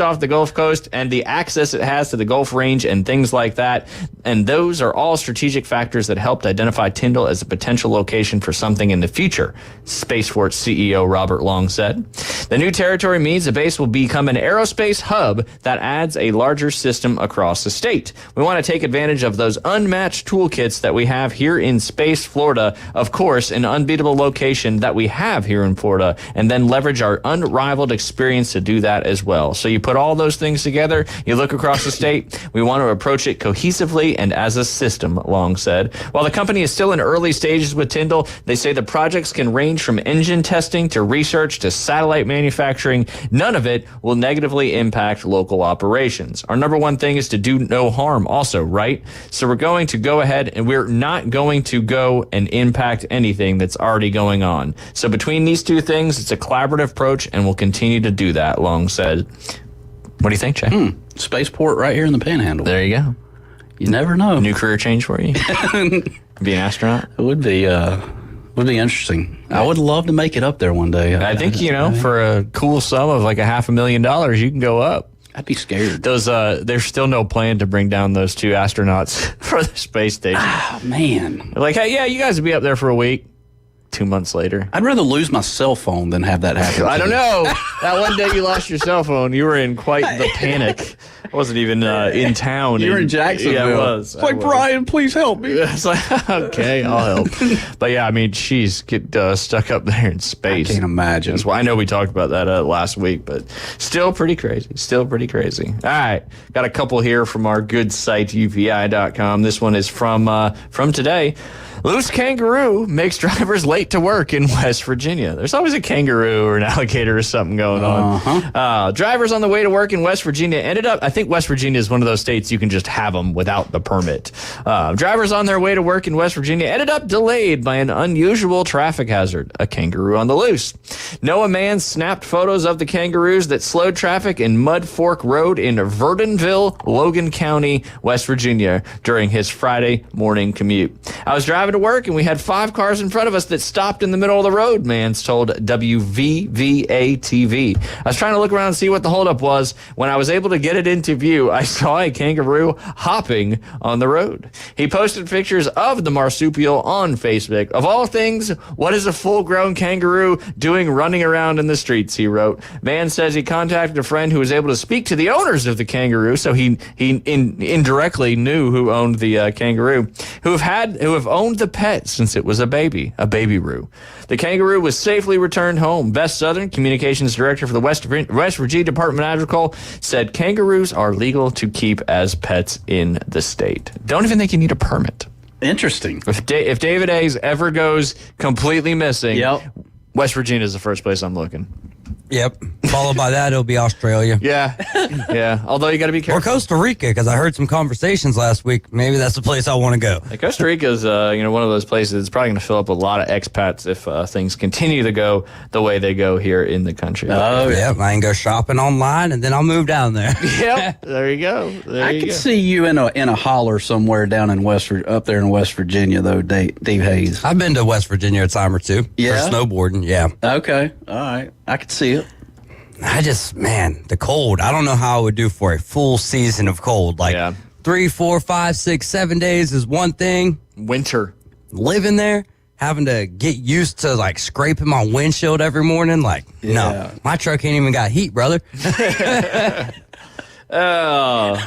off the Gulf Coast and the access it has to the Gulf Range and things like that. And those are all strategic factors that helped identify Tyndall as a potential location for something in the future, Spaceport CEO Robert Long said. The new territory means the base will become an aerospace hub that adds a larger system across the state. We want to take advantage of those unmatched toolkits that we have here in Space Florida, of course, an unbeatable location that we have here in Florida, and then leverage our unrivaled experience to do that as well. So you put all those things together, you look across the state, we want to approach it cohesively and as a system, Long said. While the company is still in early stages with Tyndall, they say the projects can range from engine testing to research to satellite manufacturing. None of it will negatively impact local operations. Our number one thing is to do no harm also, right? So we're going to go ahead and we're not going to go and impact anything that's already going on. So between these two things, it's a collaborative approach and we'll continue to do that, Long said. What do you think, Jay? Spaceport right here in the Panhandle. There you go. You never know. New career change for you? Be an astronaut? It would be interesting. I would love to make it up there one day. I think, for a cool sum of like $500,000, you can go up. I'd be scared. There's still no plan to bring down those two astronauts for the space station. Oh, man. They're like, hey, yeah, you guys will be up there for a week. 2 months later. I'd rather lose my cell phone than have that happen. I don't know. That one day you lost your cell phone, you were in quite the panic. I wasn't even in town. You were in Jacksonville. Yeah, I was. It's like, Brian, please help me. It's like, okay, I'll help. But yeah, I mean, she's stuck up there in space. I can't imagine. That's why I know we talked about that last week, but still pretty crazy. Still pretty crazy. All right, got a couple here from our good site, UPI.com. This one is from today. Loose kangaroo makes drivers late to work in West Virginia. There's always a kangaroo or an alligator or something going on. Drivers on the way to work in West Virginia I think West Virginia is one of those states you can just have them without the permit. Drivers on their way to work in West Virginia ended up delayed by an unusual traffic hazard, a kangaroo on the loose. Noah Mann snapped photos of the kangaroos that slowed traffic in Mud Fork Road in Verdonville, Logan County, West Virginia during his Friday morning commute. I was driving to work and we had 5 cars in front of us that stopped in the middle of the road, Mans told WVVA-TV. I was trying to look around and see what the holdup was. When I was able to get it into view, I saw a kangaroo hopping on the road. He posted pictures of the marsupial on Facebook. Of all things, what is a full-grown kangaroo doing running around in the streets, he wrote. Mann says he contacted a friend who was able to speak to the owners of the kangaroo, so he indirectly knew who owned the kangaroo, who have owned the pet since it was a baby-roo. The kangaroo was safely returned home. Beth Southern, communications director for the West Virginia Department of Agriculture, said kangaroos are legal to keep as pets in the state. Don't even think you need a permit. Interesting. If David Hayes ever goes completely missing, West Virginia is the first place I'm looking. Yep. Followed by that, it'll be Australia. Yeah. Although you got to be careful. Or Costa Rica, because I heard some conversations last week. Maybe that's the place I want to go. Costa Rica is, one of those places that's probably going to fill up with a lot of expats if things continue to go the way they go here in the country. Oh, yeah. I can go shopping online, and then I'll move down there. Yep. There you go. I could see you in a holler somewhere down in up there in West Virginia, though, Dave Hayes. I've been to West Virginia a time or two for snowboarding. Yeah. Okay. All right. I could see it. The cold. I don't know how I would do for a full season of cold. 3, 4, 5, 6, 7 days is one thing. Winter. Living there, having to get used to scraping my windshield every morning. No, my truck ain't even got heat, brother. All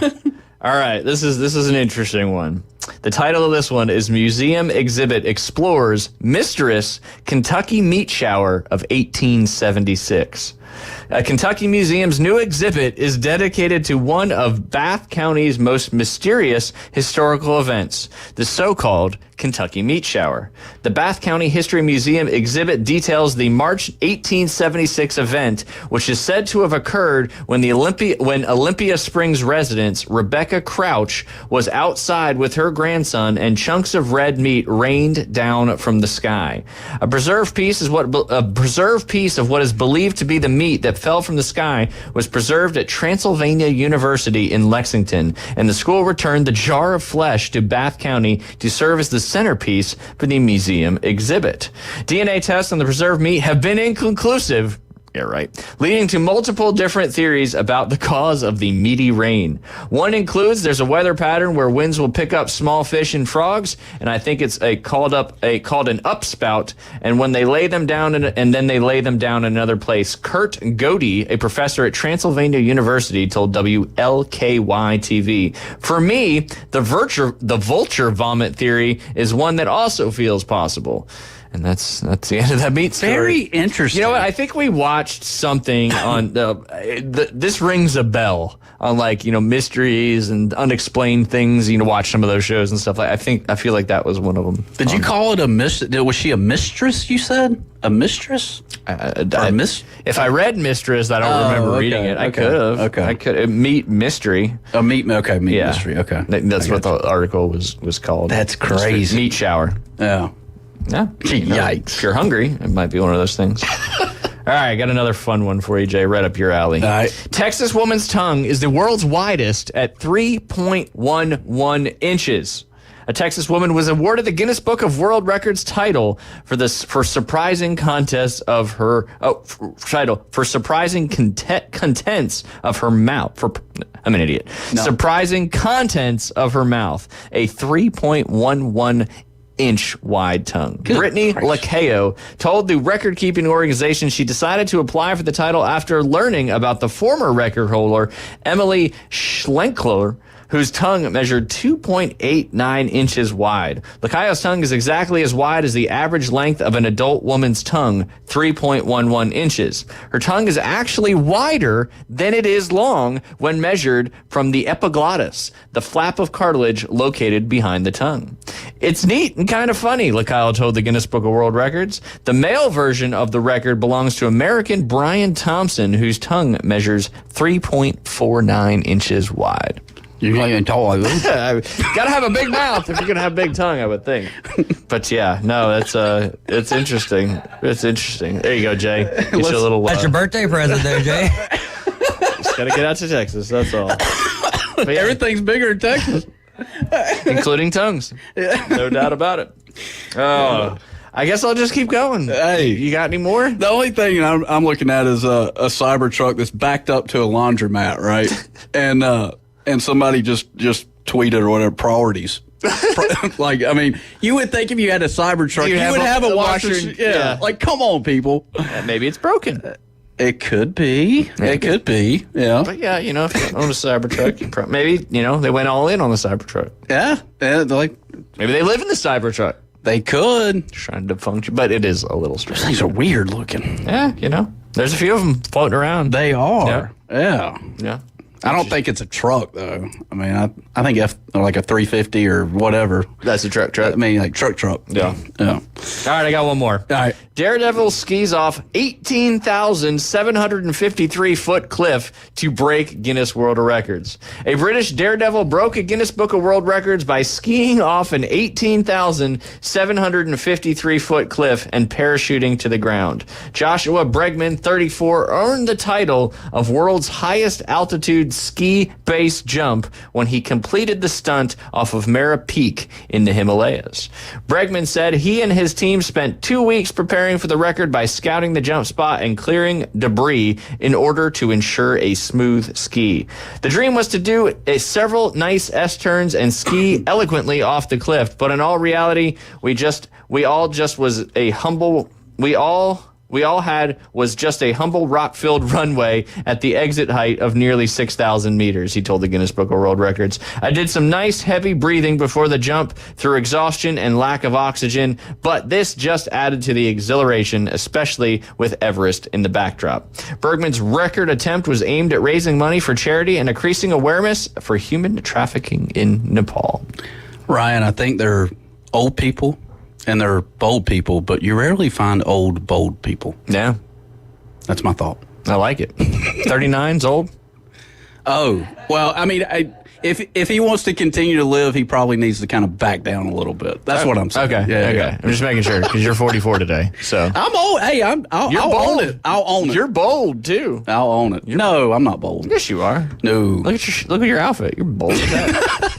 right. This is an interesting one. The title of this one is Museum Exhibit Explores Mistress Kentucky Meat Shower of 1876. Kentucky Museum's new exhibit is dedicated to one of Bath County's most mysterious historical events, the so-called Kentucky Meat Shower. The Bath County History Museum exhibit details the March 1876 event, which is said to have occurred when Olympia Springs resident Rebecca Crouch was outside with her grandson and chunks of red meat rained down from the sky. A preserved piece of what is believed to be the meat that fell from the sky was preserved at Transylvania University in Lexington, and the school returned the jar of flesh to Bath County to serve as the centerpiece for the museum exhibit. DNA tests on the preserved meat have been inconclusive. Yeah, right. Leading to multiple different theories about the cause of the meaty rain. One includes there's a weather pattern where winds will pick up small fish and frogs, and I think it's called an upspout. And when they lay them down, and then they lay them down in another place. Kurt Godey, a professor at Transylvania University, told WLKY-TV. For me, the vulture vomit theory is one that also feels possible. And that's the end of that meat story. Very interesting. You know what? I think we watched something on this rings a bell on mysteries and unexplained things. Watch some of those shows and stuff. I feel like that was one of them. Did you call it a mistress? Was she a mistress? You said a mistress? If I read mistress, I don't remember reading it. I could have. Okay. I could meat mystery. Meat. Okay. Meat mystery. Okay. That's what the article was called. That's crazy. Meat shower. Yeah. Yeah. Yikes. If you're hungry, it might be one of those things. All right, I got another fun one for you, Jay. Right up your alley. All right. Texas woman's tongue is the world's widest at 3.11 inches. A Texas woman was awarded the Guinness Book of World Records title for surprising contents of her surprising contents of her mouth. I'm an idiot. No. Surprising contents of her mouth. A 3.11 inch wide tongue. Brittany Lacayo told the record-keeping organization she decided to apply for the title after learning about the former record holder, Emily Schlenkler, whose tongue measured 2.89 inches wide. Lakayo's tongue is exactly as wide as the average length of an adult woman's tongue, 3.11 inches. Her tongue is actually wider than it is long when measured from the epiglottis, the flap of cartilage located behind the tongue. It's neat and kind of funny, Lakayo told the Guinness Book of World Records. The male version of the record belongs to American Brian Thompson, whose tongue measures 3.49 inches wide. You're getting tall. Gotta have a big mouth if you're gonna have a big tongue, I would think. But yeah, no, it's interesting. It's interesting. There you go, Jay. Get you a little. That's your birthday present there, Jay. Just gotta get out to Texas. That's all. But yeah, Everything's bigger in Texas. including tongues. No doubt about it. Oh. I guess I'll just keep going. Hey, you got any more? The only thing I'm looking at is a Cybertruck that's backed up to a laundromat, right? and somebody just tweeted or whatever, priorities. Like, I mean, you would think if you had a Cybertruck, you would have a washer. Yeah. Like, come on, people. Maybe it's broken. It could be. Maybe. It could be. Yeah. But yeah, you know, if you own a Cybertruck, maybe, you know, they went all in on the Cybertruck. Yeah. They're like, maybe they live in the Cybertruck. They could. Trying to function, but it is a little strange. Those things are weird looking. Yeah, you know, there's a few of them floating around. They are. Yeah. Yeah. I don't think it's a truck, though. I mean, I think like a 350 or whatever. That's a truck. I mean, like truck. Yeah. Yeah. All right, I got one more. All right. Daredevil skis off 18,753-foot cliff to break Guinness World Records. A British daredevil broke a Guinness Book of World Records by skiing off an 18,753-foot cliff and parachuting to the ground. Joshua Bregman, 34, earned the title of world's highest altitude ski base jump when he completed the stunt off of Mara Peak in the Himalayas. Bregman said he and his team spent 2 weeks preparing for the record by scouting the jump spot and clearing debris in order to ensure a smooth ski. The dream was to do several nice S-turns and ski eloquently off the cliff, but in all reality, we all had was just a humble rock-filled runway at the exit height of nearly 6,000 meters, he told the Guinness Book of World Records. I did some nice heavy breathing before the jump through exhaustion and lack of oxygen, but this just added to the exhilaration, especially with Everest in the backdrop. Bergman's record attempt was aimed at raising money for charity and increasing awareness for human trafficking in Nepal. Ryan, I think they're old people. And they're bold people, but you rarely find old, bold people. Yeah. That's my thought. I like it. 39's old? Oh, well, I mean, if he wants to continue to live, he probably needs to kind of back down a little bit. That's what I'm saying. Okay. Okay. I'm just making sure, because you're 44 today. So I'm old. Hey, I'll own it. I'll own it. You're bold, too. I'll own it. No, I'm not bold. Yes, you are. No. Look at your outfit. You're bold as that.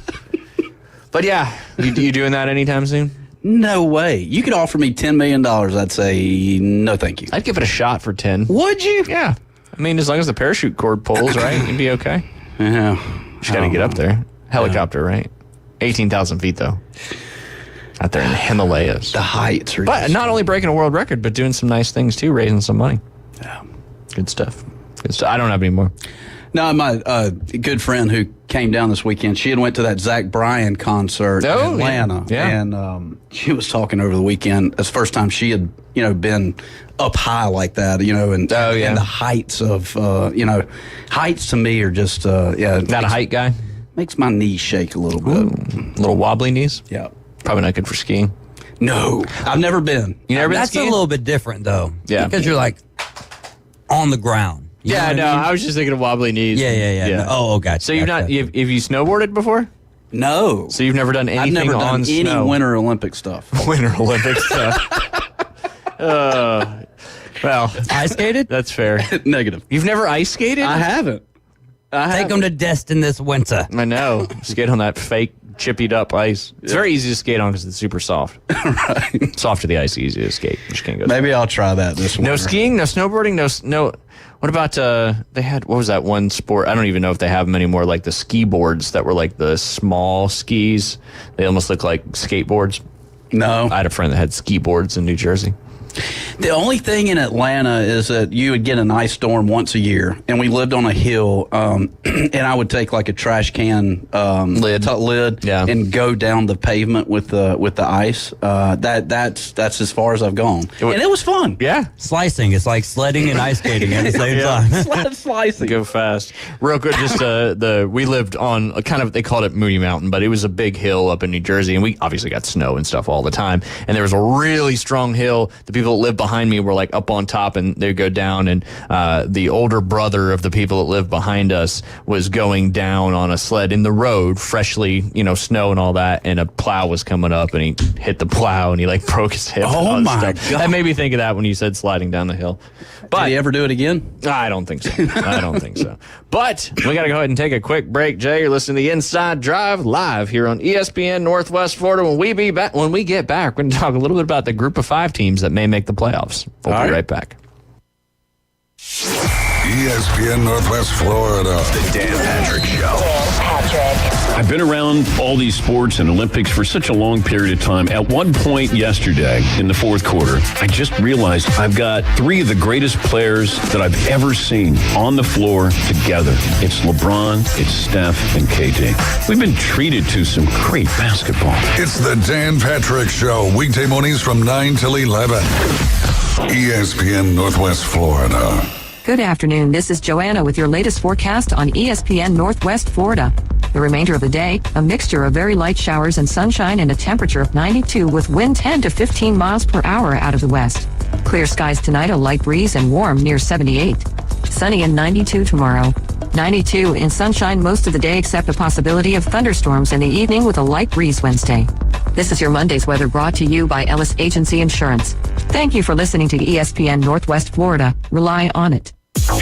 But yeah, you doing that anytime soon? No way. You could offer me $10 million. I'd say no, thank you. I'd give it a shot for 10. Would you? Yeah. I mean, as long as the parachute cord pulls, right, you'd be okay. Yeah. Just got to get up there. Helicopter, right? 18,000 feet, though. Out there in the Himalayas. The heights are But not only breaking a world record, but doing some nice things, too, raising some money. Yeah. Good stuff. Good stuff. I don't have any more. No, my good friend who came down this weekend, she had went to that Zach Bryan concert in Atlanta. Yeah. And she was talking over the weekend. It's the first time she had, been up high like that, and the heights of, heights to me are just, Not a height guy? Makes my knees shake a little bit. Ooh, little wobbly knees? Yeah. Probably not good for skiing. No, I've never been. You never been That's skiing? a little bit different, though. Yeah. Because you're like on the ground. You know what I mean? I was just thinking of wobbly knees. Yeah. No. Oh, gotcha. So you've gotcha. not, have you snowboarded before? No. So you've never done anything I've never done on any snow? Winter Olympic stuff. Winter Olympic stuff. Well, ice skated? That's fair. Negative. You've never ice skated? I haven't. Take them to Destin this winter. I know. Skate on that fake chippied up ice. It's very easy to skate on because it's super soft. Right. Soft to the ice, easy to skate. You just can't go. Maybe I'll try that this winter. No skiing, no snowboarding, no. What about they had? What was that one sport? I don't even know if they have them anymore. Like the ski boards that were like the small skis. They almost look like skateboards. No. I had a friend that had ski boards in New Jersey. The only thing in Atlanta is that you would get an ice storm once a year, and we lived on a hill, and I would take like a trash can lid and go down the pavement with the ice. That's as far as I've gone, and it was fun. Yeah, slicing. It's like sledding and ice skating at the same time. Slicing. Go fast. Real quick, just we lived on a kind of, they called it Moody Mountain, but it was a big hill up in New Jersey, and we obviously got snow and stuff all the time. And there was a really strong hill. The people that lived behind me were like up on top, and they'd go down. And the older brother of the people that lived behind us was going down on a sled in the road, freshly, snow and all that. And a plow was coming up, and he hit the plow, and he like broke his hip. Oh my God! That made me think of that when you said sliding down the hill. But did he ever do it again? I don't think so. I don't think so. But we got to go ahead and take a quick break. Jay, you're listening to the Inside Drive live here on ESPN Northwest Florida. When we get back, we're going to talk a little bit about the group of 5 teams that may make the playoffs. We'll be right back. ESPN Northwest Florida. The Dan Patrick Show. I've been around all these sports and Olympics for such a long period of time. At one point yesterday in the fourth quarter, I just realized I've got 3 of the greatest players that I've ever seen on the floor together. It's LeBron, it's Steph, and KD. We've been treated to some great basketball. It's the Dan Patrick Show, weekday mornings from 9 till 11. ESPN Northwest Florida. Good afternoon. This is Joanna with your latest forecast on ESPN Northwest Florida. The remainder of the day, a mixture of very light showers and sunshine and a temperature of 92 with wind 10 to 15 miles per hour out of the west. Clear skies tonight, a light breeze and warm near 78. Sunny and 92 tomorrow. 92 in sunshine most of the day except a possibility of thunderstorms in the evening with a light breeze Wednesday. This is your Monday's weather brought to you by Ellis Agency Insurance. Thank you for listening to ESPN Northwest Florida. Rely on it.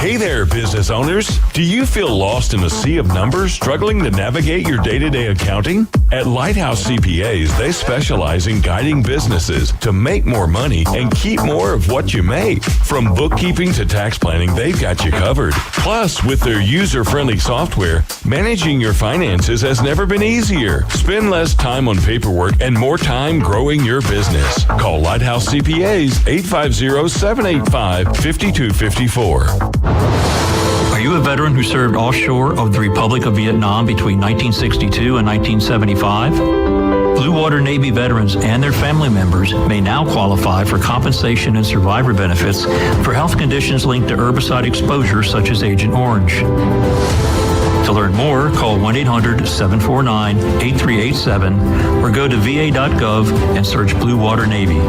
Hey there, business owners. Do you feel lost in a sea of numbers, struggling to navigate your day-to-day accounting? At Lighthouse CPAs, they specialize in guiding businesses to make more money and keep more of what you make. From bookkeeping to tax planning, they've got you covered. Plus, with their user-friendly software, managing your finances has never been easier. Spend less time on paperwork and more time growing your business. Call Lighthouse CPAs 850-785-5254. Are you a veteran who served offshore of the Republic of Vietnam between 1962 and 1975? Blue Water Navy veterans and their family members may now qualify for compensation and survivor benefits for health conditions linked to herbicide exposure such as Agent Orange. To learn more, call 1-800-749-8387 or go to va.gov and search Blue Water Navy.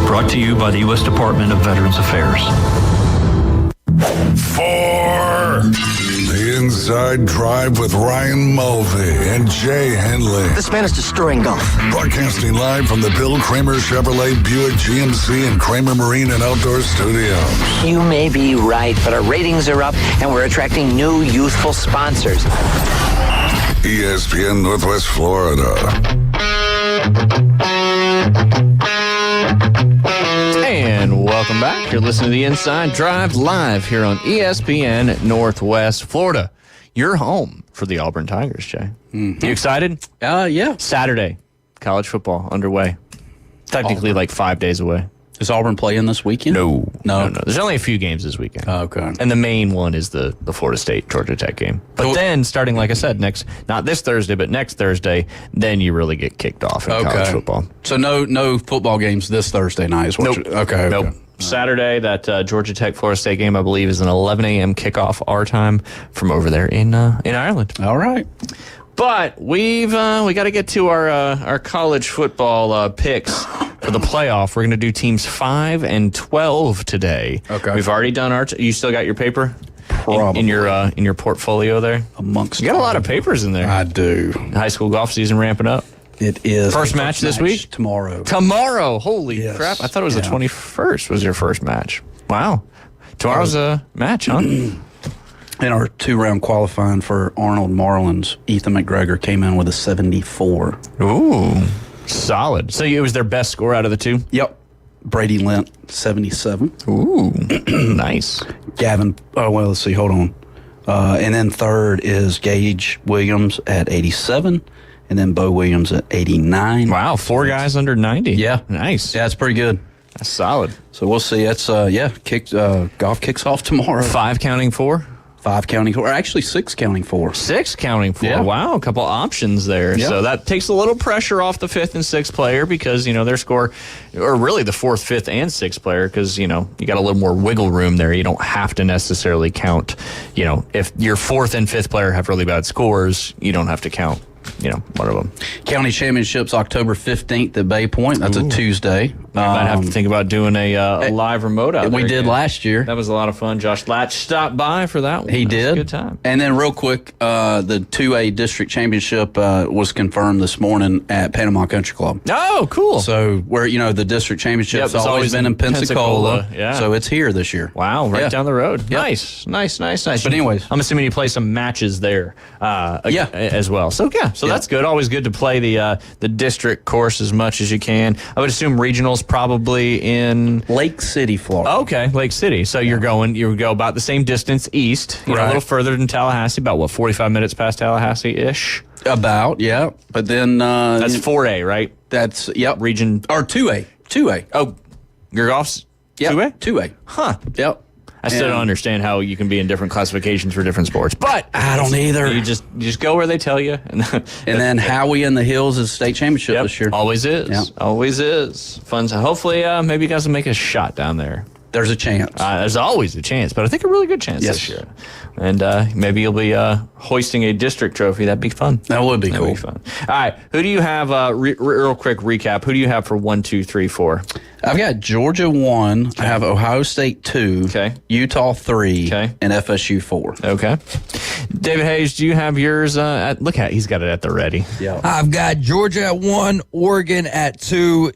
Brought to you by the U.S. Department of Veterans Affairs. For the Inside Drive with Ryan Mulvey and Jay Henley. This man is destroying golf. Broadcasting live from the Bill Kramer Chevrolet Buick GMC and Kramer Marine and Outdoor Studios. You may be right, but our ratings are up and we're attracting new youthful sponsors. ESPN Northwest Florida. And welcome back. You're listening to the Inside Drive live here on ESPN Northwest Florida. You're home for the Auburn Tigers, Jay. Mm-hmm. You excited? Yeah. Saturday, college football underway. Technically like 5 days away. Is Auburn playing this weekend? No. There's only a few games this weekend. Oh, okay. And the main one is the Florida State Georgia Tech game. But then starting, like I said, not this Thursday, but next Thursday, then you really get kicked off in college football. So no football games this Thursday night is what Okay. Nope. Saturday, that Georgia Tech Florida State game, I believe, is an 11 a.m. kickoff our time from over there in Ireland. All right. But we got to get to our college football picks for the playoff. We're going to do teams 5 and 12 today. Okay. We've already done our. You still got your paper? Probably. In your portfolio there? Amongst you got a lot of papers in there. I do. High school golf season ramping up. It is. First match this week? Tomorrow. Holy crap. I thought it was the 21st was your first match. Wow. Tomorrow's a match, huh? In our 2-round qualifying for Arnold Marlins, Ethan McGregor came in with a 74. Ooh, solid. So it was their best score out of the 2? Yep. Brady Lent, 77. Ooh, nice. Gavin, let's see, hold on. And then third is Gage Williams at 87. And then Bo Williams at 89. Wow, 4 guys under 90. Yeah. Nice. Yeah, it's pretty good. That's solid. So we'll see. It's golf kicks off tomorrow. 5 counting 4. 5 counting 4, or actually 6 counting 4. 6 counting 4. Yeah. Wow, a couple options there. Yeah. So that takes a little pressure off the 5th and 6th player because, their score, or really the 4th, 5th, and 6th player because, you got a little more wiggle room there. You don't have to necessarily count, if your 4th and 5th player have really bad scores, you don't have to count. One of them. County Championships October 15th at Bay Point. That's a Tuesday. You might have to think about doing a live remote out there. We did last year. That was a lot of fun. Josh Latch stopped by for that one. He That was did. a good time. And then real quick, the 2A District Championship was confirmed this morning at Panama Country Club. Oh, cool. So where, the District Championship's Yep, it's always been in Pensacola. Yeah. So it's here this year. Wow, right Yeah. down the road. Yep. Nice. But anyways. I'm assuming you play some matches there as well. So that's good. Always good to play the district course as much as you can. I would assume regionals probably in Lake City, Florida. Okay, Lake City. So you go about the same distance east, a little further than Tallahassee, about 45 minutes past Tallahassee-ish? About, yeah. But then that's 4A, right? That's region or 2A. 2A. Oh, your golf's 2A? 2A. Huh. Yep. I still don't understand how you can be in different classifications for different sports, but I don't either. You just go where they tell you, and then Howie in the Hills is state championship this year. Always is. Yep. Always is. Fun. Hopefully, maybe you guys will make a shot down there. There's a chance. There's always a chance, but I think a really good chance this year. And maybe you'll be hoisting a district trophy. That'd be fun. That would be cool. Be fun. All right. Who do you have? Real quick recap. Who do you have for 1, 2, 3, 4? I've got Georgia 1. Okay. I have Ohio State 2. Okay. Utah 3. Okay. And FSU 4. Okay. David Hayes, do you have yours? Look at he's got it at the ready. Yeah. I've got Georgia at 1, Oregon at 2,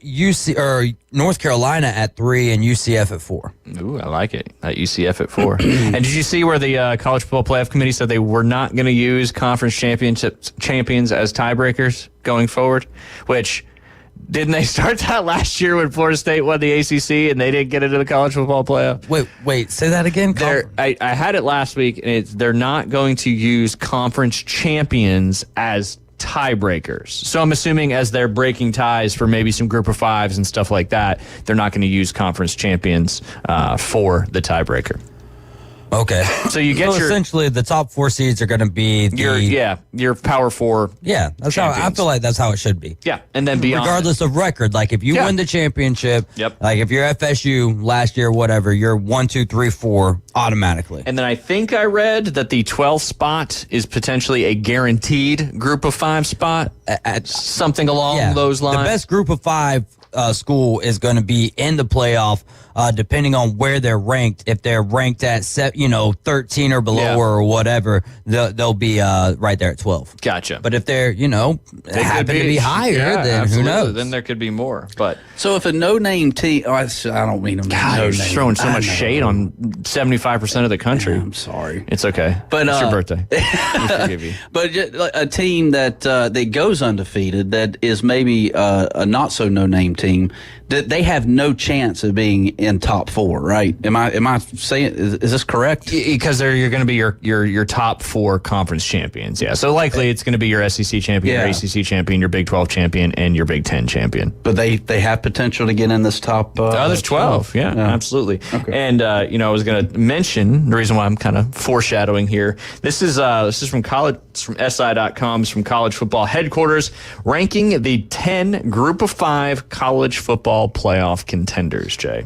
North Carolina at 3, and UCF at 4. Ooh, I like it. At UCF at 4. And did you see where the College Football Playoff Committee said they were not going to use conference champions as tiebreakers going forward? Which, didn't they start that last year when Florida State won the ACC and they didn't get into the College Football Playoff? Wait, say that again? I had it last week, and they're not going to use conference champions as tiebreakers. So I'm assuming as they're breaking ties for maybe some group of fives and stuff like that, they're not going to use conference champions for the tiebreaker. Okay. So you get essentially the top 4 seeds are going to be your Power 4. Yeah, that's how I feel like that's how it should be. Yeah, and then beyond, regardless of record, like if you win the championship, like if you're FSU last year, whatever, you're 1, 2, 3, 4 automatically. And then I think I read that the 12th spot is potentially a guaranteed group of 5 spot at something along those lines. The best group of 5 school is going to be in the playoff. Depending on where they're ranked, if they're ranked at 13 or below or whatever, they'll be right there at 12. Gotcha. But if they're they happen to be higher, then absolutely. who knows? Then there could be more. But so if a no-name team, I don't mean them. God, you're throwing so much shade on 75% of the country. I'm sorry. It's okay. But it's your birthday. We forgive you. But a team that goes undefeated, that is maybe a not so no-name team, that they have no chance of being in top 4, right? Am I saying is this correct? Because you're going to be your top 4 conference champions. Yeah. So likely it's going to be your SEC champion, your ACC champion, your Big 12 champion, and your Big 10 champion. But they have potential to get in this top. There's 12. Yeah, absolutely. Okay. And I was going to mention the reason why I'm kind of foreshadowing here. This is from SI.com. It's from College Football Headquarters, ranking the 10 Group of 5 college football playoff contenders. Jay,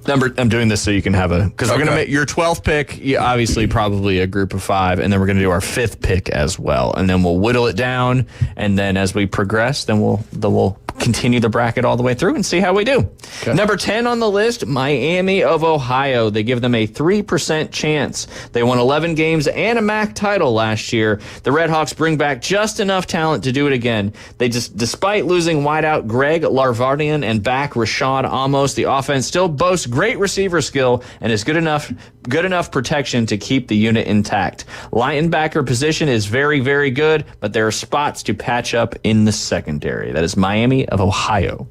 I'm doing this so you can have because we're going to make your 12th pick, obviously probably a group of 5, and then we're going to do our 5th pick as well, and then we'll whittle it down, and then as we progress, then we'll continue the bracket all the way through and see how we do. Okay. Number 10 on the list, Miami of Ohio. They give them a 3% chance. They won 11 games and a MAC title last year. The Redhawks bring back just enough talent to do it again. They despite losing wideout Greg Larvardian and back Rashad Amos, the offense still boasts great receiver skill and is good enough protection to keep the unit intact. Linebacker position is very, very good, but there are spots to patch up in the secondary. That is Miami of Ohio.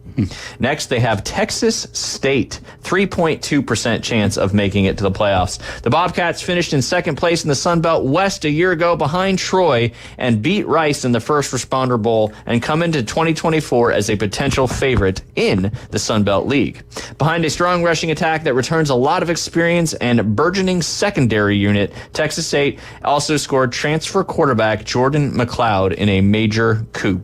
Next, they have Texas State, 3.2% chance of making it to the playoffs. The Bobcats finished in second place in the Sun Belt West a year ago behind Troy and beat Rice in the First Responder Bowl and come into 2024 as a potential favorite in the Sun Belt League. Behind a strong rushing attack that returns a lot of experience and burgeoning secondary unit, Texas State also scored transfer quarterback Jordan McLeod in a major coup.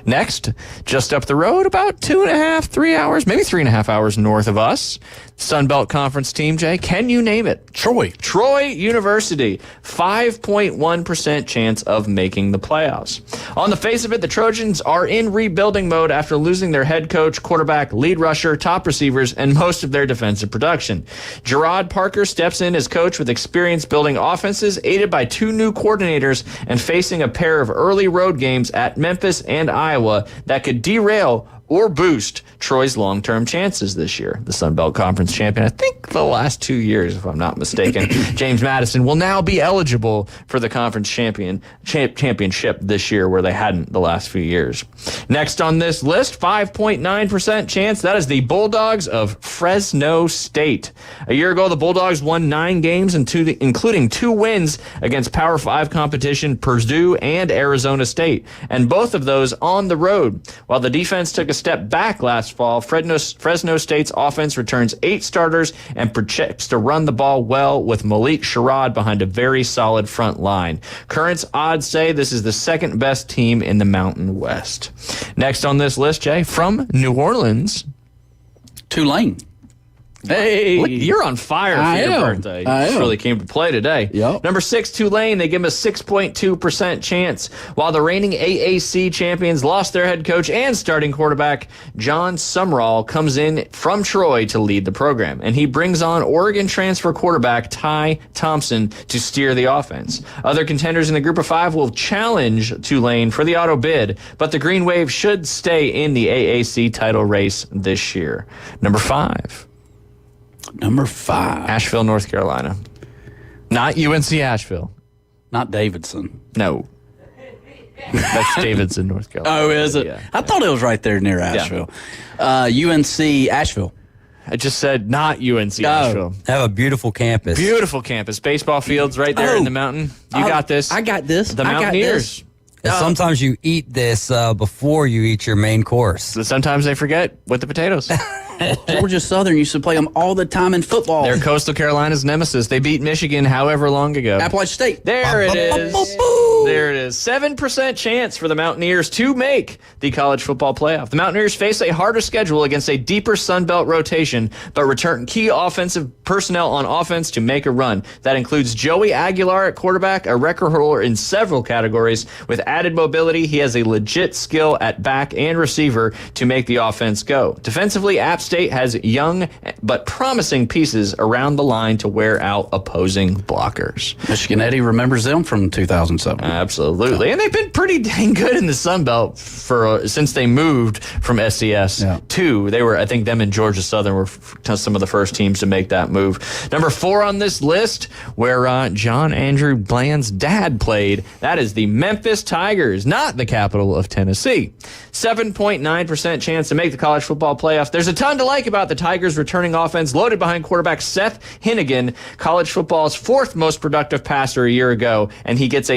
Next, just up the road, about 2.5, 3 hours, maybe 3.5 hours north of us, Sun Belt Conference team, Jay, can you name it? Troy University, 5.1% chance of making the playoffs. On the face of it, the Trojans are in rebuilding mode after losing their head coach, quarterback, lead rusher, top receivers, and most of their defensive production. Gerard Parker steps in as coach with experience building offenses, aided by 2 new coordinators and facing a pair of early road games at Memphis and Iowa that could derail or boost Troy's long-term chances this year. The Sun Belt Conference champion, I think the last 2 years, if I'm not mistaken, James Madison will now be eligible for the conference championship this year, where they hadn't the last few years. Next on this list, 5.9% chance, that is the Bulldogs of Fresno State. A year ago, the Bulldogs won 9 games, including 2 wins against Power 5 competition Purdue and Arizona State, and both of those on the road. While the defense took a step back last fall, Fresno State's offense returns 8 starters and projects to run the ball well with Malik Sherrod behind a very solid front line. Current odds say this is the second best team in the Mountain West. Next on this list, Jay, from New Orleans, Tulane. Hey, look, you're on fire for your birthday. You really came to play today. Yep. Number 6, Tulane. They give them a 6.2% chance. While the reigning AAC champions lost their head coach and starting quarterback, John Sumrall comes in from Troy to lead the program. And he brings on Oregon transfer quarterback Ty Thompson to steer the offense. Other contenders in the group of 5 will challenge Tulane for the auto bid, but the Green Wave should stay in the AAC title race this year. Number 5. Asheville, North Carolina. Not UNC Asheville. Not Davidson. No. That's Davidson, North Carolina. Oh, is it? Yeah. I thought it was right there near Asheville. UNC Asheville. I just said not UNC Asheville. They have a beautiful campus. Beautiful campus. Baseball fields right there in the mountain. You got this. I got this. The Mountaineers. And sometimes you eat this before you eat your main course. Sometimes they forget with the potatoes. Georgia Southern used to play them all the time in football. They're Coastal Carolina's nemesis. They beat Michigan however long ago. Appalachian State. There it is. There it is. 7% chance for the Mountaineers to make the college football playoff. The Mountaineers face a harder schedule against a deeper Sun Belt rotation, but return key offensive personnel on offense to make a run. That includes Joey Aguilar at quarterback, a record holder in several categories. With added mobility, he has a legit skill at back and receiver to make the offense go. Defensively, App State has young but promising pieces around the line to wear out opposing blockers. Michigan Eddie remembers them from 2007. Absolutely. And they've been pretty dang good in the Sun Belt since they moved from SCS to, I think them and Georgia Southern were some of the first teams to make that move. Number 4 on this list, where John Andrew Bland's dad played, that is the Memphis Tigers, not the capital of Tennessee. 7.9% chance to make the college football playoff. There's a ton to like about the Tigers' returning offense, loaded behind quarterback Seth Hennigan, college football's 4th most productive passer a year ago, and he gets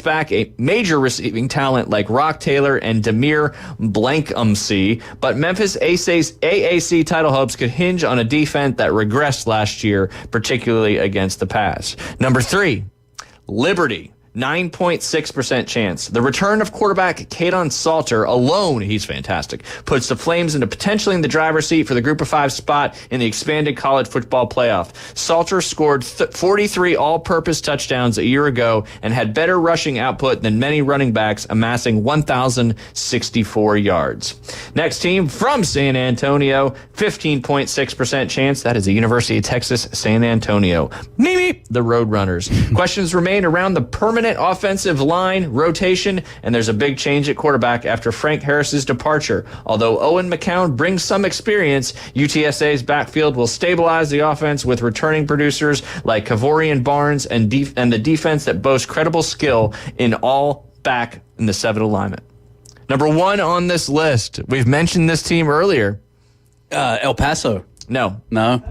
back a major receiving talent like Rock Taylor and Demir Blankumsey. But Memphis AAC title hopes could hinge on a defense that regressed last year, particularly against the pass. Number 3, Liberty. 9.6% chance. The return of quarterback Kadon Salter alone, he's fantastic, puts the Flames into potentially in the driver's seat for the group of 5 spot in the expanded college football playoff. Salter scored 43 all-purpose touchdowns a year ago and had better rushing output than many running backs, amassing 1,064 yards. Next team from San Antonio, 15.6% chance. That is the University of Texas, San Antonio. Meep, the Roadrunners. Questions remain around the permanent offensive line rotation, and there's a big change at quarterback after Frank Harris's departure. Although Owen McCown brings some experience, UTSA's backfield will stabilize the offense with returning producers like Kavorian Barnes and the defense that boasts credible skill in all back in the 7 alignment. Number 1 on this list. We've mentioned this team earlier. El Paso. No. Come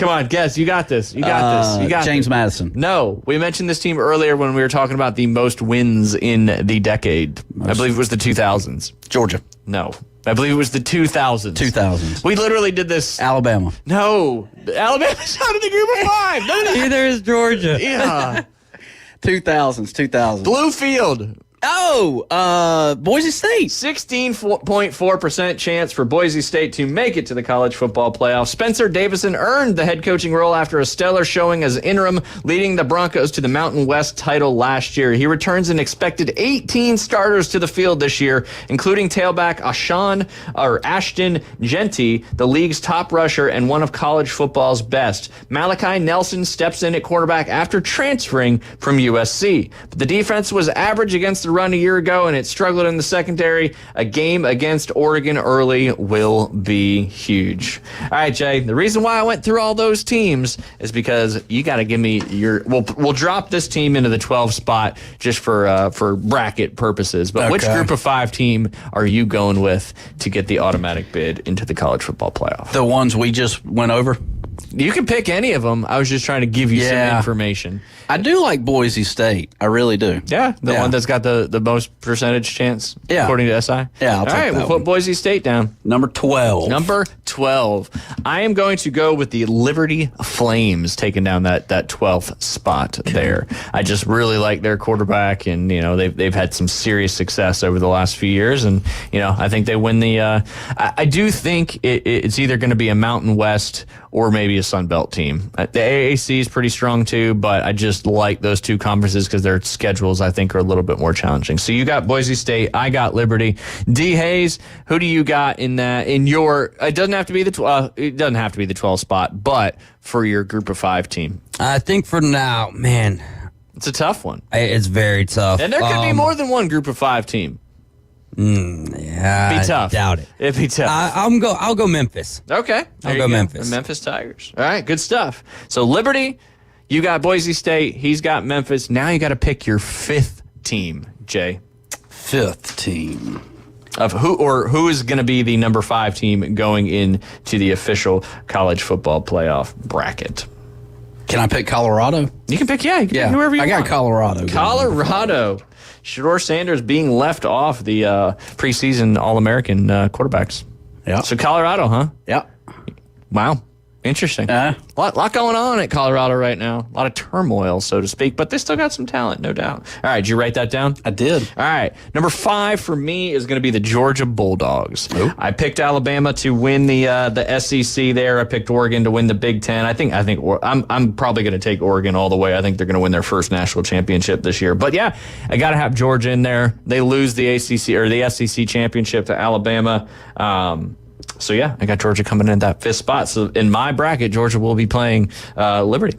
on, guess. You got this. You got this. James Madison. No. We mentioned this team earlier when we were talking about the most wins in the decade. I believe it was the 2000s. Georgia. No. I believe it was the 2000s. 2000s. We literally did this. Alabama. No. Alabama's not in the group of 5. Neither is Georgia. Yeah. 2000s. Bluefield. Oh, Boise State. 16.4% chance for Boise State to make it to the college football playoff. Spencer Davison earned the head coaching role after a stellar showing as interim, leading the Broncos to the Mountain West title last year. He returns an expected 18 starters to the field this year, including tailback Ashton Genty, the league's top rusher and one of college football's best. Malachi Nelson steps in at quarterback after transferring from USC. But the defense was average against the run a year ago, and it struggled in the secondary. A game against Oregon early will be huge. All right, Jay, the reason why I went through all those teams is because you got to give me we'll drop this team into the 12 spot just for bracket purposes. But which group of 5 team are you going with to get the automatic bid into the college football playoff? The ones we just went over? You can pick any of them. I was just trying to give you some information. I do like Boise State. I really do. Yeah, the one that's got the most percentage chance, according to SI. Yeah, All right, we'll put Boise State down. Number 12. Number 12. I am going to go with the Liberty Flames, taking down that 12th spot there. I just really like their quarterback, and they've had some serious success over the last few years, and I think they win the. I do think it's either going to be a Mountain West or maybe a Sun Belt team. The AAC is pretty strong too, but I just like those two conferences because their schedules, I think, are a little bit more challenging. So you got Boise State, I got Liberty. D. Hayes, who do you got in that? In your, it doesn't have to be the 12 spot, but for your group of 5 team. I think for now, man, it's a tough one. It's very tough, and there could be more than one group of 5 team. Yeah, be tough. I doubt it. It'd be tough. I'll go Memphis. Okay, I'll go Memphis. The Memphis Tigers. All right, good stuff. So Liberty, you got Boise State. He's got Memphis. Now you got to pick your 5th team, Jay. 5th team of who is going to be the number 5 team going into the official college football playoff bracket. Can I pick Colorado? You can pick. Yeah, you can pick whoever you want. I got Colorado. Colorado. Shedeur Sanders being left off the preseason All-American quarterbacks. Yeah. So Colorado, huh? Yeah. Wow. Interesting. A lot going on at Colorado right now. A lot of turmoil, so to speak, but they still got some talent, no doubt. All right, did you write that down? I did. All right. Number 5 for me is going to be the Georgia Bulldogs. Ooh. I picked Alabama to win the SEC there. I picked Oregon to win the Big Ten. I think I'm probably going to take Oregon all the way. I think they're going to win their first national championship this year. But yeah, I got to have Georgia in there. They lose the ACC or the SEC championship to Alabama. So yeah, I got Georgia coming in that 5th spot. So in my bracket, Georgia will be playing Liberty.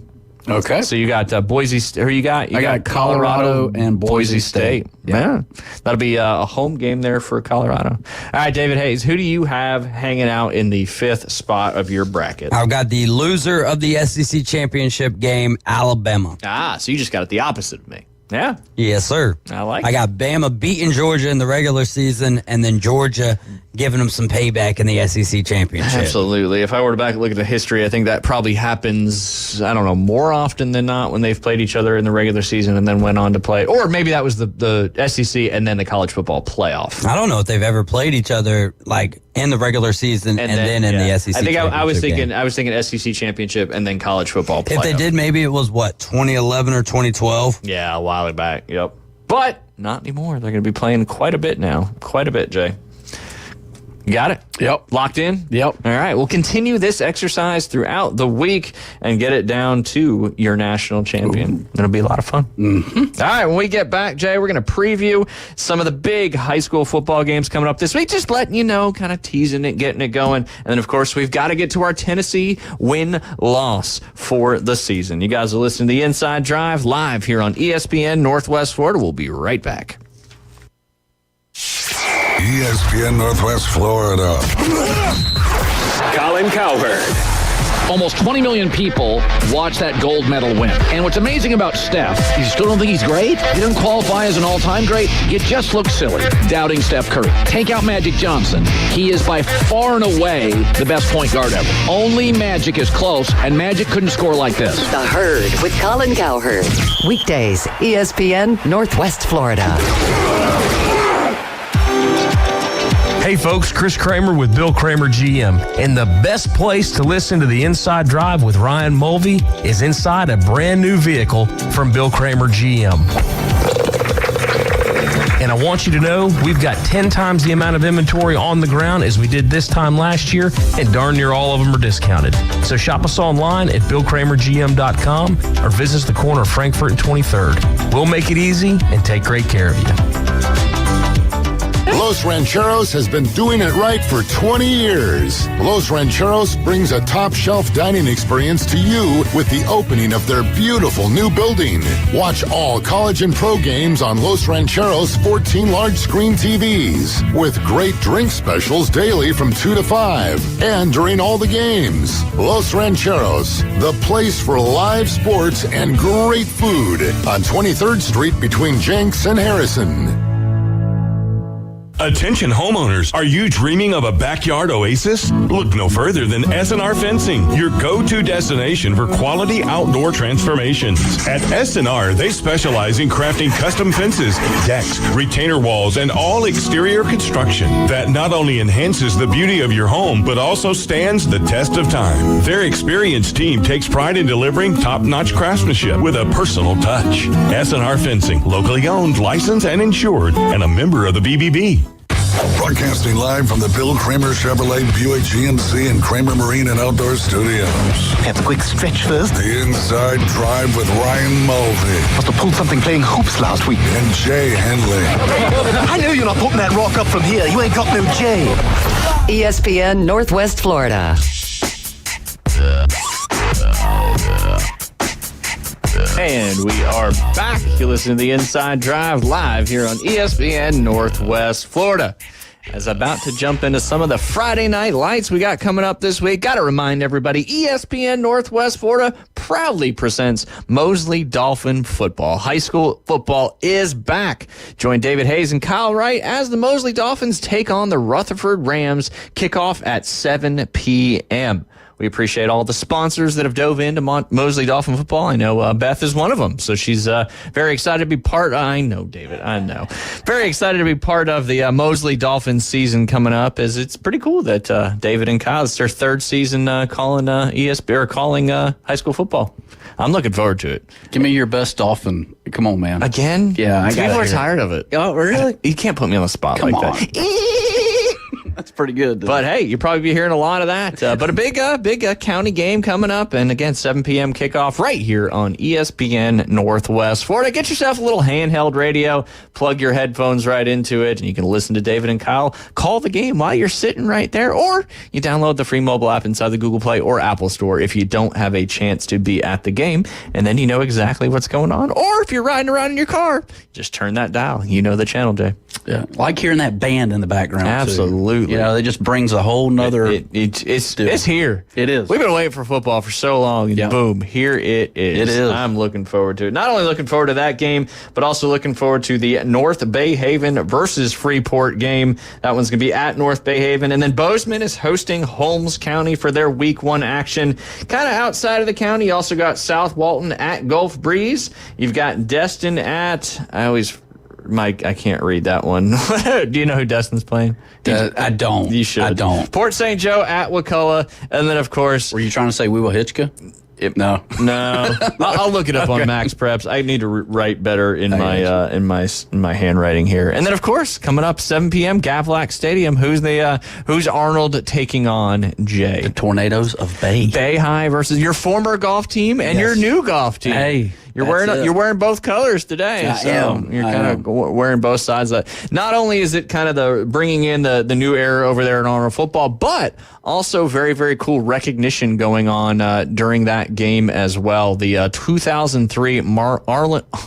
Okay. So you got Boise. Who you got? I got Colorado and Boise State. Yeah, that'll be a home game there for Colorado. All right, David Hayes, who do you have hanging out in the 5th spot of your bracket? I've got the loser of the SEC championship game, Alabama. So you just got it the opposite of me. Yeah. Yes, sir. I got Bama beating Georgia in the regular season, and then Georgia giving them some payback in the SEC championship. Absolutely. If I were to back look at the history, I think that probably happens, I don't know, more often than not when they've played each other in the regular season and then went on to play. Or maybe that was the SEC and then the college football playoff. I don't know if they've ever played each other like in the regular season and then in the SEC. I think I was thinking game. I was thinking SEC championship and then college football playoff. If they did, maybe it was 2011 or 2012. Yeah, a while back. Yep. But not anymore. They're going to be playing quite a bit now. Quite a bit, Jay. You got it? Yep. Locked in? Yep. All right. We'll continue this exercise throughout the week and get it down to your national champion. Ooh. It'll be a lot of fun. Mm-hmm. All right. When we get back, Jay, we're going to preview some of the big high school football games coming up this week. Just letting you know, kind of teasing it, getting it going. And then, of course, we've got to get to our Tennessee win-loss for the season. You guys are listening to The Inside Drive live here on ESPN Northwest Florida. We'll be right back. ESPN Northwest Florida. Colin Cowherd. Almost 20 million people watched that gold medal win. And what's amazing about Steph, you still don't think he's great? He doesn't qualify as an all-time great? You just look silly doubting Steph Curry. Take out Magic Johnson. He is by far and away the best point guard ever. Only Magic is close, and Magic couldn't score like this. The Herd with Colin Cowherd. Weekdays, ESPN Northwest Florida. Hey folks, Chris Kramer with Bill Kramer GM. And the best place to listen to the Inside Drive with Ryan Mulvey is inside a brand new vehicle from Bill Kramer GM. And I want you to know we've got 10 times the amount of inventory on the ground as we did this time last year, and darn near all of them are discounted. So shop us online at BillKramerGM.com or visit us the corner of Frankfurt and 23rd. We'll make it easy and take great care of you. Los Rancheros has been doing it right for 20 years. Los Rancheros brings a top-shelf dining experience to you with the opening of their beautiful new building. Watch all college and pro games on Los Rancheros' 14 large-screen TVs with great drink specials daily from 2 to 5 and during all the games. Los Rancheros, the place for live sports and great food on 23rd Street between Jenks and Harrison. Attention homeowners, are you dreaming of a backyard oasis? Look no further than S&R Fencing, your go-to destination for quality outdoor transformations. At S&R, they specialize in crafting custom fences, decks, retainer walls, and all exterior construction that not only enhances the beauty of your home, but also stands the test of time. Their experienced team takes pride in delivering top-notch craftsmanship with a personal touch. S&R Fencing, locally owned, licensed, and insured, and a member of the BBB. Broadcasting live from the Bill Kramer Chevrolet Buick GMC and Kramer Marine and Outdoor Studios. Have a quick stretch first. The Inside Drive with Ryan Mulvey. Must have pulled something playing hoops last week. And Jay Henley. I know you're not putting that rock up from here. You ain't got no Jay. ESPN Northwest Florida. And we are back. You're listening to the Inside Drive live here on ESPN Northwest Florida. As I'm about to jump into some of the Friday night lights we got coming up this week, got to remind everybody, ESPN Northwest Florida proudly presents Mosley Dolphin football. High school football is back. Join David Hayes and Kyle Wright as the Mosley Dolphins take on the Rutherford Rams. Kickoff at 7 p.m. We appreciate all the sponsors that have dove into Mosley Dolphin football. I know Beth is one of them, so she's very excited to be part. I know, David. I know. Very excited to be part of the Mosley Dolphin season coming up. As it's pretty cool that David and Kyle, it's their third season calling ESPN or calling high school football. I'm looking forward to it. Give me your best Dolphin. Come on, man. Again? Yeah, people are tired of it. Oh, really? You can't put me on the spot like that. That's pretty good. But hey, you'll probably be hearing a lot of that. But a big county game coming up. And again, 7 p.m. kickoff right here on ESPN Northwest Florida. Get yourself a little handheld radio, plug your headphones right into it, and you can listen to David and Kyle call the game while you're sitting right there. Or you download the free mobile app inside the Google Play or Apple Store if you don't have a chance to be at the game. And then you know exactly what's going on. Or if you're riding around in your car, just turn that dial. You know the channel, Jay. Yeah, like hearing that band in the background. Absolutely. Too. You know, it just brings a whole nother. It's here. It is. We've been waiting for football for so long, and boom, here it is. It is. I'm looking forward to it. Not only looking forward to that game, but also looking forward to the North Bay Haven versus Freeport game. That one's going to be at North Bay Haven, and then Bozeman is hosting Holmes County for their Week 1 action. Kind of outside of the county, you also got South Walton at Gulf Breeze. You've got Destin at Mike, I can't read that one. Do you know who Destin's playing? I don't. You should. I don't. Port St. Joe at Wakulla. And then, of course... Were you trying to say We Will Hitchka? No. I'll look it up on Max Preps. I need to write better in my handwriting here. And then, of course, coming up 7 p.m. Gavlax Stadium. Who's Arnold taking on, Jay? The Tornadoes of Bay. Bay High versus your former golf team and your new golf team. Hey. You're wearing both colors today. I am. You're kind of wearing both sides. Not only is it kind of the bringing in the new era over there in Arnold football, but also very, very cool recognition going on during that game as well. The 2003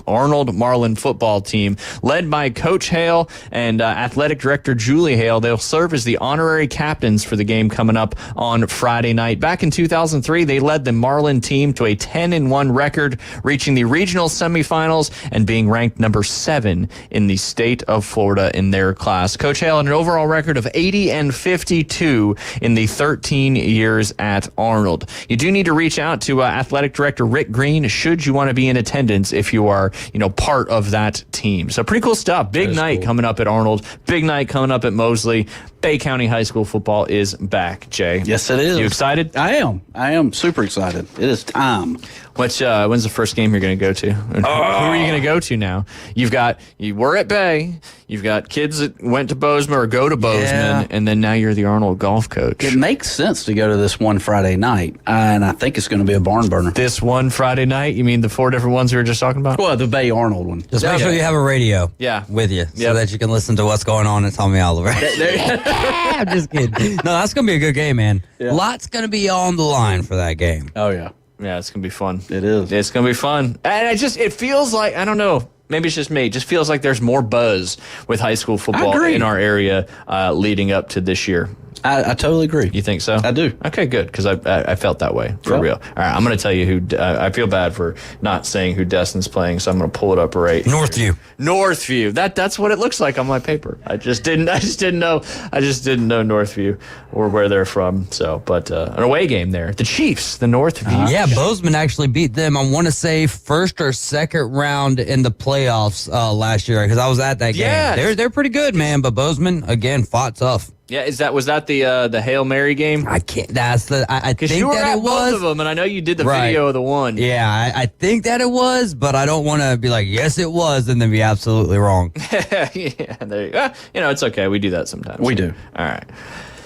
Arnold Marlin football team, led by Coach Hale and athletic director Julie Hale, they'll serve as the honorary captains for the game coming up on Friday night. Back in 2003, they led the Marlin team to a 10-1 record, reaching the regional semifinals and being ranked number 7 in the state of Florida in their class. Coach Hale had an overall record of 80-52 in the 13 years at Arnold. You do need to reach out to athletic director Rick Green should you want to be in attendance if you are, part of that team. So pretty cool stuff. Big night coming up at Arnold. Big night coming up at Mosley. Bay County High School football is back, Jay. Yes, it is. You excited? I am super excited. It is time. When's the first game you're going to go to? Who are you going to go to now? You were at Bay. You've got kids that went to Bozeman or go to Bozeman, and then now you're the Arnold golf coach. It makes sense to go to this one Friday night, and I think it's going to be a barn burner. This one Friday night? You mean the 4 different ones we were just talking about? Well, the Bay Arnold one. Just make sure you have a radio with you so that you can listen to what's going on in Tommy Oliver. I'm just kidding. No, that's going to be a good game, man. Yeah. Lots going to be on the line for that game. Oh, yeah. Yeah, it's going to be fun. It is. It's going to be fun. And it feels like, I don't know, maybe it's just me, it just feels like there's more buzz with high school football in our area leading up to this year. I totally agree. You think so? I do. Okay, good, because I felt that way, for real. All right, I'm going to tell you who, I feel bad for not saying who Destin's playing, so I'm going to pull it up right here. Northview. That's what it looks like on my paper. I just didn't know Northview or where they're from. So, but an away game there. The Chiefs, the Northview. Yeah, Bozeman actually beat them, I want to say, first or second round in the playoffs last year, because I was at that game. Yeah. They're pretty good, man, but Bozeman, again, fought tough. Yeah, was that the Hail Mary game? I can't. That's the. I think you were that at it was both of them, and I know you did the video of the one. Yeah, I think that it was, but I don't want to be like, yes, it was, and then be absolutely wrong. Yeah, there you go. It's okay. We do that sometimes. We do. All right.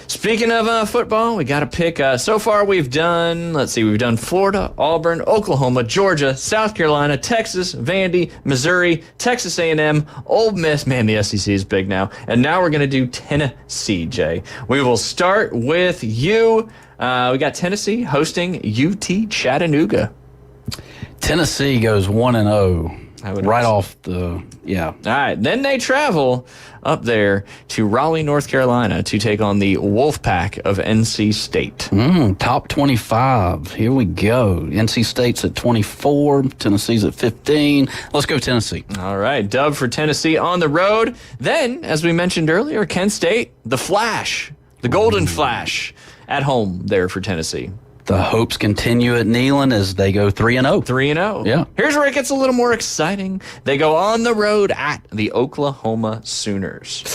Speaking of football, we got to pick. So far, we've done Florida, Auburn, Oklahoma, Georgia, South Carolina, Texas, Vandy, Missouri, Texas A&M, Ole Miss. Man, the SEC is big now. And now we're going to do Tennessee, Jay. We will start with you. We got Tennessee hosting UT Chattanooga. Tennessee goes 1-0. Right off the, All right. Then they travel up there to Raleigh, North Carolina to take on the Wolfpack of NC State. Top 25. Here we go. NC State's at 24. Tennessee's at 15. Let's go Tennessee. All right. Dub for Tennessee on the road. Then, as we mentioned earlier, Kent State, the Flash, the Golden Flash at home there for Tennessee. The hopes continue at Neyland as they go 3-0. 3-0. Yeah. Here's where it gets a little more exciting. They go on the road at the Oklahoma Sooners.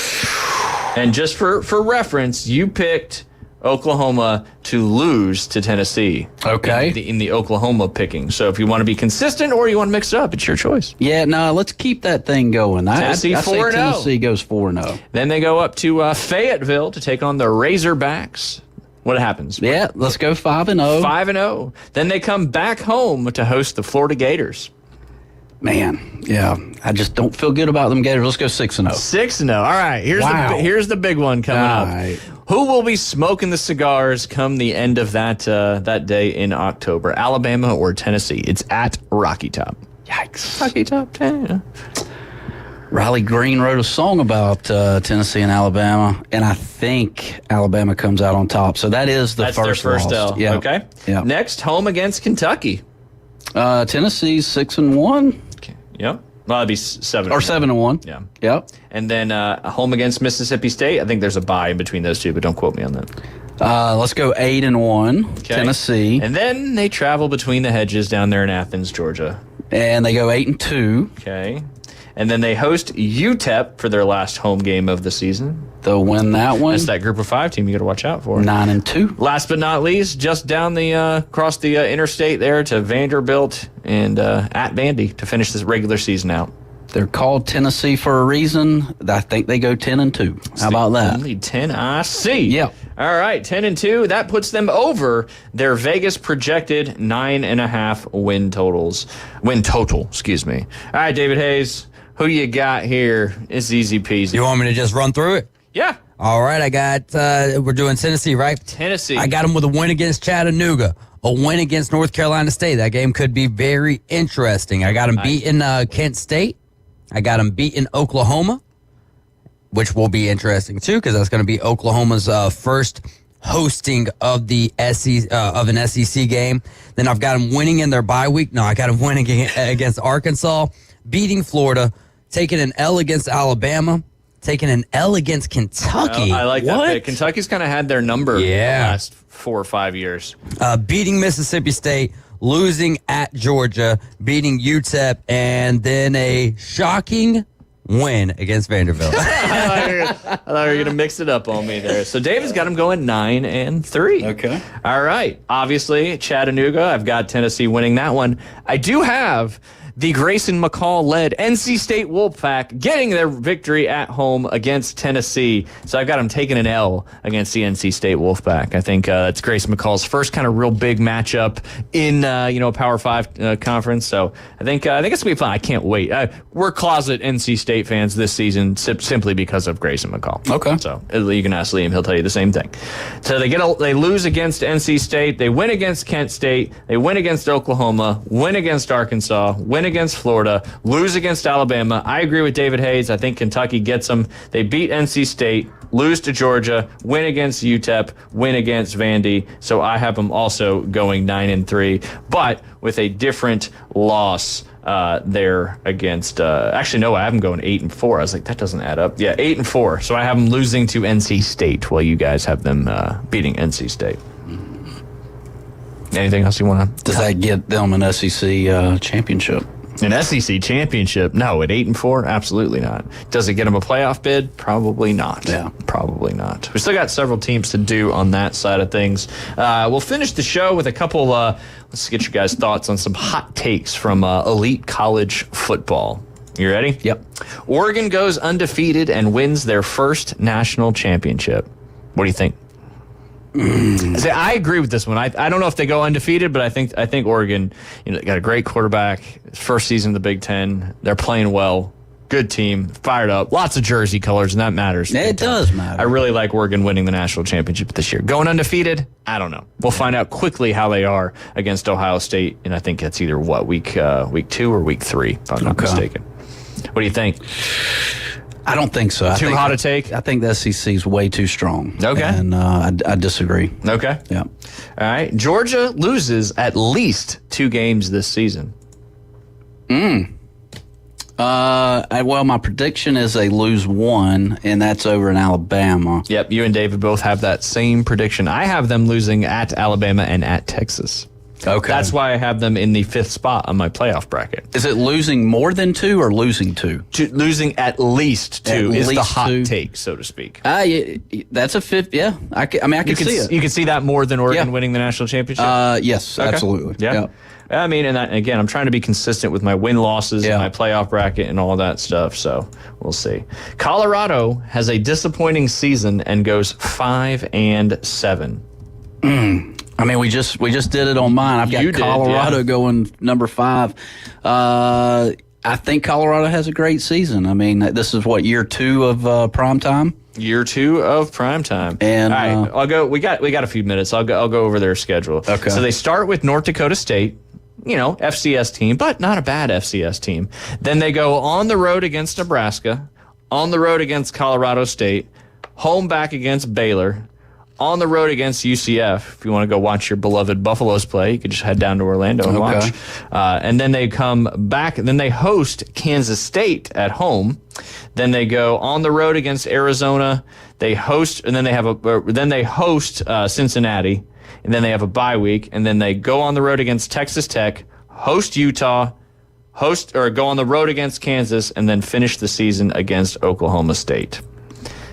And just for reference, you picked Oklahoma to lose to Tennessee. Okay. In the Oklahoma picking. So if you want to be consistent or you want to mix it up, it's your choice. Yeah, no, let's keep that thing going. Tennessee 4-0. Tennessee goes 4-0. Then they go up to Fayetteville to take on the Razorbacks. What happens? Yeah, let's go 5-0. 5-0. Then they come back home to host the Florida Gators. Man, yeah, I just don't feel good about them Gators. Let's go 6-0. 6-0. All right, here's the big one coming up. Who will be smoking the cigars come the end of that day in October? Alabama or Tennessee? It's at Rocky Top. Yikes. Rocky Top 10. Riley Green wrote a song about Tennessee and Alabama, and I think Alabama comes out on top. So that's their first L. Yeah. Okay. Yeah. Next, home against Kentucky. Tennessee's 6-1. Okay. Yep. Well, it'd be 7 or 7-1. Yeah. Yep. And then home against Mississippi State. I think there's a bye in between those two, but don't quote me on that. Let's go 8-1. Okay. Tennessee. And then they travel between the hedges down there in Athens, Georgia. And they go 8-2. Okay. And then they host UTEP for their last home game of the season. They'll win that one. That's that Group of 5 team you got to watch out for. 9-2. Last but not least, just down the across the interstate there to Vanderbilt and at Vandy to finish this regular season out. They're called Tennessee for a reason. I think they go 10-2. How about that? Only 10, I see. Yep. All right, 10-2. That puts them over their Vegas projected 9.5 win total. Excuse me. All right, David Hayes, who you got here? It's easy peasy. You want me to just run through it? Yeah. All right, I got, we're doing Tennessee, right? Tennessee. I got them with a win against Chattanooga, a win against North Carolina State. That game could be very interesting. I got them beating Kent State. I got them beating Oklahoma, which will be interesting too, because that's going to be Oklahoma's first hosting of the of an SEC game. Then I've got them winning in their bye week. No, I got them winning against Arkansas, beating Florida, taking an L against Alabama, taking an L against Kentucky. I like that pick. Kentucky's kind of had their number the last 4 or 5 years. Beating Mississippi State, losing at Georgia, beating UTEP, and then a shocking win against Vanderbilt. I thought you were going to mix it up on me there. So David's got him going 9-3. Okay. All right. Obviously, Chattanooga. I've got Tennessee winning that one. I do have the Grayson McCall-led NC State Wolfpack getting their victory at home against Tennessee. So I've got them taking an L against the NC State Wolfpack. I think it's Grayson McCall's first kind of real big matchup in a Power 5 conference. So I think it's going to be fun. I can't wait. We're closet NC State fans this season simply because of Grayson McCall. Okay. So you can ask Liam. He'll tell you the same thing. So they lose against NC State. They win against Kent State. They win against Oklahoma. Win against Arkansas. Win against Florida, lose against Alabama. I agree with David Hayes. I think Kentucky gets them. They beat NC State, lose to Georgia, win against UTEP, win against Vandy. So I have them also going 9-3, but with a different loss there against. Actually, no, I have them going 8-4. I was like, that doesn't add up. Yeah, 8-4. So I have them losing to NC State, while you guys have them beating NC State. Anything else you want to? Does that get them an SEC championship? An SEC championship? No. At 8-4? Absolutely not. Does it get them a playoff bid? Probably not. Yeah. Probably not. We still got several teams to do on that side of things. We'll finish the show with a couple, let's get you guys' thoughts on some hot takes from elite college football. You ready? Yep. Oregon goes undefeated and wins their first national championship. What do you think? See, I agree with this one. I don't know if they go undefeated, but I think Oregon, got a great quarterback. First season in the Big Ten. They're playing well. Good team, fired up. Lots of jersey colors, and that matters. It does matter. I really like Oregon winning the national championship this year. Going undefeated, I don't know. We'll find out quickly how they are against Ohio State, and I think it's either week 2 or week 3, if I'm not mistaken. What do you think? I don't think so. Too hot a take? I think the SEC is way too strong. Okay. And I disagree. Okay. Yeah. All right. Georgia loses at least 2 games this season. Well, my prediction is they lose 1, and that's over in Alabama. Yep. You and David both have that same prediction. I have them losing at Alabama and at Texas. Okay. That's why I have them in the 5th spot on my playoff bracket. Is it losing more than 2 or losing 2? Losing at least 2 is the hot 2. take, so to speak. That's a 5th. Yeah. I can see it. You can see that more than Oregon winning the national championship? Yes, Okay. absolutely. Yeah. I mean, and again, I'm trying to be consistent with my win-losses and my playoff bracket and all that stuff, so we'll see. Colorado has a disappointing season and goes 5-7. I mean, we just did it on mine. I've got Colorado going number 5. I think Colorado has a great season. I mean, this is year 2 of prime time. Year 2 of prime time. And all right, I'll go. We got a few minutes. I'll go over their schedule. Okay. So they start with North Dakota State. FCS team, but not a bad FCS team. Then they go on the road against Nebraska, on the road against Colorado State, home back against Baylor, on the road against UCF. If you want to go watch your beloved Buffaloes play, you could just head down to Orlando and watch. And then they come back. Then they host Kansas State at home. Then they go on the road against Arizona. They host, and then they host Cincinnati. And then they have a bye week. And then they go on the road against Texas Tech, host Utah, go on the road against Kansas, and then finish the season against Oklahoma State.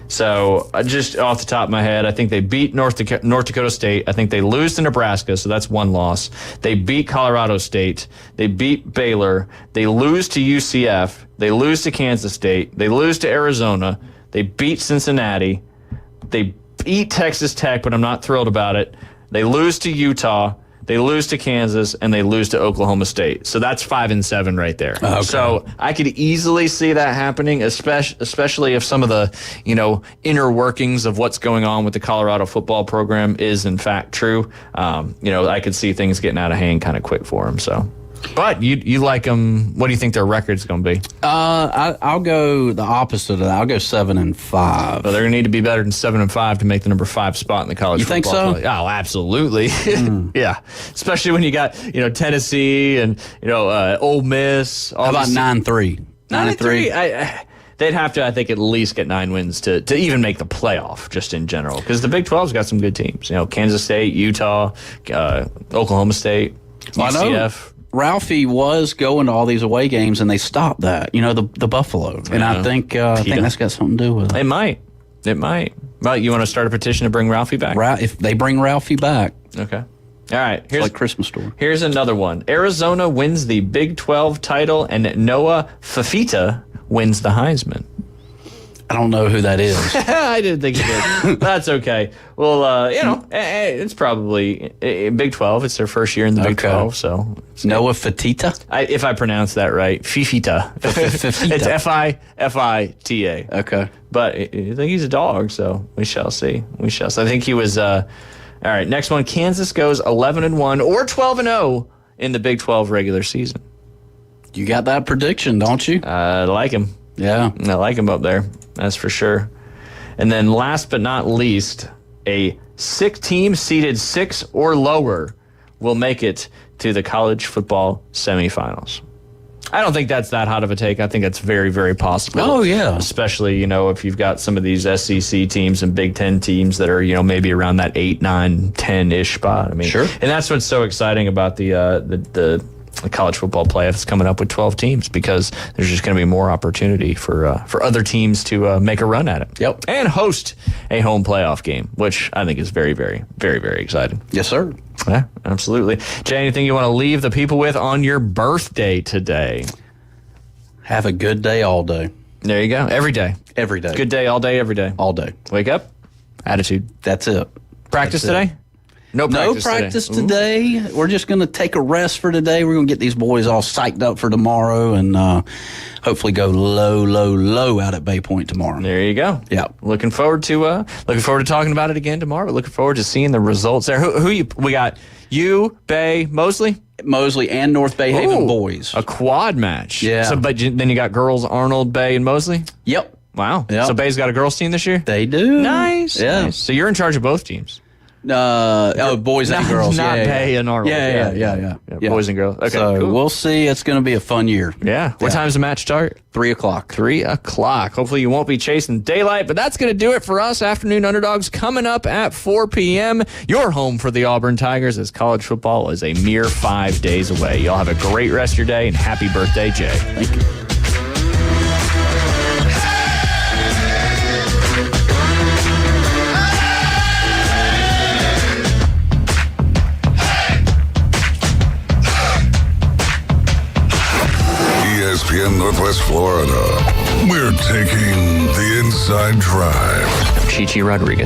So just off the top of my head, I think they beat North Dakota State. I think they lose to Nebraska, so that's 1 loss. They beat Colorado State. They beat Baylor. They lose to UCF. They lose to Kansas State. They lose to Arizona. They beat Cincinnati. They beat Texas Tech, but I'm not thrilled about it. They lose to Utah. They lose to Kansas, and they lose to Oklahoma State. So that's 5-7 right there. Okay. So I could easily see that happening, especially if some of the, inner workings of what's going on with the Colorado football program is in fact true. I could see things getting out of hand kind of quick for them. So, but you like them. What do you think their record's going to be? I'll go the opposite of that. I'll go 7-5. Well, they're going to need to be better than 7-5 to make the number 5 spot in the college. You think football so? play. Oh, absolutely. Yeah, especially when you got Tennessee and Ole Miss. How about 9-3? 9-3. They'd have to, I think, at least get 9 wins to even make the playoff, just in general, because the Big 12's got some good teams. Kansas State, Utah, Oklahoma State, UCF. Ralphie was going to all these away games, and they stopped that. The Buffalo, and I think that's got something to do with it. It might. Well, you want to start a petition to bring Ralphie back? If they bring Ralphie back, okay. All right. It's like Christmas story. Here's another one. Arizona wins the Big 12 title, and Noah Fafita wins the Heisman. I don't know who that is. I didn't think you did. That's okay. Well, it's probably Big 12. It's their first year in the Big 12. So Noah Fafita? If I pronounce that right. Fifita. It's F-I-F-I-T-A. Okay. But I think he's a dog, so we shall see. I think he was... all right, next one. Kansas goes 11-1 or 12-0 in the Big 12 regular season. You got that prediction, don't you? I like him. Yeah. I like him up there. That's for sure. And then last but not least, a 6 team seeded 6 or lower will make it to the college football semifinals. I don't think that's that hot of a take. I think that's very, very possible. Oh, yeah. Especially, if you've got some of these SEC teams and Big Ten teams that are, maybe around that 8, 9, 10-ish spot. Sure. And that's what's so exciting about the college football playoffs coming up with 12 teams, because there's just going to be more opportunity for other teams to make a run at it. Yep. And host a home playoff game, which I think is very, very, very, very exciting. Yes, sir. Yeah, absolutely. Jay, anything you want to leave the people with on your birthday today? Have a good day all day. There you go. Every day. Every day. Good day all day, every day. All day. Wake up. Attitude. That's it. Practice today? No practice today. We're just going to take a rest for today. We're going to get these boys all psyched up for tomorrow and hopefully go low out at Bay Point tomorrow. There you go. Yeah. Looking forward to talking about it again tomorrow. But looking forward to seeing the results there. We got you, Bay, Mosley and North Bay Haven boys. A quad match. Yeah. So, but then you got girls, Arnold, Bay, and Mosley. Yep. Wow. Yep. So Bay's got a girls team this year. They do. Nice. Yeah. Nice. So you're in charge of both teams. Boys and girls. Not Bay and Arnold. Yeah. Boys and girls. Okay, so cool. We'll see. It's going to be a fun year. Yeah. What time's the match start? 3 o'clock. 3 o'clock. Hopefully you won't be chasing daylight, but that's going to do it for us. Afternoon Underdogs coming up at 4 p.m. Your home for the Auburn Tigers, as college football is a mere 5 days away. Y'all have a great rest of your day, and happy birthday, Jay. Thank you. ESPN Northwest Florida. We're taking the inside drive. Chichi Rodriguez.